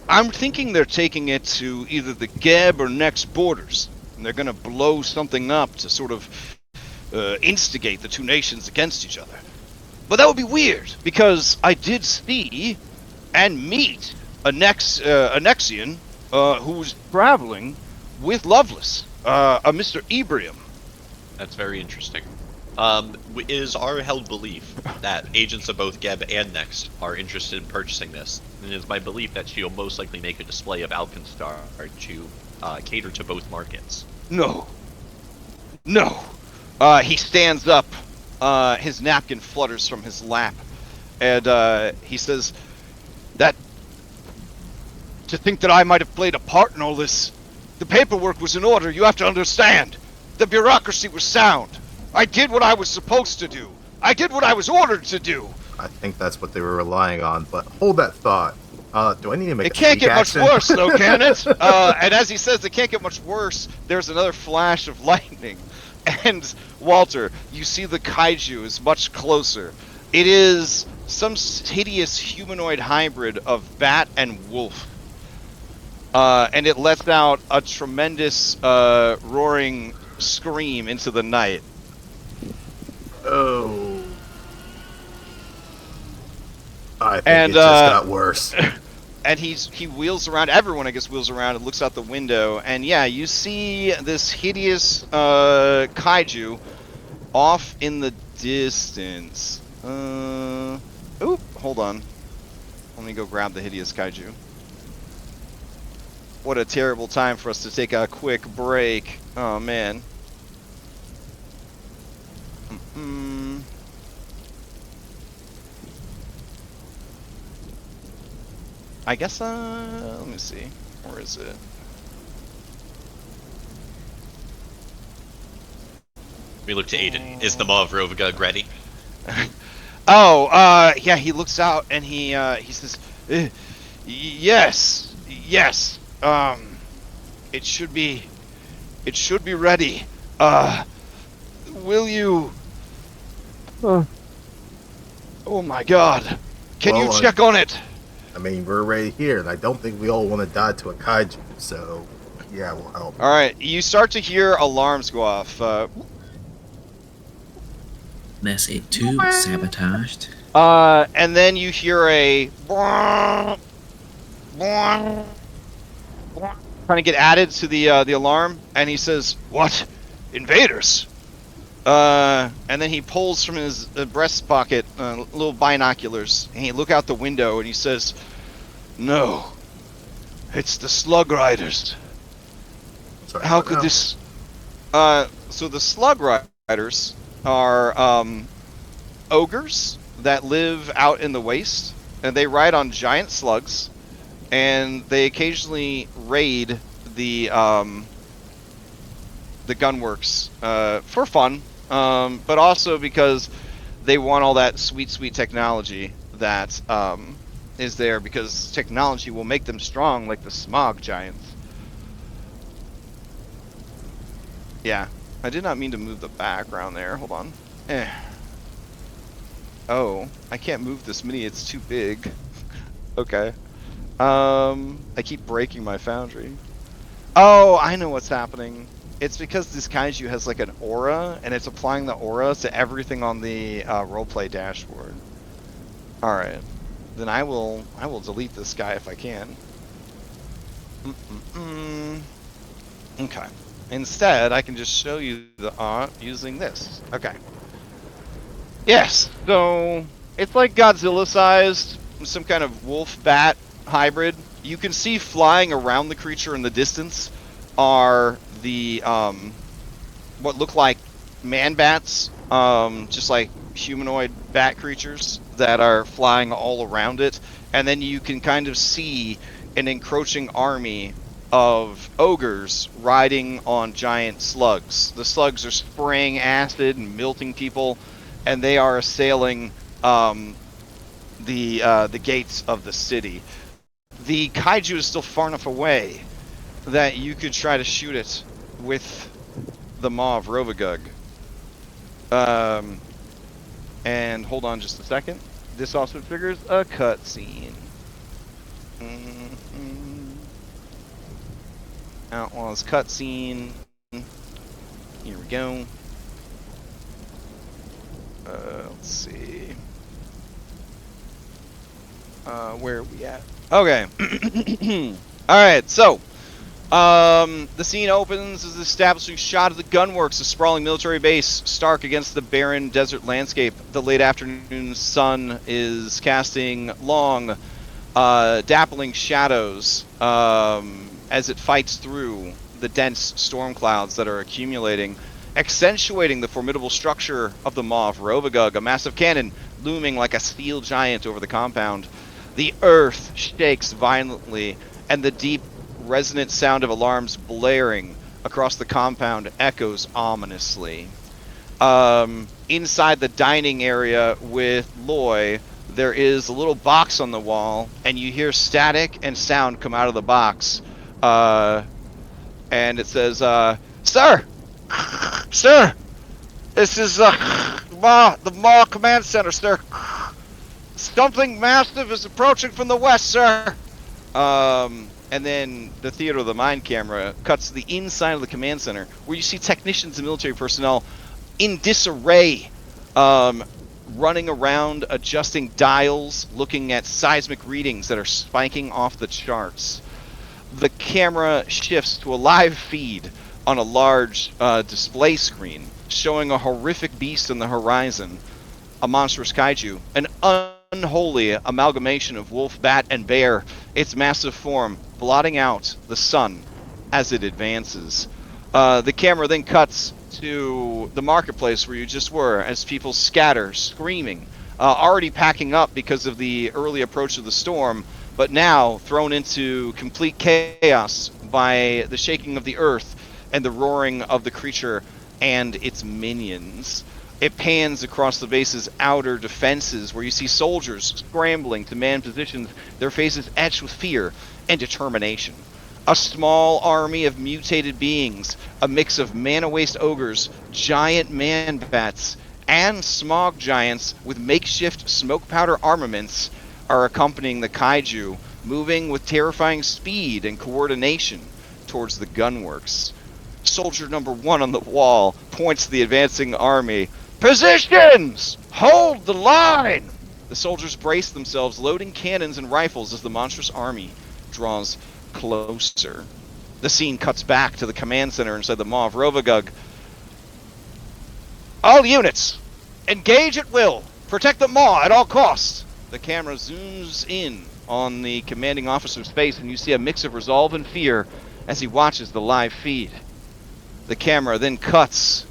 I'm thinking they're taking it to either the Geb or next borders, and they're gonna blow something up to sort of instigate the two nations against each other. But that would be weird, because I did see and meet a Nexian who's traveling with Loveless, a Mr. Ebrium. That's very interesting. It is our held belief that agents of both Geb and Next are interested in purchasing this, and it is my belief that she'll most likely make a display of Alkenstar to cater to both markets. No. He stands up. His napkin flutters from his lap, and he says, "That to think that I might have played a part in all this. The paperwork was in order. You have to understand. The bureaucracy was sound. I did what I was supposed to do. I did what I was ordered to do." I think that's what they were relying on, but hold that thought. Do I need to make It can't sneak get much action? worse, though, can it? And as he says, it can't get much worse. There's another flash of lightning. And, Walter, you see the kaiju is much closer. It is some hideous humanoid hybrid of bat and wolf. And it lets out a tremendous roaring scream into the night. Oh. I think And, it just got worse. And he wheels around. Everyone, I guess, wheels around and looks out the window. And yeah, you see this hideous kaiju off in the distance. Oop, hold on. Let me go grab the hideous kaiju. What a terrible time for us to take a quick break. Oh, man. I guess, let me see. Where is it? We look to Aiden. Is the Maw of Rovagug ready? Yeah, he looks out and he says, yes, it should be ready. Will you? Oh my God! Can you Well, check on it? I mean, we're right here, and I don't think we all want to die to a kaiju, so yeah, we'll help. All right, you start to hear alarms go off. There's it too, sabotaged. And then you hear a trying to get added to the alarm, and he says, "What? Invaders?" And then he pulls from his breast pocket little binoculars, and he look out the window, and he says, "No, it's the Slug Riders." Sorry, How what could now? this? So the Slug Riders are ogres that live out in the waste, and they ride on giant slugs, and they occasionally raid the gunworks for fun, but also because they want all that sweet technology that is there, because technology will make them strong like the smog giants. Yeah, I did not mean to move the background there. Hold on. Oh, I can't move this mini. It's too big. Okay. I keep breaking my foundry. Oh, I know what's happening. It's because this kaiju has like an aura, and it's applying the aura to everything on the roleplay dashboard. All right, then I will delete this guy if I can. Okay. Instead, I can just show you the art using this. Okay. Yes. So it's like Godzilla-sized, some kind of wolf-bat hybrid. You can see flying around the creature in the distance are the what look like man-bats, just like humanoid bat creatures that are flying all around it, and then you can kind of see an encroaching army of ogres riding on giant slugs. The slugs are spraying acid and melting people, and they are assailing the gates of the city. The kaiju is still far enough away that you could try to shoot it with the Maw of Rovagug. And hold on just a second. This also triggers a cutscene. Outlaws cutscene. Here we go. Let's see. Where are we at? Okay. Alright, so the scene opens as the establishing shot of the gunworks, a sprawling military base, stark against the barren desert landscape. The late afternoon sun is casting long, dappling shadows as it fights through the dense storm clouds that are accumulating, accentuating the formidable structure of the Maw of Rovagug, a massive cannon looming like a steel giant over the compound. The earth shakes violently, and the deep, resonant sound of alarms blaring across the compound echoes ominously. Inside the dining area with Loy, there is a little box on the wall, and you hear static and sound come out of the box. And it says, Sir! Sir! This is the Maw Command Center, sir. Something massive is approaching from the west, sir. And then the Theater of the Mind camera cuts to the inside of the command center, where you see technicians and military personnel in disarray, running around, adjusting dials, looking at seismic readings that are spiking off the charts. The camera shifts to a live feed on a large display screen, showing a horrific beast on the horizon, a monstrous kaiju, an unholy amalgamation of wolf, bat, and bear, its massive form blotting out the sun as it advances. The camera then cuts to the marketplace where you just were, as people scatter, screaming, already packing up because of the early approach of the storm, but now thrown into complete chaos by the shaking of the earth and the roaring of the creature and its minions. It pans across the base's outer defenses, where you see soldiers scrambling to man positions, their faces etched with fear and determination. A small army of mutated beings, a mix of mana-waste ogres, giant man-bats, and smog giants with makeshift smoke powder armaments, are accompanying the kaiju, moving with terrifying speed and coordination towards the gunworks. Soldier number 1 on the wall points to the advancing army. Positions! Hold the line! The soldiers brace themselves, loading cannons and rifles as the monstrous army draws closer. The scene cuts back to the command center inside the Maw of Rovagug. All units, engage at will. Protect the Maw at all costs. The camera zooms in on the commanding officer's face, and you see a mix of resolve and fear as he watches the live feed. The camera then cuts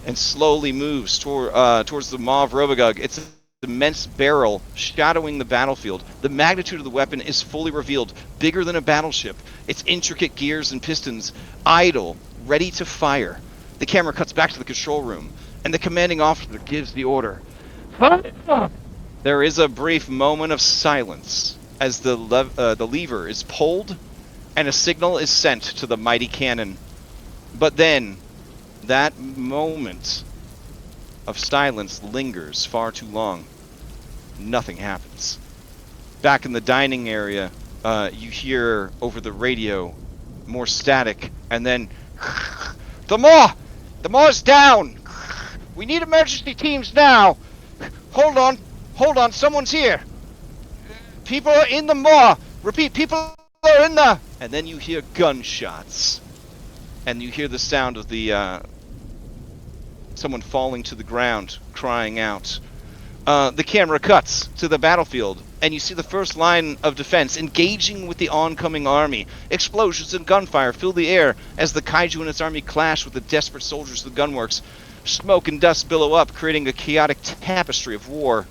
and slowly moves towards the Maw of Rovagug. It's an immense barrel shadowing the battlefield. The magnitude of the weapon is fully revealed, bigger than a battleship. Its intricate gears and pistons idle, ready to fire. The camera cuts back to the control room, and the commanding officer gives the order. Fire! There is a brief moment of silence as the lever is pulled and a signal is sent to the mighty cannon. But then, that moment of silence lingers far too long. Nothing happens. Back in the dining area, you hear over the radio more static, and then the moor's down. We need emergency teams now. Hold on, someone's here. People are in the moor. Repeat, people are in the. And then you hear gunshots, and you hear the sound of the someone falling to the ground, crying out. The camera cuts to the battlefield, and you see the first line of defense engaging with the oncoming army. Explosions and gunfire fill the air as the kaiju and its army clash with the desperate soldiers of the gunworks. Smoke and dust billow up, creating a chaotic tapestry of war.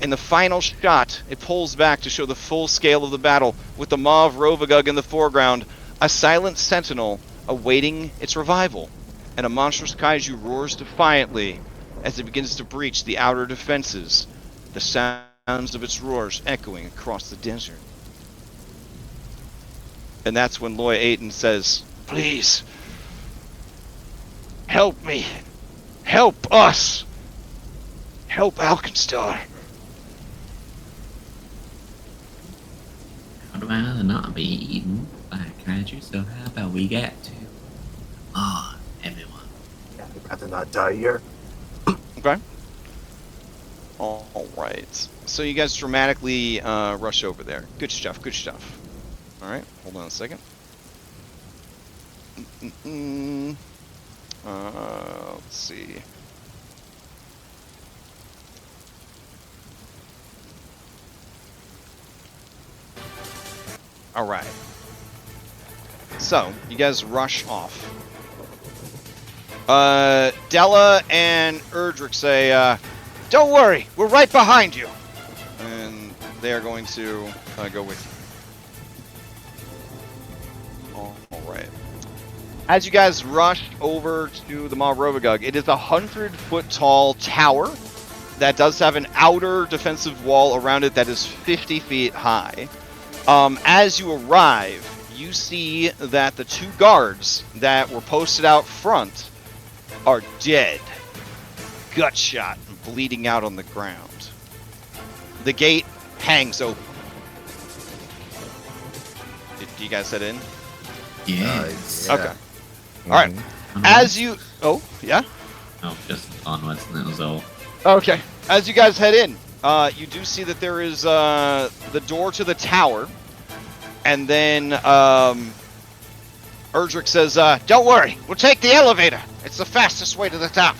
In the final shot, it pulls back to show the full scale of the battle, with the Maw of Rovagug in the foreground, a silent sentinel awaiting its revival, and a monstrous kaiju roars defiantly as it begins to breach the outer defenses, the sounds of its roars echoing across the desert. And that's when Loy Aiton says, "Please, help me. Help us. Help Alkenstar." I'd rather not be eaten by a kaiju, so how about we get to everyone? Yeah, I'd rather not die here. Okay. All right. So you guys dramatically rush over there. Good stuff. Good stuff. All right. Hold on a second. Let's see. All right. So you guys rush off. Della and Erdrick say, "Don't worry, we're right behind you," and they are going to go with you. All right. As you guys rush over to the Maw of Rovagug, it is a 100-foot tall tower that does have an outer defensive wall around it that is 50 feet high. As you arrive, you see that the 2 guards that were posted out front are dead, gut shot, and bleeding out on the ground. The gate hangs open. Do you guys head in? Yes. Yeah. Okay. All right. As you... Oh, yeah? Oh, just onwards, and that was all. Okay. As you guys head in, you do see that there is the door to the tower, and then Erdrick says, "Don't worry, we'll take the elevator. It's the fastest way to the top.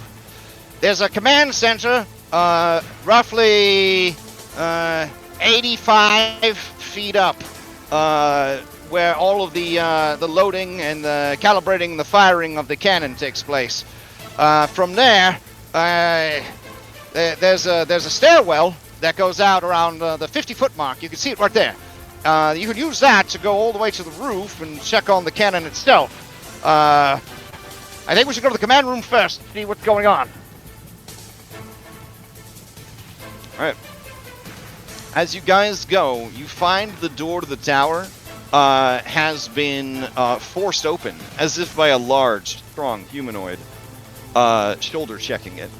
There's a command center, roughly 85 feet up, where all of the loading and the calibrating, the firing of the cannon takes place. From there, there's a stairwell that goes out around the 50-foot mark. You can see it right there. You can use that to go all the way to the roof and check on the cannon itself. I think we should go to the command room first and see what's going on." Alright. As you guys go, you find the door to the tower has been forced open, as if by a large, strong humanoid shoulder checking it.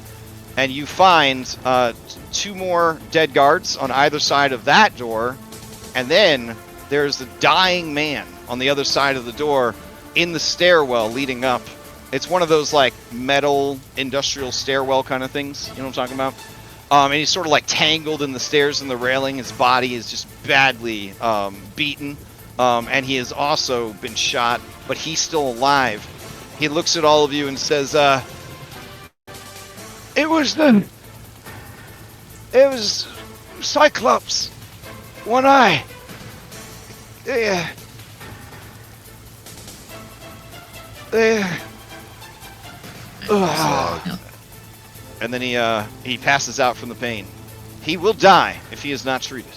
And you find 2 more dead guards on either side of that door. And then there's a dying man on the other side of the door in the stairwell leading up. It's one of those like metal industrial stairwell kind of things. You know what I'm talking about? And he's sort of like tangled in the stairs and the railing. His body is just badly beaten. And he has also been shot, but he's still alive. He looks at all of you and says, It was Cyclops. One eye. Yeah. And then he passes out from the pain. He will die if he is not treated.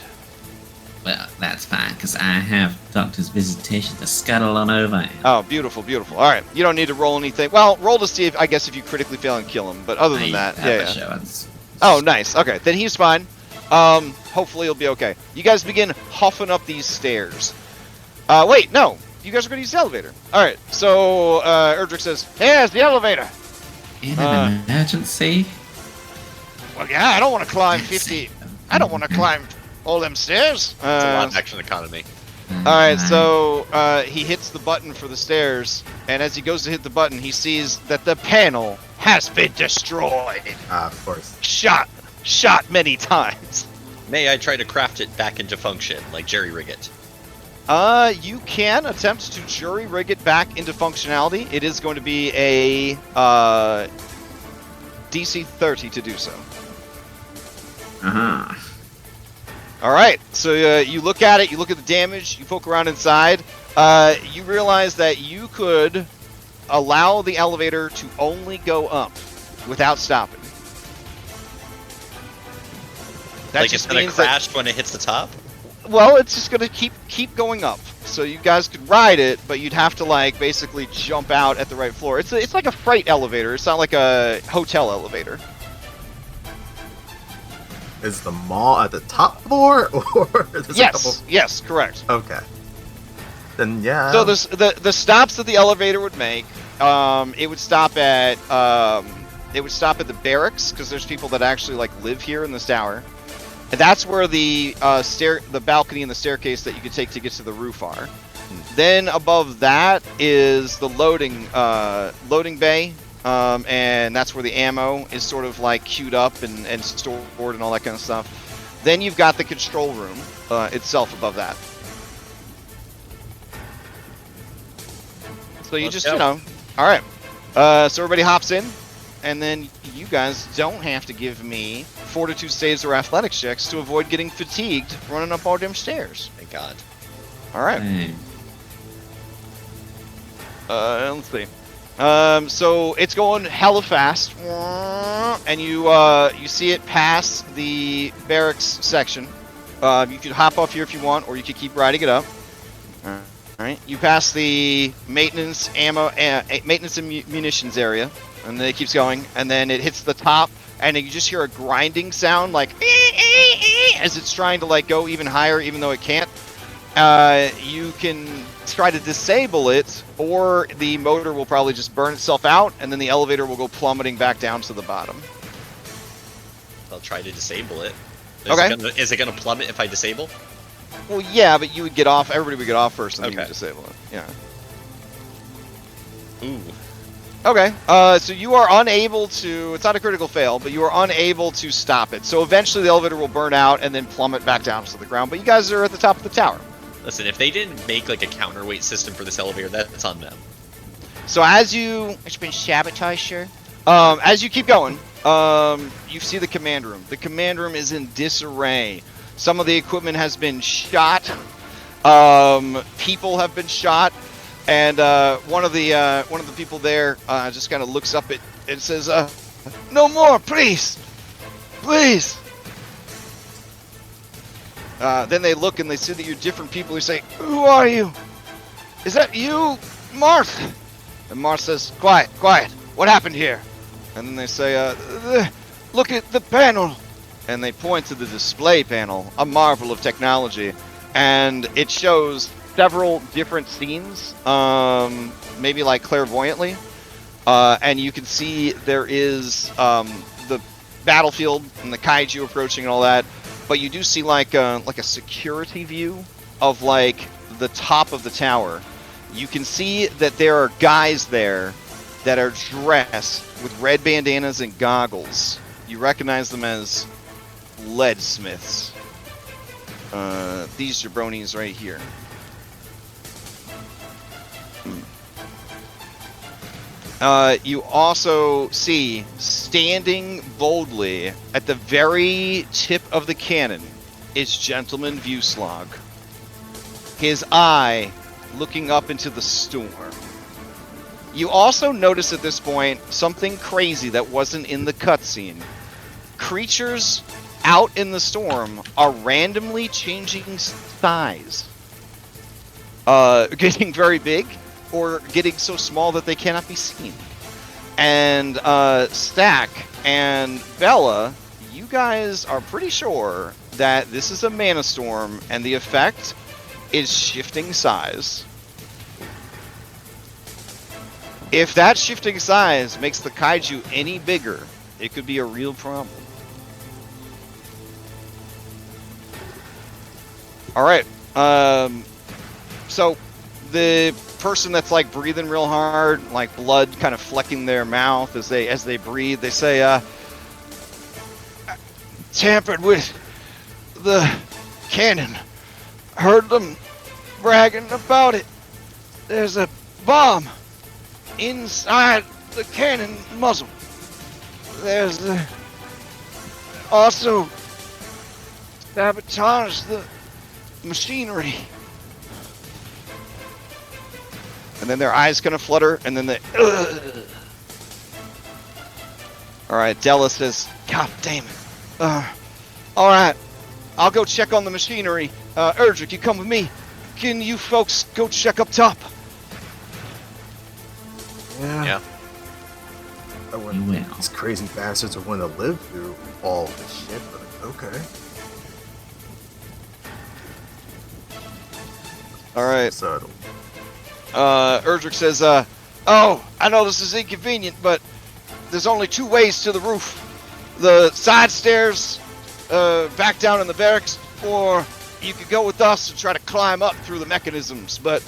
Well, that's fine, because I have Doctor's visitation to scuttle on over. Oh, beautiful, beautiful. All right, you don't need to roll anything. Well, roll to see if I guess if you critically fail and kill him. But other than that, yeah. Oh, nice. Okay, then he's fine. Hopefully he'll be okay. You guys begin huffing up these stairs. Wait, no. You guys are going to use the elevator. All right, so Erdrick says, "Here's the elevator." In an emergency? Well, yeah, I don't want to climb 50. I don't want to climb all them stairs. It's a lot of action economy. All right, so he hits the button for the stairs, and as he goes to hit the button, he sees that the panel has been destroyed. Of course. Shot many times. May I try to craft it back into function, like jerry rig it? You can attempt to jury rig it back into functionality. It is going to be a DC 30 to do so. Uh-huh. All right, so you look at it, you look at the damage, you poke around inside. You realize that you could allow the elevator to only go up without stopping. That Like just it's gonna means that- crash when it hits the top? Well, it's just gonna keep going up. So you guys could ride it, but you'd have to like basically jump out at the right floor. It's like a freight elevator. It's not like a hotel elevator. Is the mall at the top floor, or there's a couple? Yes, correct. Okay. Then yeah. So the stops that the elevator would make, it would stop at the barracks because there's people that actually like live here in this tower. And that's where the balcony and the staircase that you could take to get to the roof are. Then above that is the loading bay, and that's where the ammo is sort of like queued up and stored and all that kind of stuff. Then you've got the control room itself above that. So you Let's just, go. you know, all right. So everybody hops in, and then you guys don't have to give me fortitude saves or athletics checks to avoid getting fatigued running up all them stairs. Thank God. All right. Hey. Let's see. So it's going hella fast, and you see it pass the barracks section. You could hop off here if you want, or you could keep riding it up. All right. You pass the maintenance maintenance and munitions area, and then it keeps going, and then it hits the top, and then you just hear a grinding sound, like as it's trying to like go even higher, even though it can't. You can try to disable it, or the motor will probably just burn itself out, and then the elevator will go plummeting back down to the bottom. I'll try to disable it. Okay. Is it gonna plummet if I disable? Well, yeah, but you would get off. Everybody would get off first, and then you would Okay. disable it. Yeah. Ooh. Okay. So you are unable to. It's not a critical fail, but you are unable to stop it. So eventually, the elevator will burn out and then plummet back down to the ground. But you guys are at the top of the tower. Listen, if they didn't make like a counterweight system for this elevator, that's on them. So as you, it's been sabotaged, sure. As you keep going, you see the command room. The command room is in disarray. Some of the equipment has been shot. People have been shot, and one of the people there just kind of looks up at and says, "No more, please, please." Then they look and they see that you're different people. They say, "Who are you? Is that you, Marth?" And Marth says, "Quiet, quiet. What happened here?" And then they say, "Look at the panel." And they point to the display panel, a marvel of technology. And it shows several different scenes, maybe like clairvoyantly. And you can see there is the battlefield and the kaiju approaching and all that. But you do see like a security view of like the top of the tower. You can see that there are guys there that are dressed with red bandanas and goggles. You recognize them as leadsmiths. These jabronis right here. You also see, standing boldly at the very tip of the cannon, is Gentleman Viewslog. His eye looking up into the storm. You also notice at this point something crazy that wasn't in the cutscene. Creatures out in the storm are randomly changing size. Getting very big, or getting so small that they cannot be seen. And Stack and Bella, you guys are pretty sure that this is a mana storm, and the effect is shifting size. If that shifting size makes the kaiju any bigger, it could be a real problem. All right. So the person that's like breathing real hard, like blood kind of flecking their mouth as they breathe, they say, "Tampered with the cannon. Heard them bragging about it. There's a bomb inside the cannon muzzle. There's also sabotage the machinery." And then their eyes kind of flutter, and then they. Ugh. All right, Della says, "God damn it! All right, I'll go check on the machinery. Erdrick, you come with me. Can you folks go check up top?" Yeah. I wouldn't You think will. these crazy bastards are going to live through all this shit, but okay. All right. Subtle. Erdrick says, "Oh, I know this is inconvenient, but there's only 2 ways to the roof. The side stairs, back down in the barracks, or you could go with us and try to climb up through the mechanisms, but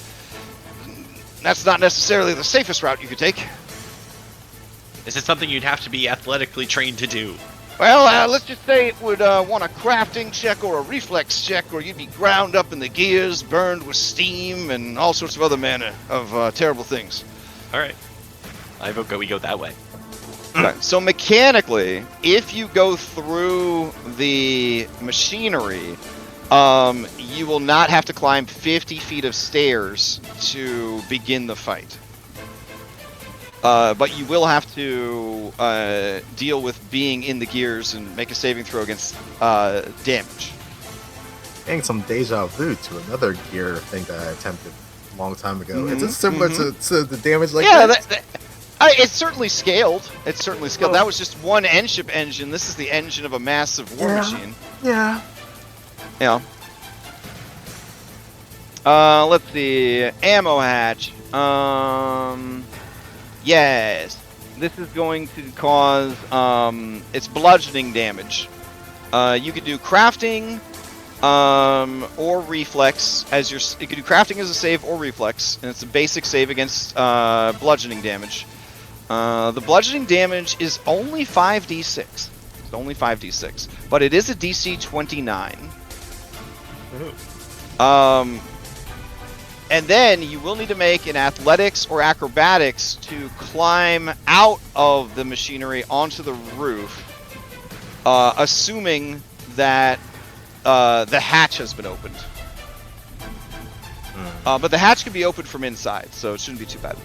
that's not necessarily the safest route you could take." Is it something you'd have to be athletically trained to do? Well, let's just say it would want a crafting check or a reflex check, or you'd be ground up in the gears, burned with steam, and all sorts of other manner of terrible things. All right. I vote we go that way. Okay, so mechanically, if you go through the machinery, you will not have to climb 50 feet of stairs to begin the fight. But you will have to deal with being in the gears and make a saving throw against damage. Getting some deja vu to another gear thing that I attempted a long time ago. Is it similar to the damage like Yeah, that? it's certainly scaled. It's certainly scaled. Oh. That was just one airship engine. This is the engine of a massive war machine. Yeah. Yeah. Let's see. Ammo hatch. Yes. This is going to cause, it's bludgeoning damage. You could do crafting, or reflex as your, you could do crafting as a save or reflex, and it's a basic save against, bludgeoning damage. The bludgeoning damage is only 5d6. It's only 5d6, but it is a DC 29. And then you will need to make an athletics or acrobatics to climb out of the machinery onto the roof, assuming that the hatch has been opened. But the hatch can be opened from inside, so it shouldn't be too bad.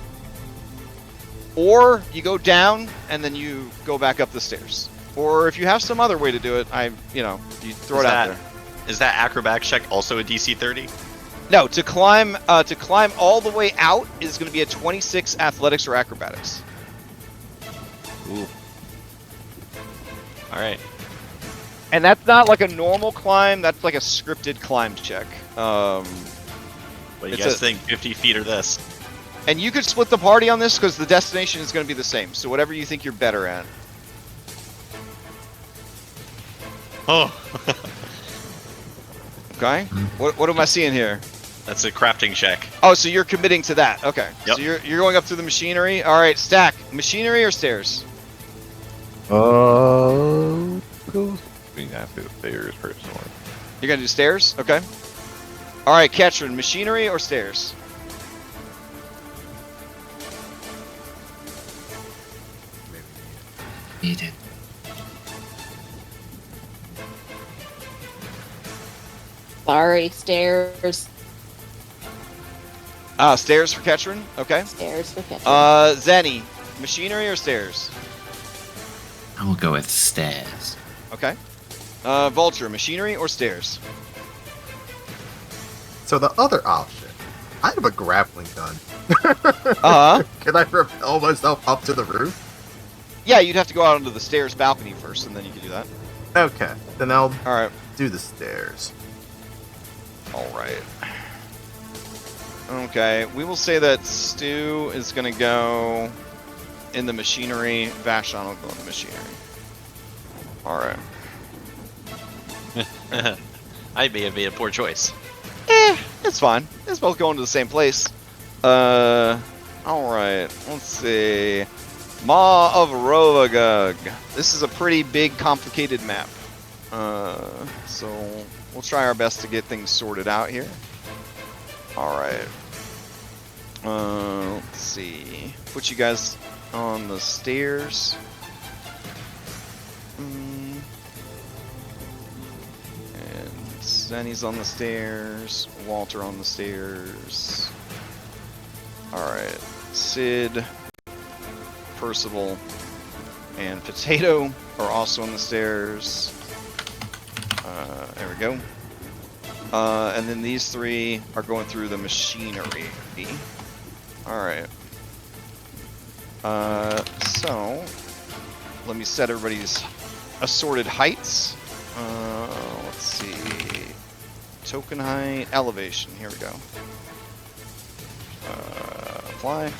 Or you go down and then you go back up the stairs. Or if you have some other way to do it, you throw it out there. Is that acrobatics check also a DC 30? No, to climb all the way out is going to be a 26 athletics or acrobatics. Ooh. All right. And that's not like a normal climb, that's like a scripted climb check. What do you It's guys a- think? 50 feet or this? And you could split the party on this because the destination is going to be the same. So whatever you think you're better at. Oh, Okay? What am I seeing here? that's a crafting check. Oh, so you're committing to that. Okay. Yep. So you're going up through the machinery. All right, stack. Machinery or stairs? Go. I mean, I have to go stairs personally. You're going to do stairs? Okay. All right, Ketrin, machinery or stairs? Needed. Sorry, stairs. Stairs for Ketrin. Okay. Stairs for kitchen. Zenny, machinery or stairs? I will go with stairs. Okay. Vulture, machinery or stairs? So the other option, I have a grappling gun. Uh-huh. Can I propel myself up to the roof? Yeah, you'd have to go out onto the stairs balcony first, and then you can do that. Okay, then I'll All right. do the stairs. All right. Okay, we will say that Stu is going to go in the machinery. Vashon will go in the machinery. All right. I may have made a poor choice. It's fine. It's both going to the same place. Alright, let's see. Maw of Rovagug. This is a pretty big, complicated map. So we'll try our best to get things sorted out here. Alright. Let's see. Put you guys on the stairs. And Zenny's on the stairs. Walter on the stairs. Alright. Sid, Percival, and Potato are also on the stairs. There we go. And then these three are going through the machinery. Alright. So, let me set everybody's assorted heights. Let's see. Token height, elevation. Here we go. Apply.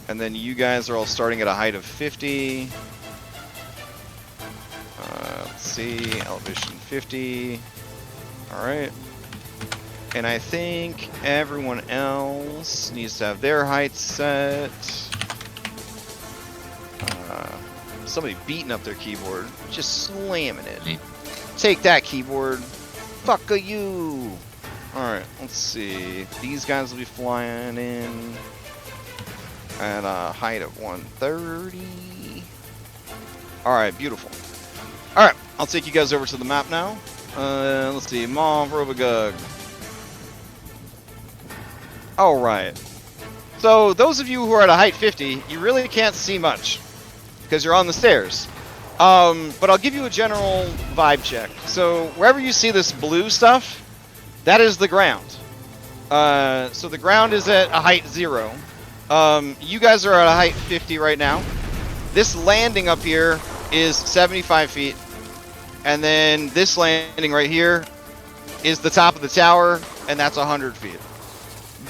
And then you guys are all starting at a height of 50. Let's see, elevation 50. Alright. And I think everyone else needs to have their heights set. Somebody beating up their keyboard. Just slamming it. Take that, keyboard. Fuck a you. Alright, let's see. These guys will be flying in at a height of 130. Alright, beautiful. Alright, I'll take you guys over to the map now. Let's see. Maw Rovagug. Alright. So, those of you who are at a height 50, you really can't see much. Because you're on the stairs. But I'll give you a general vibe check. So, wherever you see this blue stuff, that is the ground. So the ground is at a height 0. You guys are at a height 50 right now. This landing up here is 75 feet. And then this landing right here is the top of the tower, and that's 100 feet.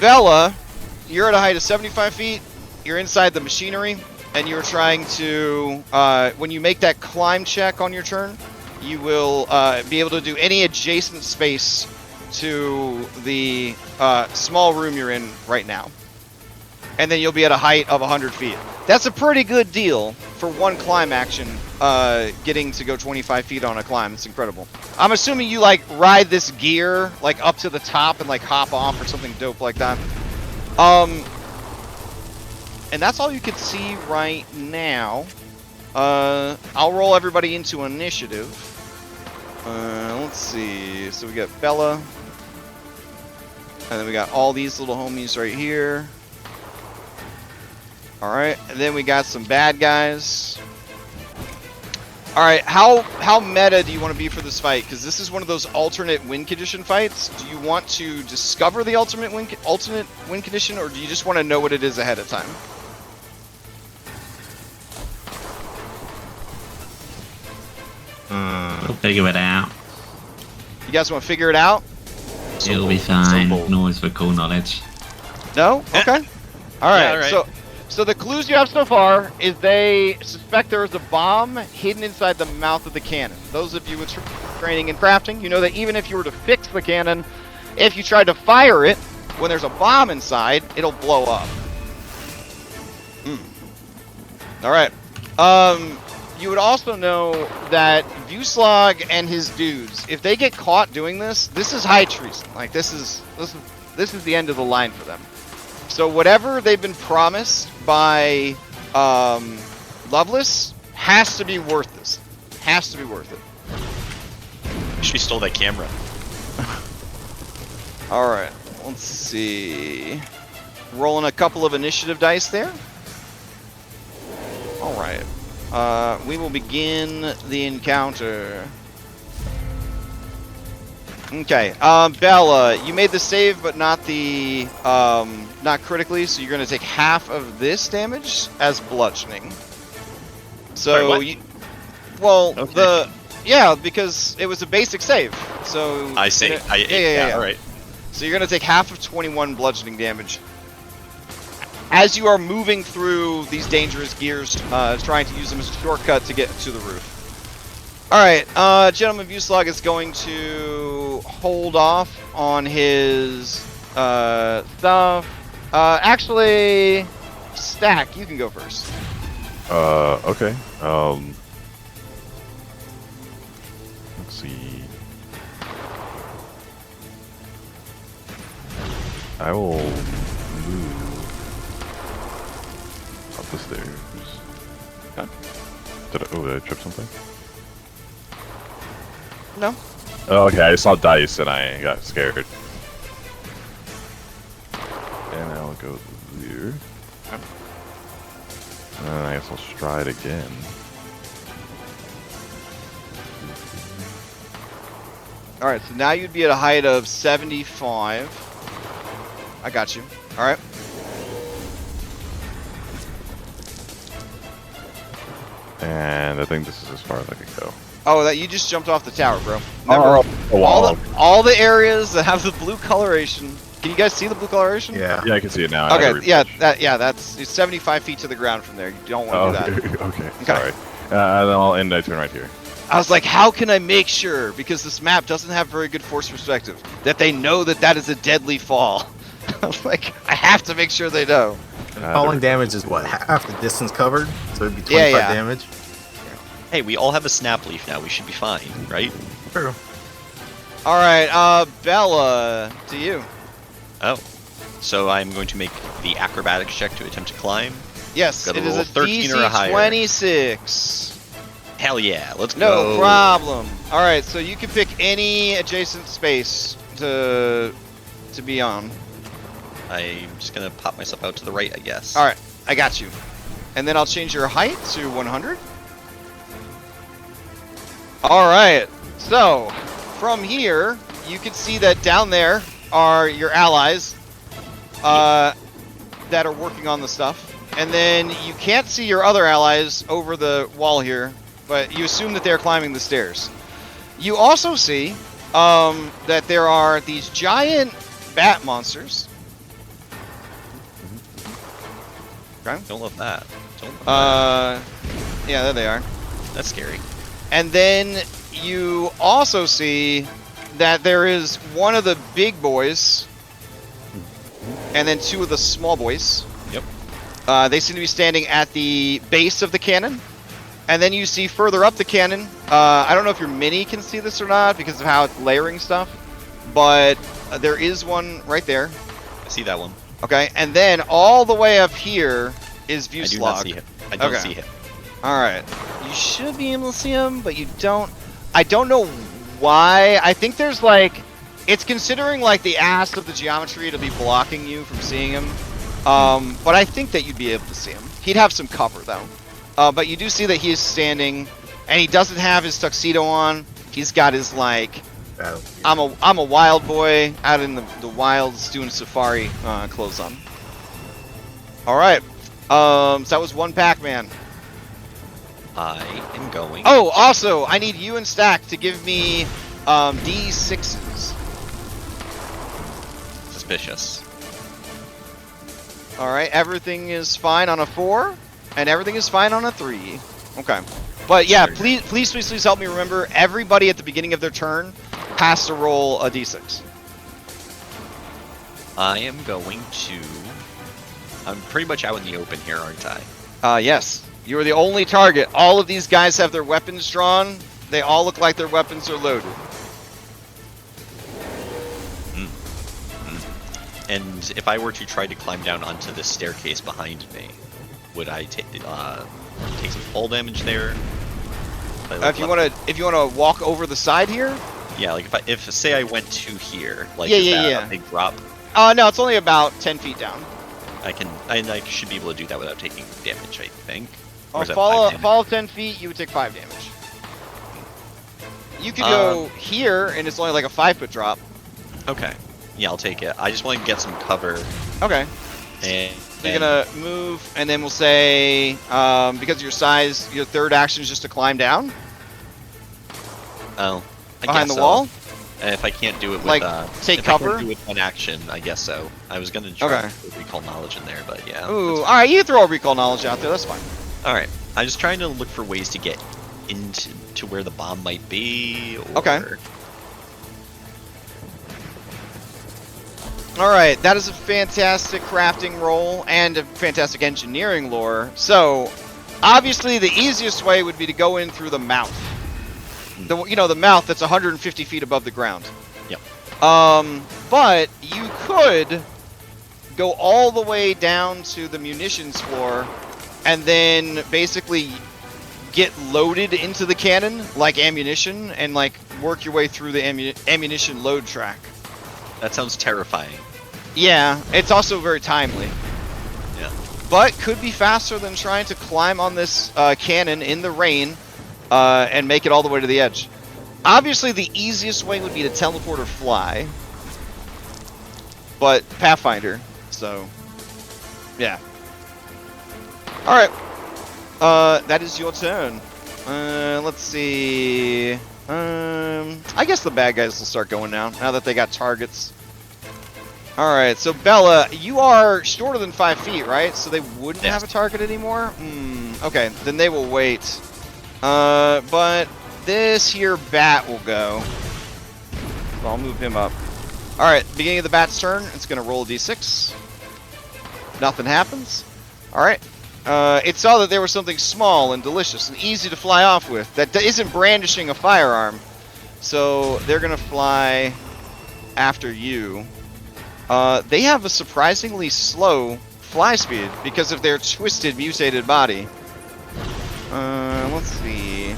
Bella, you're at a height of 75 feet. You're inside the machinery, and you're trying to, when you make that climb check on your turn, you will be able to do any adjacent space to the small room you're in right now. And then you'll be at a height of 100 feet. That's a pretty good deal for one climb action, getting to go 25 feet on a climb. It's incredible. I'm assuming you, like, ride this gear, like, up to the top and, like, hop off or something dope like that. And that's all you can see right now. I'll roll everybody into initiative. Let's see. So we got Bella. And then we got all these little homies right here. Alright, and then we got some bad guys. Alright, how meta do you want to be for this fight? Because this is one of those alternate win condition fights. Do you want to discover the alternate win condition, or do you just want to know what it is ahead of time? We'll figure it out. You guys want to figure it out? It'll be fine. No, it's for cool knowledge. No? Okay. Alright, Yeah, all right. So the clues you have so far is they suspect there is a bomb hidden inside the mouth of the cannon. Those of you with training in crafting, you know that even if you were to fix the cannon, if you tried to fire it, when there's a bomb inside, it'll blow up. Alright. You would also know that Vuslag and his dudes, if they get caught doing this, this is high treason. Like, this is the end of the line for them. So whatever they've been promised by Loveless has to be worth this. Has to be worth it. She stole that camera. Alright, let's see. Rolling a couple of initiative dice there. Alright. We will begin the encounter. Okay, Bella, you made the save, but not the, not critically, so you're gonna take half of this damage as bludgeoning. So, Sorry, well, Okay. yeah, because it was a basic save, so... I see. Yeah. Alright. So you're gonna take half of 21 bludgeoning damage as you are moving through these dangerous gears, trying to use them as a shortcut to get to the roof. Alright, Gentleman Vuslag is going to to hold off on his stuff. Actually, Stack, you can go first. Okay. Let's see. I will move up the stairs. Okay. Did I trip something? No. Oh, okay, I saw dice and I got scared. And I'll go there. Okay. And then I guess I'll stride again. Alright, so now you'd be at a height of 75. I got you. Alright. And I think this is as far as I can go. Oh, that you just jumped off the tower, bro. Oh, Remember, all the areas that have the blue coloration. Can you guys see the blue coloration? Yeah. Yeah, I can see it now. I had to Okay, yeah, refresh. that's it's 75 feet to the ground from there. You don't want to do that. Okay, sorry. And then I'll end. I turn right here. I was like, how can I make sure, because this map doesn't have very good force perspective, that they know that that is a deadly fall? I was like, I have to make sure they know. And falling damage is what, half the distance covered? So it'd be 25 Yeah. damage? Hey, we all have a snap leaf now. We should be fine, right? True. All right, Bella, to you. Oh. So I'm going to make the acrobatics check to attempt to climb. Yes, Gotta it is roll a 13 or a DC higher. 26. Hell yeah, let's No go. problem. All right, so you can pick any adjacent space to be on. I'm just gonna pop myself out to the right, I guess. All right, I got you. And then I'll change your height to 100. All right, so from here, you can see that down there are your allies that are working on the stuff. And then you can't see your other allies over the wall here, but you assume that they're climbing the stairs. You also see that there are these giant bat monsters. Okay. Don't love that. Don't love Yeah, there they are. that. That's scary. And then you also see that there is one of the big boys, and then two of the small boys. Yep. They seem to be standing at the base of the cannon. And then you see further up the cannon, I don't know if your mini can see this or not because of how it's layering stuff, but there is one right there. I see that one. Okay, and then all the way up here is view I do not slog. see him. I don't Okay. see him. All right, you should be able to see him, but you don't. I don't know why. I think there's like, it's considering like the ass of the geometry to be blocking you from seeing him. But I think that you'd be able to see him. He'd have some cover though. But you do see that he is standing, and he doesn't have his tuxedo on. He's got his like, Battlefield. I'm a wild boy out in the wilds doing safari clothes on. All right. So that was one Pac-Man. I am going. Oh, also, I need you and Stack to give me D6s. Suspicious. All right, everything is fine on a 4, and everything is fine on a 3. Okay. But yeah, please help me remember, everybody at the beginning of their turn has to roll a D6. I am going to. I'm pretty much out in the open here, aren't I? Yes. You are the only target. All of these guys have their weapons drawn. They all look like their weapons are loaded. And if I were to try to climb down onto this staircase behind me, would I take some fall damage there? If you want to walk over the side here? Yeah, like if say I went to here, like Yeah, is yeah, that yeah. a big drop? No, it's only about 10 feet down. I should be able to do that without taking damage, I think. Or On is that fall 5 damage? fall of 10 feet, you would take 5 damage. You could go here, and it's only like a 5-foot drop. Okay. Yeah, I'll take it. I just want to get some cover. Okay. And So you're gonna move, and then we'll say, because of your size, your third action is just to climb down Oh, I behind guess the so. wall. And if I can't do it with Like, take if I can't cover? do it with one action, I guess so. I was gonna try Okay. to recall knowledge in there, but yeah. Ooh, all right. You can throw a recall knowledge out there. That's fine. All right. I'm just trying to look for ways to get into where the bomb might be. Or... Okay. All right, that is a fantastic crafting roll and a fantastic engineering lore. So, obviously, the easiest way would be to go in through the mouth. The mouth that's 150 feet above the ground. Yep. But you could go all the way down to the munitions floor, and then basically get loaded into the cannon like ammunition, and like work your way through the ammunition load track. That sounds terrifying. Yeah, it's also very timely. Yeah. But could be faster than trying to climb on this cannon in the rain and make it all the way to the edge. Obviously, the easiest way would be to teleport or fly. But Pathfinder, so yeah. Alright. That is your turn. Let's see. I guess the bad guys will start going now that they got targets. Alright, so Bella, you are shorter than 5 feet, right? So they wouldn't have a target anymore? Okay, then they will wait. But this here bat will go. So I'll move him up. Alright, beginning of the bat's turn, it's going to roll a d6. Nothing happens. Alright. It saw that there was something small and delicious and easy to fly off with that isn't brandishing a firearm. So they're going to fly after you. They have a surprisingly slow fly speed because of their twisted, mutated body. Let's see. Do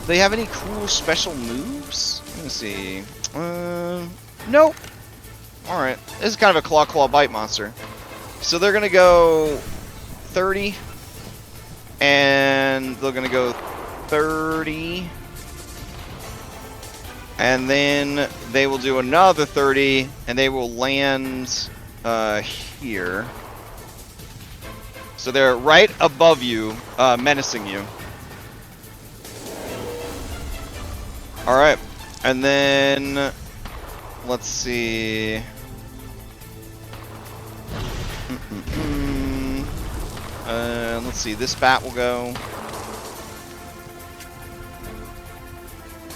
they have any cool special moves? Let me see. Nope. Alright. This is kind of a claw bite monster. So they're going to go 30. And they're going to go 30. And then they will do another 30, and they will land here. So they're right above you, menacing you. Alright, and then let's see. Let's see, this bat will go.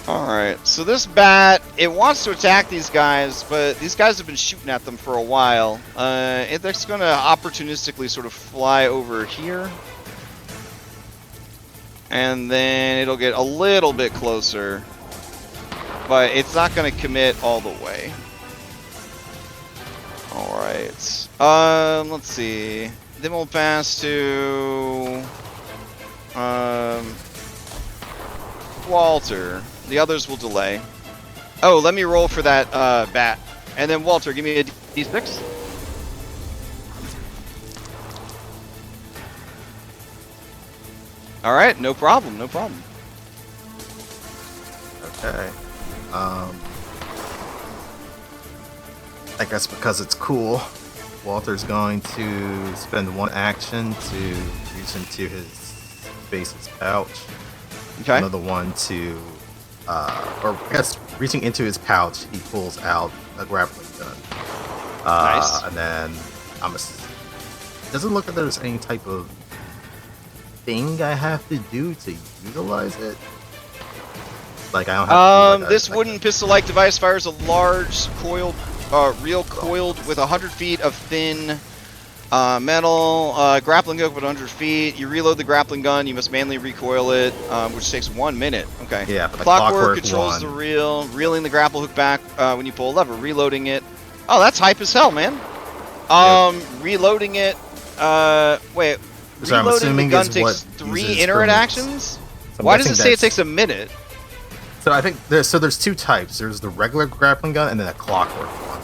Alright, so this bat, it wants to attack these guys, but these guys have been shooting at them for a while. It's going to opportunistically sort of fly over here. And then it'll get a little bit closer. But it's not going to commit all the way. Alright. Let's see. Then we'll pass to... Walter. The others will delay. Oh, let me roll for that bat. And then Walter, give me a d6. Alright, no problem, no problem. Okay. I guess because it's cool, Walter's going to spend one action to reach into his face's pouch. Okay. Another one to, or I guess reaching into his pouch, he pulls out a grappling gun. Nice. And then doesn't look like there's any type of thing I have to do to utilize it. Like I don't have to do this wooden pistol-like device fires a large coiled, coiled with 100 feet of thin metal grappling hook with 100 feet. You reload the grappling gun. You must manually recoil it, which takes 1 minute. Okay. Yeah. But the Clockwork controls one. the reel, reeling the grapple hook back when you pull a lever, reloading it. Oh, that's hype as hell, man. Reloading it. Wait. So I'm reloading assuming the gun is takes what 3 uses interactions. So I'm Why does it guessing say it that's- takes a minute? So I think there's two types. There's the regular grappling gun and then a clockwork one.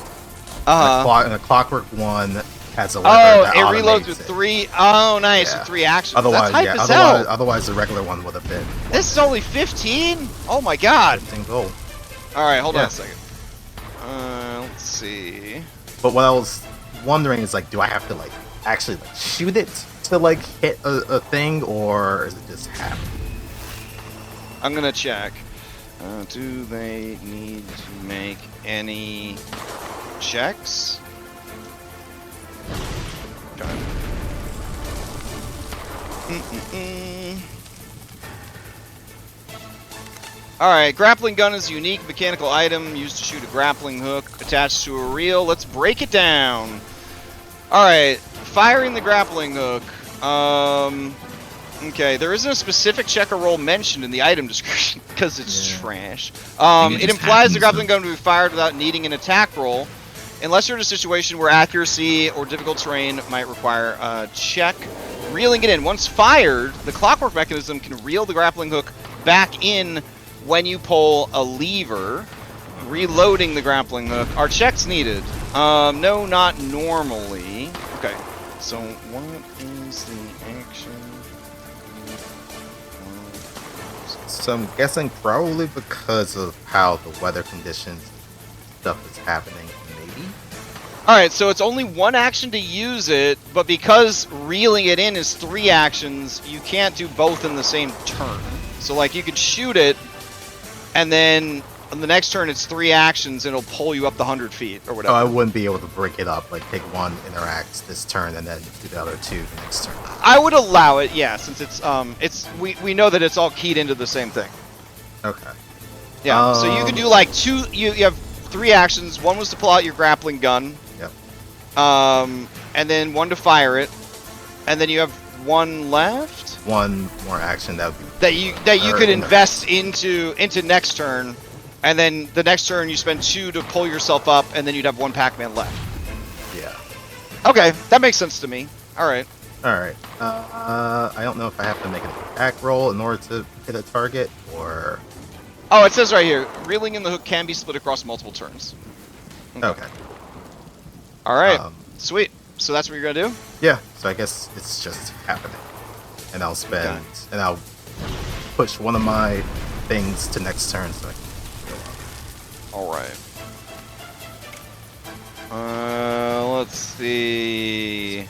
And the clockwork one has a lever that it reloads automates with it. 3. Oh, nice, Yeah. with 3 actions. Otherwise, That's hype yeah. as hell. Otherwise, the regular one would have been This is only 15? Oh my god. 15 gold. Alright, hold on Yeah. a second. Let's see. But what I was wondering is like, do I have to like actually like shoot it to like hit a thing, or is it just happen? I'm gonna check. Do they need to make any checks? Okay. Alright, grappling gun is a unique mechanical item used to shoot a grappling hook attached to a reel. Let's break it down. Alright, firing the grappling hook. Okay, there isn't a specific check or roll mentioned in the item description because it's trash. Maybe it It just implies the happens, grappling though. gun to be fired without needing an attack roll, unless you're in a situation where accuracy or difficult terrain might require a check. Reeling it in. Once fired, the clockwork mechanism can reel the grappling hook back in when you pull a lever. Reloading the grappling hook. Are checks needed? No, not normally. Okay, so what is the action? So I'm guessing probably because of how the weather conditions stuff is happening, maybe. Alright, so it's only one action to use it, but because reeling it in is 3 actions, you can't do both in the same turn. So, like, you could shoot it, and then on the next turn it's 3 actions, and it'll pull you up the 100 feet, or Oh, whatever. I wouldn't be able to break it up, like take one interact this turn and then do the other 2 the next turn. I would allow it, yeah, since it's we know that it's all keyed into the same thing. Okay. Yeah, so you could do like 2, you have 3 actions. One was to pull out your grappling gun. Yep. And then 1 to fire it. And then you have 1 left One more action that would be that you Or could in invest into next turn. And then the next turn you spend 2 to pull yourself up, and then you'd have 1 Pac-Man left. yeah. Okay, that makes sense to me. Alright. Alright. I don't know if I have to make an attack roll in order to hit a target or Oh, it says right here, reeling in the hook can be split across multiple turns. okay. Alright, Um, sweet. So that's what you're gonna do? Yeah, so I guess it's just happening. And I'll spend Okay. and I'll push one of my things to next turn so I can go up. Alright. Let's see.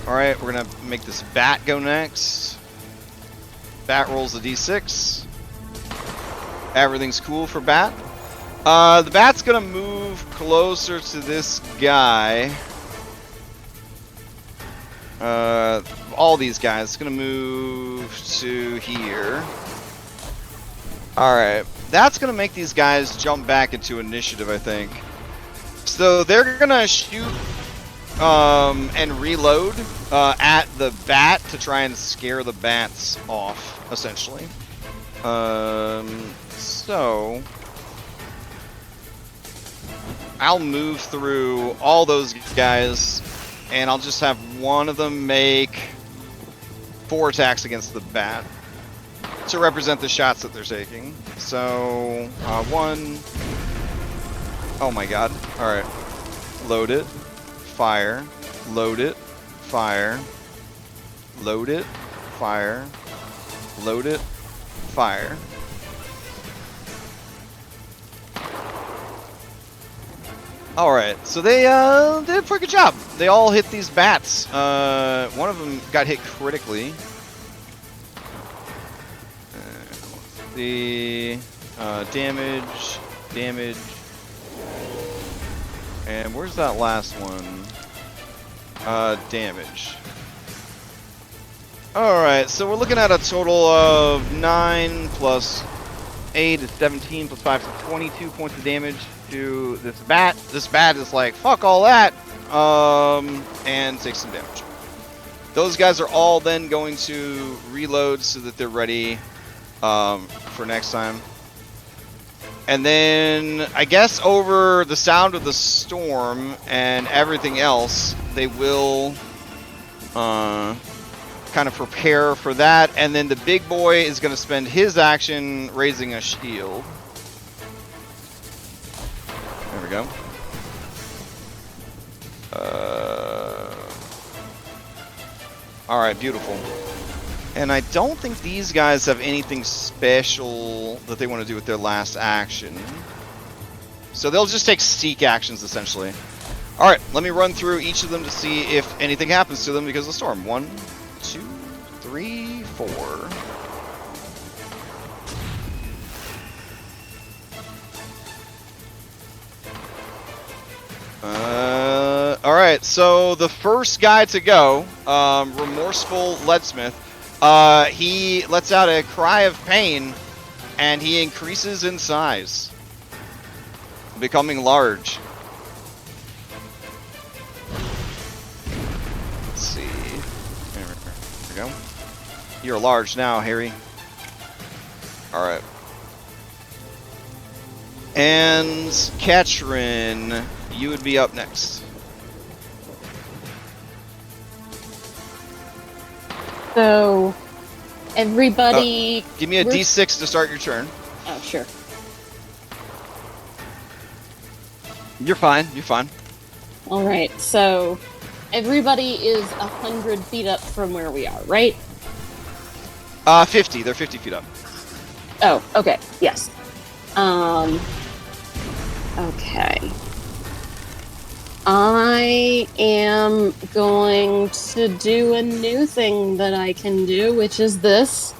Alright, we're gonna make this bat go next. Bat rolls a d6. Everything's cool for bat. The bat's gonna move closer to this guy. All these guys. It's gonna move to here. Alright. That's gonna make these guys jump back into initiative, I think. So they're gonna shoot and reload at the bat to try and scare the bats off, essentially. So I'll move through all those guys, and I'll just have one of them make 4 attacks against the bat to represent the shots that they're taking. So 1. Oh my god. Alright. Load it. Fire. Load it. Fire. Load it. Fire. Load it. Fire. Alright, so they did a pretty good job. They all hit these bats. One of them got hit critically. The damage, and where's that last one? Damage. Alright, so we're looking at a total of 9 plus 8 is 17 plus 5 is 22 points of damage to this bat. This bat is like, fuck all that, and takes some damage. Those guys are all then going to reload so that they're ready for next time. And then, I guess over the sound of the storm and everything else, they will kind of prepare for that. And then the big boy is going to spend his action raising a shield. There we go. Alright, beautiful. And I don't think these guys have anything special that they want to do with their last action. So they'll just take seek actions, essentially. Alright, let me run through each of them to see if anything happens to them because of the storm. 1, 2, 3, 4. Alright, so the first guy to go, Remorseful Leadsmith, He lets out a cry of pain, and he increases in size, becoming large. Let's see. There we go. You're large now, Harry. All right. And Katrin, you would be up next. So, everybody. Give me a D6 to start your turn. Oh, sure. You're fine. You're fine. All right. So, everybody is 100 feet up from where we are, right? 50. They're 50 feet up. Oh, okay. Yes. Okay. I am going to do a new thing that I can do, which is this.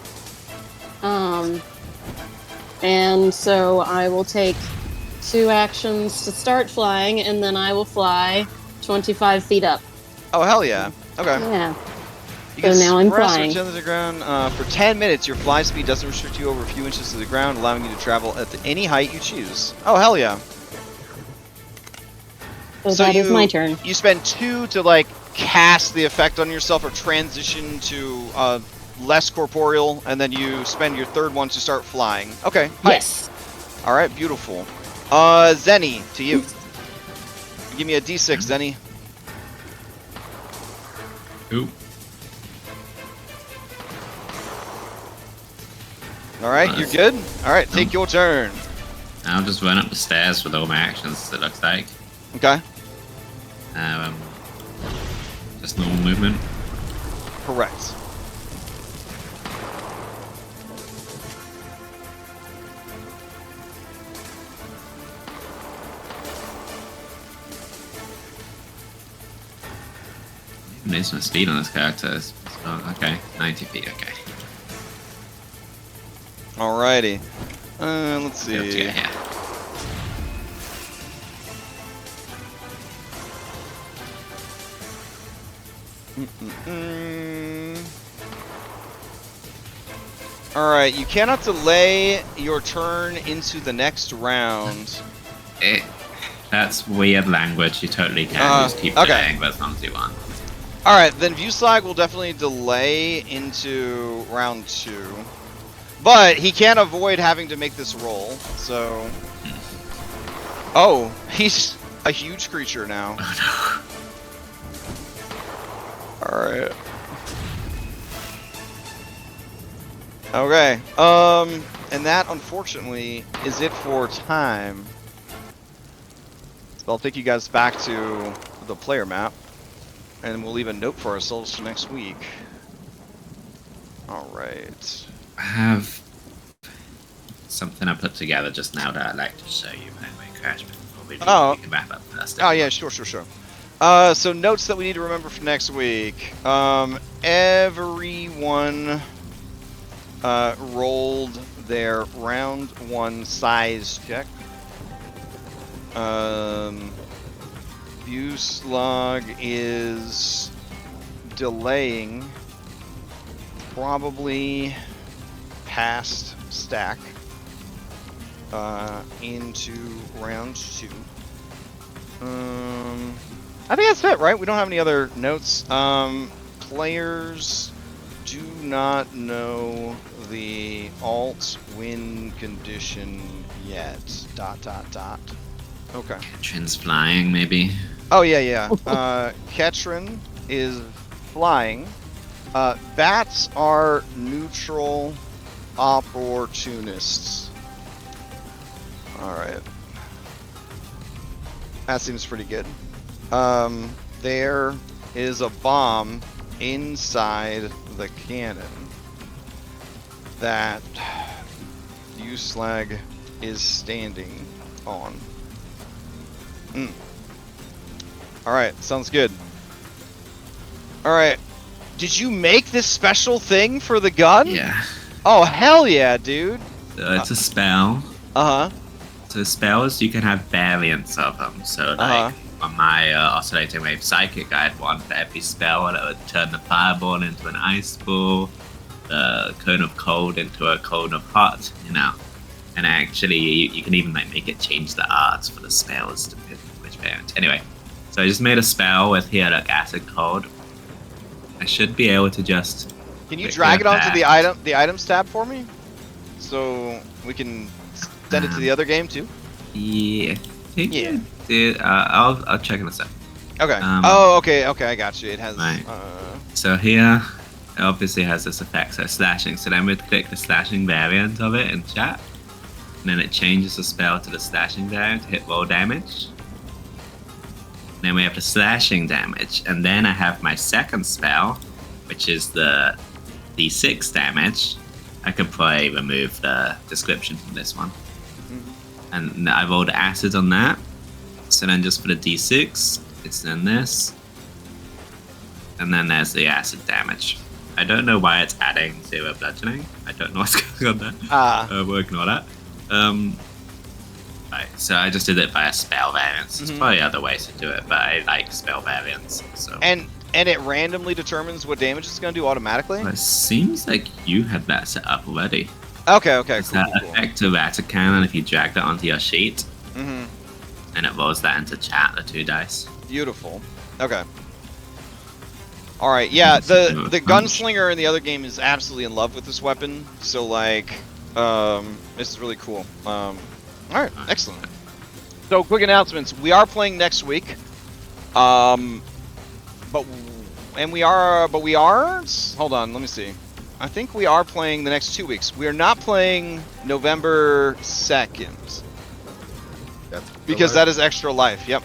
And so I will take 2 actions to start flying, and then I will fly 25 feet up. Oh, hell yeah. Okay. Yeah. You So now I'm express flying. return to the ground. For 10 minutes, your fly speed doesn't restrict you over a few inches to the ground, allowing you to travel at any height you choose. Oh, hell yeah. So that is my turn. You spend 2 to, like, cast the effect on yourself or transition to less corporeal, and then you spend your 3rd one to start flying. Okay. Hi. Yes. All right, beautiful. Zenny, to you. Give me a D6, Zenny. Ooh. All right, you're good? All right, take your turn. I'll just run up the stairs with all my actions, it looks like. Okay. Just normal movement. Correct. There's some speed on this character. Oh, okay, 90 feet, okay. Alrighty. Let's Be able to see. get here. Alright, you cannot delay your turn into the next round. That's weird language. You totally can just keep okay. delaying, but as long as you want. Alright, then View Slag will definitely delay into round 2. But he can't avoid having to make this roll, so... Oh, he's a huge creature now. Oh Alright. Okay, and that, unfortunately, is it for time. So I'll take you guys back to the player map, and we'll leave a note for ourselves for next week. Alright. I have something I put together just now that I'd like to show you by the way, Crash, before we can wrap up first. Oh yeah, sure. So notes that we need to remember for next week. Everyone rolled their round 1 size check. Buslog is delaying probably past stack into round 2. I think that's it, right? We don't have any other notes. Players do not know the alt win condition yet. ... Okay. Katrin's flying, maybe. Oh yeah. Ketrin is flying. Bats are neutral opportunists. Alright. That seems pretty good. There is a bomb inside the cannon that Uslag is standing on. Alright, sounds good. Alright. Did you make this special thing for the gun? Yeah. Oh, hell yeah, dude. So it's a spell. Uh-huh. So spells, you can have variants of them. So like on my oscillating wave psychic, I had one for every spell that would turn the fireball into an ice ball. the cone of cold into a cone of hot, you know. And actually, you can even like make it change the odds for the spells depending on which variant. Anyway, so I just made a spell with here like acid cold. I should be able to just. Can you drag it onto the items tab for me, so we can send it to the other game too? Yeah. Yeah. Dude, I'll check in a sec. Okay. Okay, I got you. It has. Right. So here, it obviously has this effect, so slashing. So then we'd click the slashing variant of it in chat. And then it changes the spell to the slashing variant to hit roll damage. And then we have the slashing damage. And then I have my second spell, which is the d6 damage. I could probably remove the description from this one. And I rolled acid on that. So then just for the d6, it's then this. And then there's the acid damage. I don't know why it's adding 0 bludgeoning. I don't know what's going on there. We'll ignore that. Right, so I just did it by a spell variance. There's probably other ways to do it, but I like spell variance. So. And it randomly determines what damage it's going to do automatically? Well, it seems like you had that set up already. Okay, It's cool. that effect to Vatican, if you drag that onto your sheet, and it rolls that into chat, the 2 dice. Beautiful. Okay. Alright, yeah, the gunslinger in the other game is absolutely in love with this weapon, so like, this is really cool. Alright, excellent. So, quick announcements. We are playing next week. But we are, hold on, let me see. I think we are playing the next 2 weeks. We are not playing November 2nd. Because that is Extra Life, yep.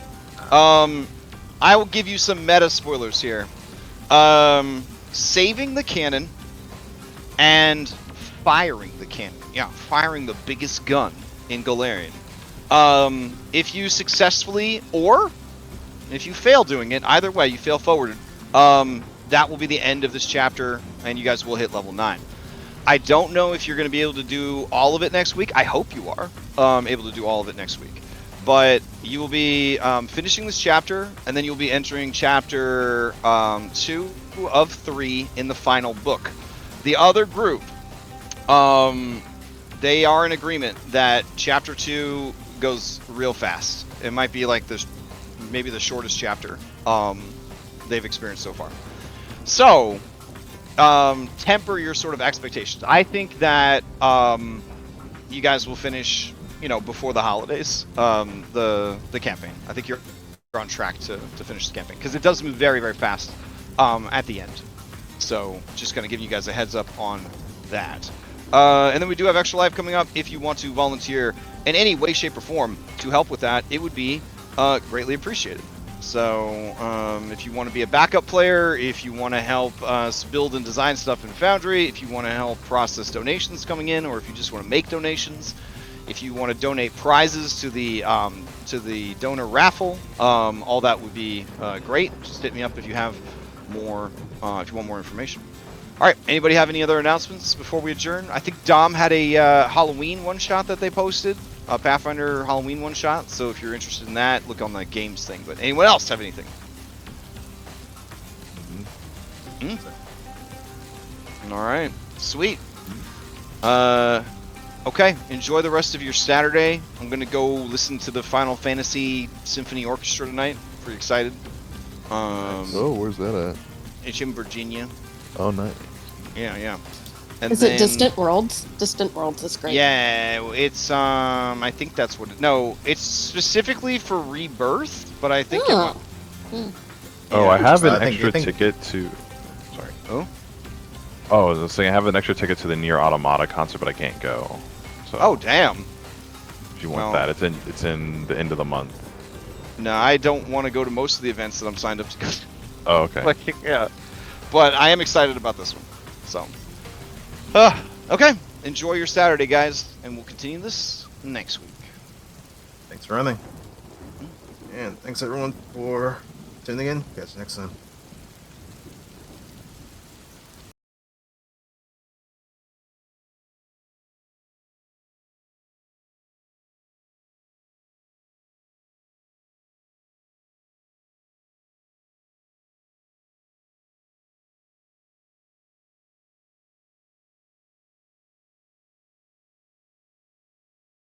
I will give you some meta spoilers here. Saving the cannon and firing the cannon. Yeah, firing the biggest gun in Golarion. If you successfully, or if you fail doing it, either way, you fail forward, that will be the end of this chapter, and you guys will hit level 9. I don't know if you're going to be able to do all of it next week. I hope you are able to do all of it next week. But you will be finishing this chapter, and then you'll be entering chapter 2 of 3 in the final book. The other group, they are in agreement that chapter 2 goes real fast. It might be like maybe the shortest chapter they've experienced so far. So, temper your sort of expectations. I think that you guys will finish, before the holidays, the campaign. I think you're on track to finish the campaign, because it does move very, very fast at the end. So, just kind of giving you guys a heads up on that. And then we do have Extra Life coming up. If you want to volunteer in any way, shape, or form to help with that, it would be greatly appreciated. So, if you want to be a backup player, if you want to help us build and design stuff in Foundry, if you want to help process donations coming in, or if you just want to make donations, if you want to donate prizes to the donor raffle, all that would be great. Just hit me up if you have more, if you want more information. All right, anybody have any other announcements before we adjourn? I think Dom had a Halloween one-shot that they posted. A Pathfinder Halloween one-shot, so if you're interested in that, look on the games thing. But anyone else have anything? Alright, sweet. Okay, enjoy the rest of your Saturday. I'm gonna go listen to the Final Fantasy Symphony Orchestra tonight. Pretty excited. Where's that at? It's in Virginia. Oh, nice. Yeah. And Is it Distant Worlds? Distant Worlds is great. Yeah, it's I think that's what no, it's specifically for Rebirth, but I think I have an extra ticket to sorry. Oh, I was saying I have an extra ticket to the Nier Automata concert, but I can't go. So oh damn. If you want that, it's in the end of the month. No, I don't want to go to most of the events that I'm signed up to go to. Oh, okay. Yeah. But I am excited about this one. So okay, enjoy your Saturday, guys, and we'll continue this next week. Thanks for running. And thanks everyone for tuning in. Catch you next time.